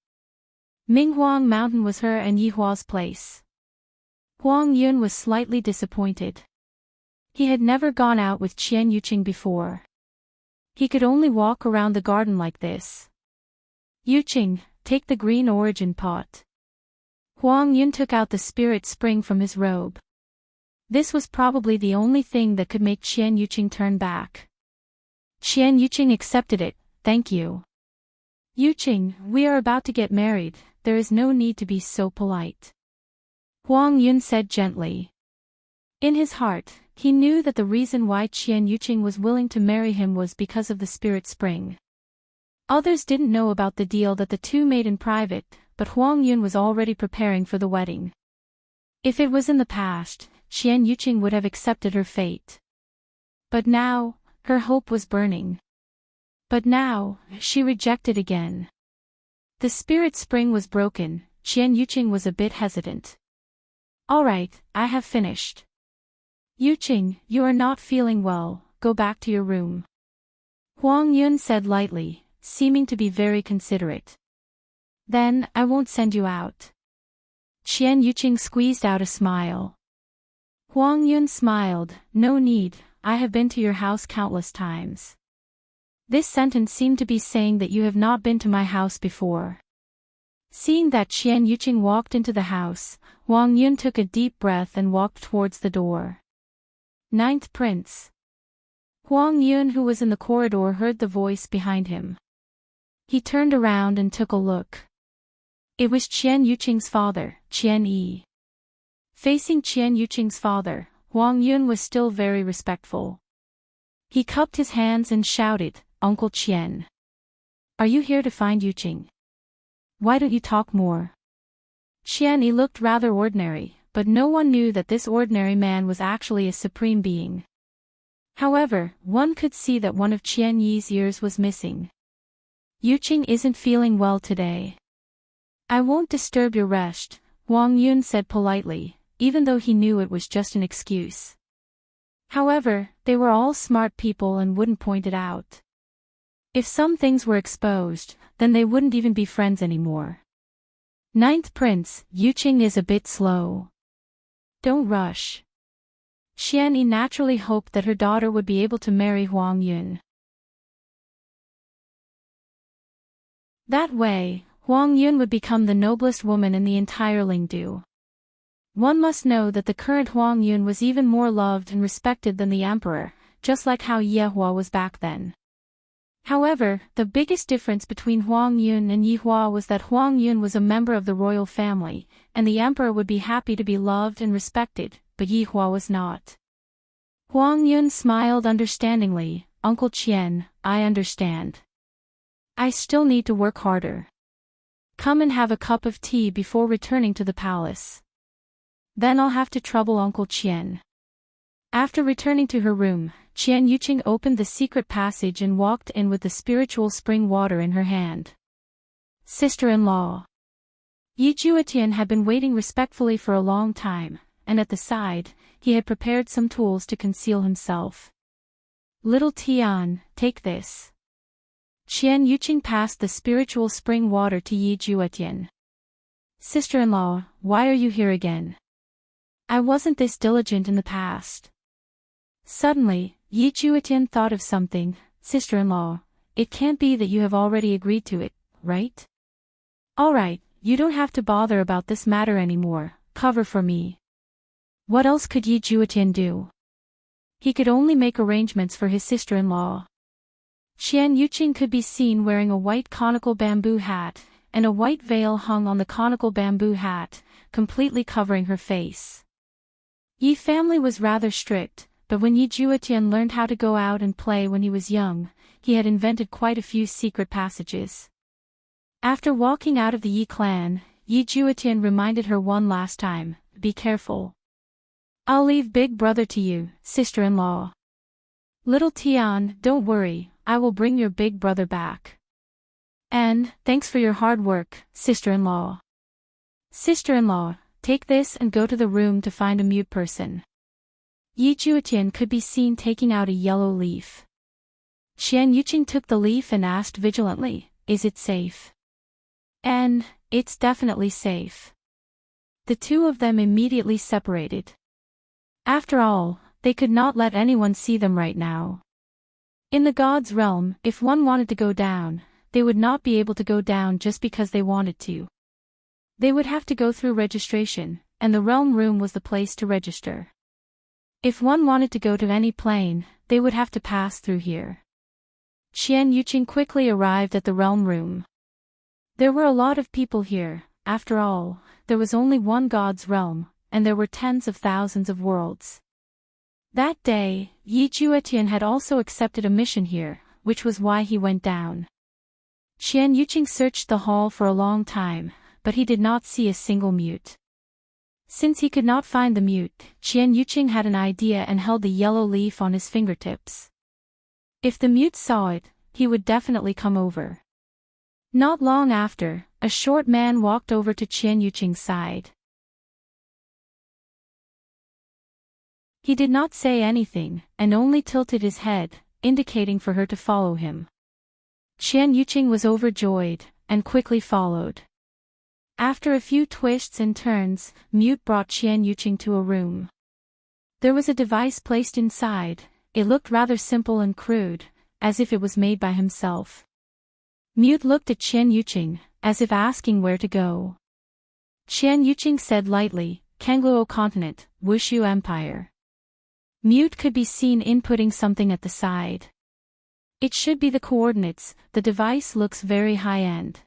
Minghuang Mountain was her and Yihua's place. Huang Yun was slightly disappointed. He had never gone out with Qian Yuqing before. He could only walk around the garden like this. Yuqing, take the green origin pot. Huang Yun took out the spirit spring from his robe. This was probably the only thing that could make Qian Yuqing turn back. Qian Yuqing accepted it, thank you. Yuqing, we are about to get married, there is no need to be so polite. Huang Yun said gently. In his heart, he knew that the reason why Qian Yuqing was willing to marry him was because of the spirit spring. Others didn't know about the deal that the two made in private, but Huang Yun was already preparing for the wedding. If it was in the past, Qian Yuqing would have accepted her fate. But now, her hope was burning. But now, she rejected again. The spirit spring was broken, Qian Yuqing was a bit hesitant. Alright, I have finished. Yuqing, you are not feeling well, go back to your room. Huang Yun said lightly, seeming to be very considerate. Then, I won't send you out. Qian Yuqing squeezed out a smile. Huang Yun smiled, no need, I have been to your house countless times. This sentence seemed to be saying that you have not been to my house before. Seeing that Qian Yuqing walked into the house, Huang Yun took a deep breath and walked towards the door. Ninth Prince. Huang Yun, who was in the corridor, heard the voice behind him. He turned around and took a look. It was Qian Yuqing's father, Qian Yi. Facing Qian Yuqing's father, Huang Yun was still very respectful. He cupped his hands and shouted, Uncle Qian. Are you here to find Yuqing? Why don't you talk more? Qian Yi looked rather ordinary, but no one knew that this ordinary man was actually a supreme being. However, one could see that one of Qian Yi's ears was missing. Yuqing isn't feeling well today. I won't disturb your rest, Huang Yun said politely, even though he knew it was just an excuse. However, they were all smart people and wouldn't point it out. If some things were exposed, then they wouldn't even be friends anymore. Ninth Prince, Yuqing is a bit slow. Don't rush. Qian Yi naturally hoped that her daughter would be able to marry Huang Yun. That way, Huang Yun would become the noblest woman in the entire Lingdu. One must know that the current Huang Yun was even more loved and respected than the emperor, just like how Yehua was back then. However, the biggest difference between Huang Yun and Yehua was that Huang Yun was a member of the royal family, and the emperor would be happy to be loved and respected, but Yehua was not. Huang Yun smiled understandingly, Uncle Qian, I understand. I still need to work harder. Come and have a cup of tea before returning to the palace. Then I'll have to trouble Uncle Qian. After returning to her room, Qian Yuqing opened the secret passage and walked in with the spiritual spring water in her hand. Sister-in-law. Yi Juetian had been waiting respectfully for a long time, and at the side, he had prepared some tools to conceal himself. Little Tian, take this. Qian Yuqing passed the spiritual spring water to Yi Juetian. Sister-in-law, why are you here again? I wasn't this diligent in the past. Suddenly, Yi Juetian thought of something. Sister-in-law, it can't be that you have already agreed to it, right? Alright, you don't have to bother about this matter anymore, cover for me. What else could Yi Juetian do? He could only make arrangements for his sister-in-law. Qian Yuqing could be seen wearing a white conical bamboo hat, and a white veil hung on the conical bamboo hat, completely covering her face. Yi family was rather strict, but when Yi Juetian learned how to go out and play when he was young, he had invented quite a few secret passages. After walking out of the Yi clan, Yi Juetian reminded her one last time, be careful. I'll leave Big Brother to you, sister-in-law. Little Tian, don't worry, I will bring your big brother back. And, thanks for your hard work, sister-in-law. Sister-in-law, take this and go to the room to find a mute person. Yi Juetian could be seen taking out a yellow leaf. Qian Yuqing took the leaf and asked vigilantly, is it safe? And, it's definitely safe. The two of them immediately separated. After all, they could not let anyone see them right now. In the gods' realm, if one wanted to go down, they would not be able to go down just because they wanted to. They would have to go through registration, and the realm room was the place to register. If one wanted to go to any plane, they would have to pass through here. Qian Yuqing quickly arrived at the realm room. There were a lot of people here. After all, there was only one god's realm, and there were tens of thousands of worlds. That day, Yi Juetian had also accepted a mission here, which was why he went down. Qian Yuqing searched the hall for a long time, but he did not see a single mute. Since he could not find the mute, Qian Yuqing had an idea and held the yellow leaf on his fingertips. If the mute saw it, he would definitely come over. Not long after, a short man walked over to Qian Yuqing's side. He did not say anything, and only tilted his head, indicating for her to follow him. Qian Yuqing was overjoyed, and quickly followed. After a few twists and turns, Mute brought Qian Yuqing to a room. There was a device placed inside. It looked rather simple and crude, as if it was made by himself. Mute looked at Qian Yuqing, as if asking where to go. Qian Yuqing said lightly, Kangluo Continent, Wushu Empire. Mute could be seen inputting something at the side. It should be the coordinates. The device looks very high-end.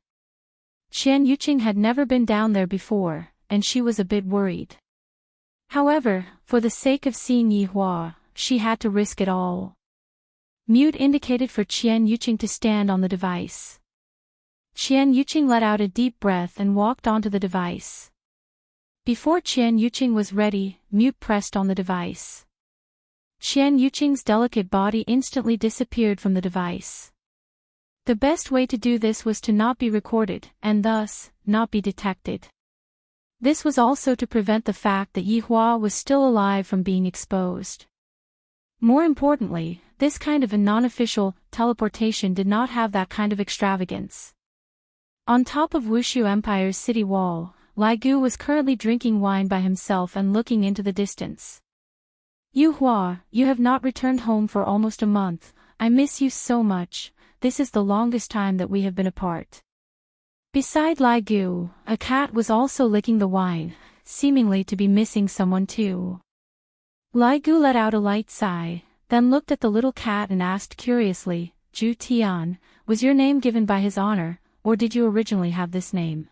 Qian Yuqing had never been down there before, and she was a bit worried. However, for the sake of seeing Yehua, she had to risk it all. Mute indicated for Qian Yuqing to stand on the device. Qian Yuqing let out a deep breath and walked onto the device. Before Qian Yuqing was ready, mute pressed on the device. Qian Yuqing's delicate body instantly disappeared from the device. The best way to do this was to not be recorded, and thus, not be detected. This was also to prevent the fact that Yi Hua was still alive from being exposed. More importantly, this kind of a non-official teleportation did not have that kind of extravagance. On top of Wushu Empire's city wall, Lai Gu was currently drinking wine by himself and looking into the distance. Yu Hua, you have not returned home for almost a month. I miss you so much. This is the longest time that we have been apart. Beside Lai Gu, a cat was also licking the wine, seemingly to be missing someone too. Lai Gu let out a light sigh, then looked at the little cat and asked curiously, Zhu Tian, was your name given by his honor, or did you originally have this name?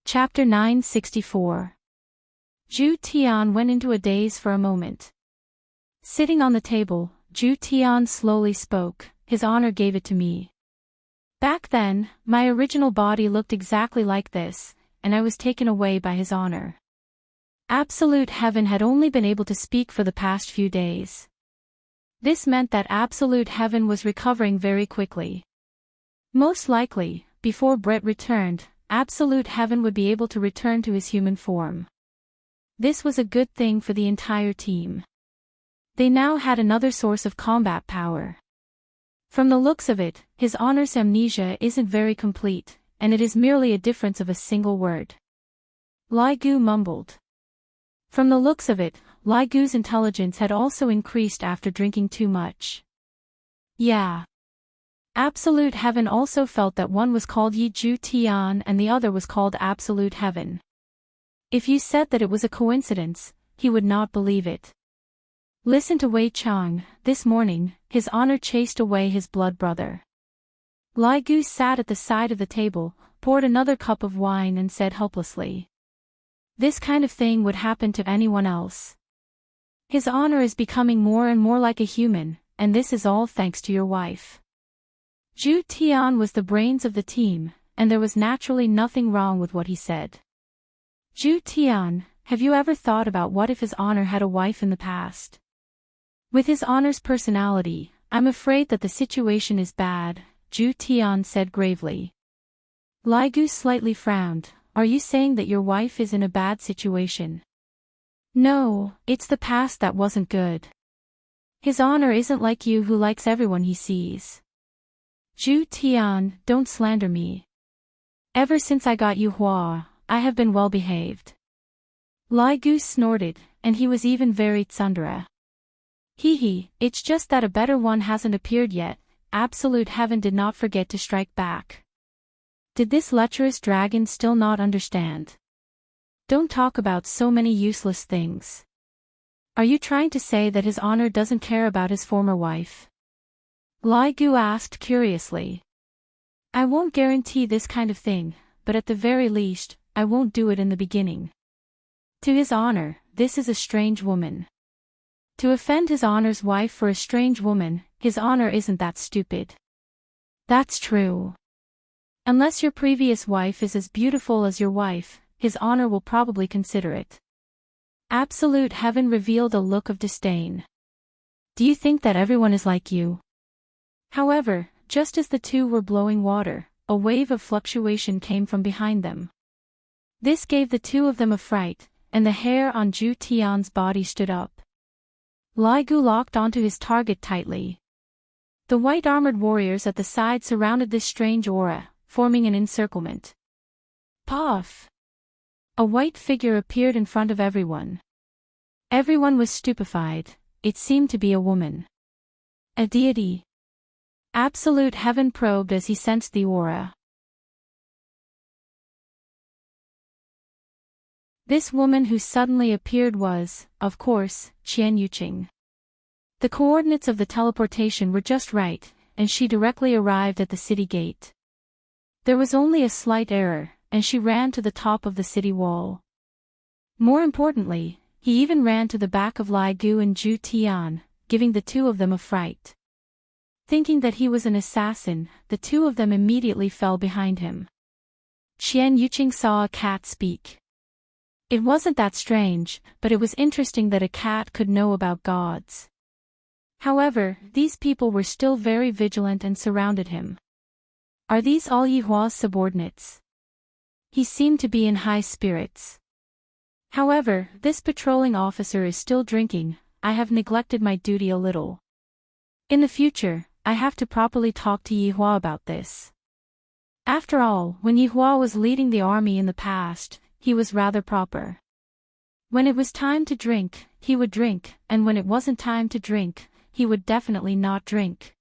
Chapter 964. Zhu Tian went into a daze for a moment. Sitting on the table, Zhu Tian slowly spoke, his honor gave it to me. Back then, my original body looked exactly like this, and I was taken away by his honor. Absolute Heaven had only been able to speak for the past few days. This meant that Absolute Heaven was recovering very quickly. Most likely, before Brett returned, Absolute Heaven would be able to return to his human form. This was a good thing for the entire team. They now had another source of combat power. From the looks of it, his honor's amnesia isn't very complete, and it is merely a difference of a single word. Lai Gu mumbled. From the looks of it, Lai Gu's intelligence had also increased after drinking too much. Yeah. Absolute Heaven also felt that one was called Yi Zhu Tian and the other was called Absolute Heaven. If you said that it was a coincidence, he would not believe it. Listen to Wei Chang. This morning, his honor chased away his blood brother. Lai Gu sat at the side of the table, poured another cup of wine and said helplessly. This kind of thing would happen to anyone else. His honor is becoming more and more like a human, and this is all thanks to your wife. Zhu Tian was the brains of the team, and there was naturally nothing wrong with what he said. Zhu Tian, have you ever thought about what if his honor had a wife in the past? With his honor's personality, I'm afraid that the situation is bad, Zhu Tian said gravely. Lai Gu slightly frowned. Are you saying that your wife is in a bad situation? No, it's the past that wasn't good. His honor isn't like you who likes everyone he sees. Zhu Tian, don't slander me. Ever since I got Yu Hua, I have been well behaved. Lai Gu snorted, and he was even very tsundere. Hee, it's just that a better one hasn't appeared yet. Absolute Heaven did not forget to strike back. Did this lecherous dragon still not understand? Don't talk about so many useless things. Are you trying to say that his honor doesn't care about his former wife? Lai Gu asked curiously. I won't guarantee this kind of thing, but at the very least, I won't do it in the beginning. To his honor, this is a strange woman. To offend his honor's wife for a strange woman, his honor isn't that stupid. That's true. Unless your previous wife is as beautiful as your wife, his honor will probably consider it. Absolute Heaven revealed a look of disdain. Do you think that everyone is like you? However, just as the two were blowing water, a wave of fluctuation came from behind them. This gave the two of them a fright, and the hair on Zhu Tian's body stood up. Lai Gu locked onto his target tightly. The white armored warriors at the side surrounded this strange aura, forming an encirclement. Puff! A white figure appeared in front of everyone. Everyone was stupefied. It seemed to be a woman. A deity. Absolute Heaven probed as he sensed the aura. This woman who suddenly appeared was, of course, Qian Yuqing. The coordinates of the teleportation were just right, and she directly arrived at the city gate. There was only a slight error, and she ran to the top of the city wall. More importantly, he even ran to the back of Lai Gu and Zhu Tian, giving the two of them a fright. Thinking that he was an assassin, the two of them immediately fell behind him. Qian Yuqing saw a cat speak. It wasn't that strange, but it was interesting that a cat could know about gods. However, these people were still very vigilant and surrounded him. Are these all Yihua's subordinates? He seemed to be in high spirits. However, this patrolling officer is still drinking. I have neglected my duty a little. In the future, I have to properly talk to Yihua about this. After all, when Yihua was leading the army in the past, he was rather proper. When it was time to drink, he would drink, and when it wasn't time to drink, he would definitely not drink.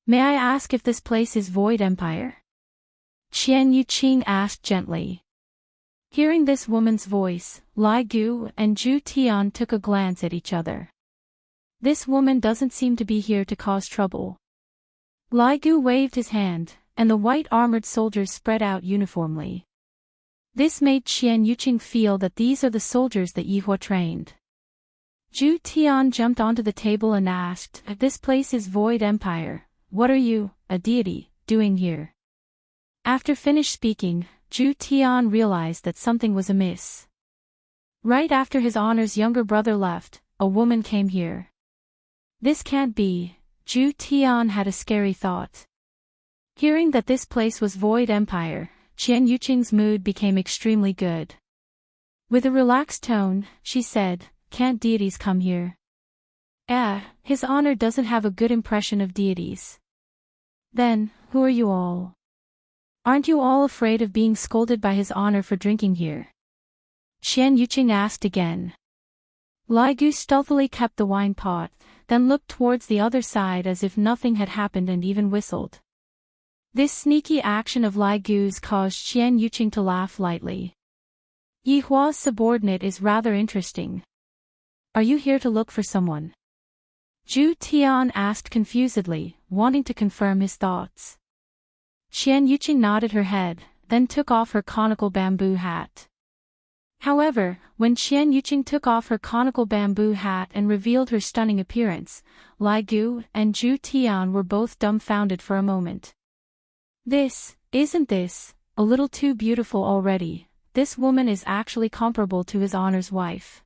May I ask if this place is Void Empire? Qian Yuqing asked gently. Hearing this woman's voice, Lai Gu and Zhu Tian took a glance at each other. This woman doesn't seem to be here to cause trouble. Lai Gu waved his hand, and the white armored soldiers spread out uniformly. This made Qian Yuqing feel that these are the soldiers that Yihua trained. Zhu Tian jumped onto the table and asked, "This place is Void Empire. What are you, a deity, doing here?" After finished speaking, Zhu Tian realized that something was amiss. Right after his honor's younger brother left, a woman came here. This can't be. Zhu Tian had a scary thought. Hearing that this place was Void Empire, Qian Yuqing's mood became extremely good. With a relaxed tone, she said, "Can't deities come here?" His honor doesn't have a good impression of deities. Then, who are you all? Aren't you all afraid of being scolded by his honor for drinking here? Qian Yuqing asked again. Lai Gu stealthily kept the wine pot, then looked towards the other side as if nothing had happened and even whistled. This sneaky action of Lai Gu's caused Qian Yuqing to laugh lightly. Yihua's subordinate is rather interesting. Are you here to look for someone? Zhu Tian asked confusedly, wanting to confirm his thoughts. Qian Yuqing nodded her head, then took off her conical bamboo hat. However, when Qian Yuqing took off her conical bamboo hat and revealed her stunning appearance, Lai Gu and Zhu Tian were both dumbfounded for a moment. Isn't this a little too beautiful already? This woman is actually comparable to his honor's wife.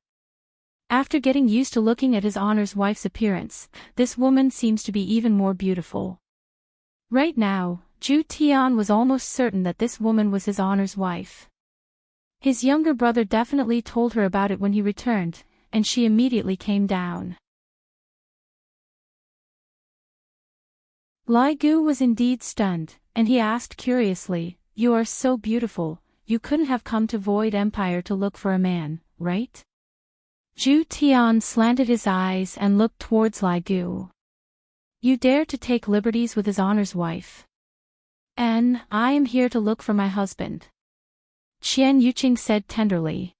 After getting used to looking at his honor's wife's appearance, this woman seems to be even more beautiful. Right now, Zhu Tian was almost certain that this woman was his honor's wife. His younger brother definitely told her about it when he returned, and she immediately came down. Lai Gu was indeed stunned, and he asked curiously, "You are so beautiful, you couldn't have come to Void Empire to look for a man, right?" Zhu Tian slanted his eyes and looked towards Lai Gu. "You dare to take liberties with his honor's wife?" "I am here to look for my husband," Qian Yuqing said tenderly.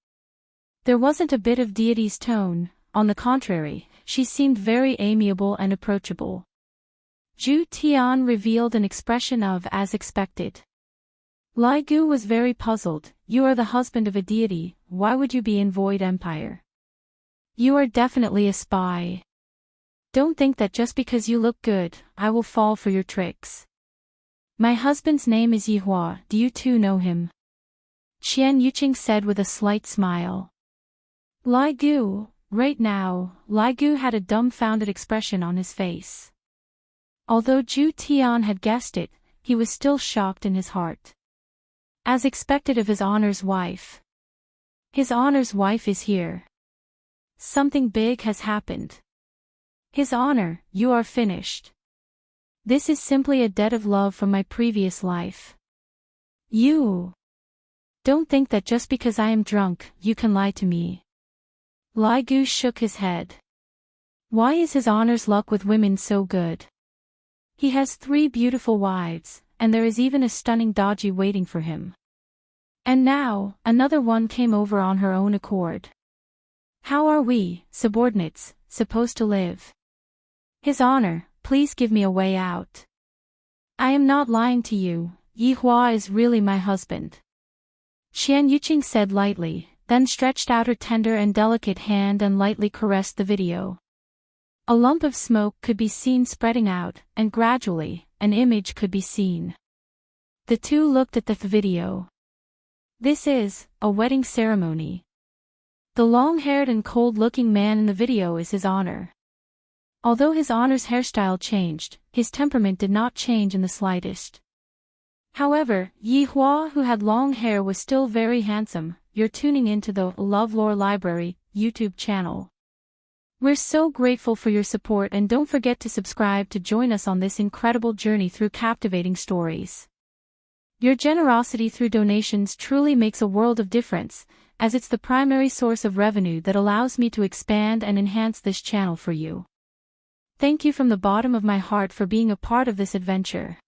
There wasn't a bit of deity's tone, on the contrary, she seemed very amiable and approachable. Zhu Tian revealed an expression of as expected. Lai Gu was very puzzled. "You are the husband of a deity, why would you be in Void Empire? You are definitely a spy. Don't think that just because you look good, I will fall for your tricks. My husband's name is Yihua, do you too know him?" Qian Yuqing said with a slight smile. Lai Gu, right now, Lai Gu had a dumbfounded expression on his face. Although Zhu Tian had guessed it, he was still shocked in his heart. As expected of his honor's wife. His honor's wife is here. Something big has happened. His honor, you are finished. This is simply a debt of love from my previous life. You don't think that just because I am drunk, you can lie to me. Lai Gu shook his head. Why is his honor's luck with women so good? He has 3 beautiful wives, and there is even a stunning Daji waiting for him. And now, another one came over on her own accord. How are we, subordinates, supposed to live? His honor, please give me a way out. I am not lying to you, Yihua is really my husband. Qian Yuqing said lightly, then stretched out her tender and delicate hand and lightly caressed the video. A lump of smoke could be seen spreading out, and gradually, an image could be seen. The two looked at the video. This is a wedding ceremony. The long-haired and cold-looking man in the video is His Honor. Although His Honor's hairstyle changed, his temperament did not change in the slightest. However, Yi Hua, who had long hair, was still very handsome. You're tuning into the LoveLore Library YouTube channel. We're so grateful for your support, and don't forget to subscribe to join us on this incredible journey through captivating stories. Your generosity through donations truly makes a world of difference, as it's the primary source of revenue that allows me to expand and enhance this channel for you. Thank you from the bottom of my heart for being a part of this adventure.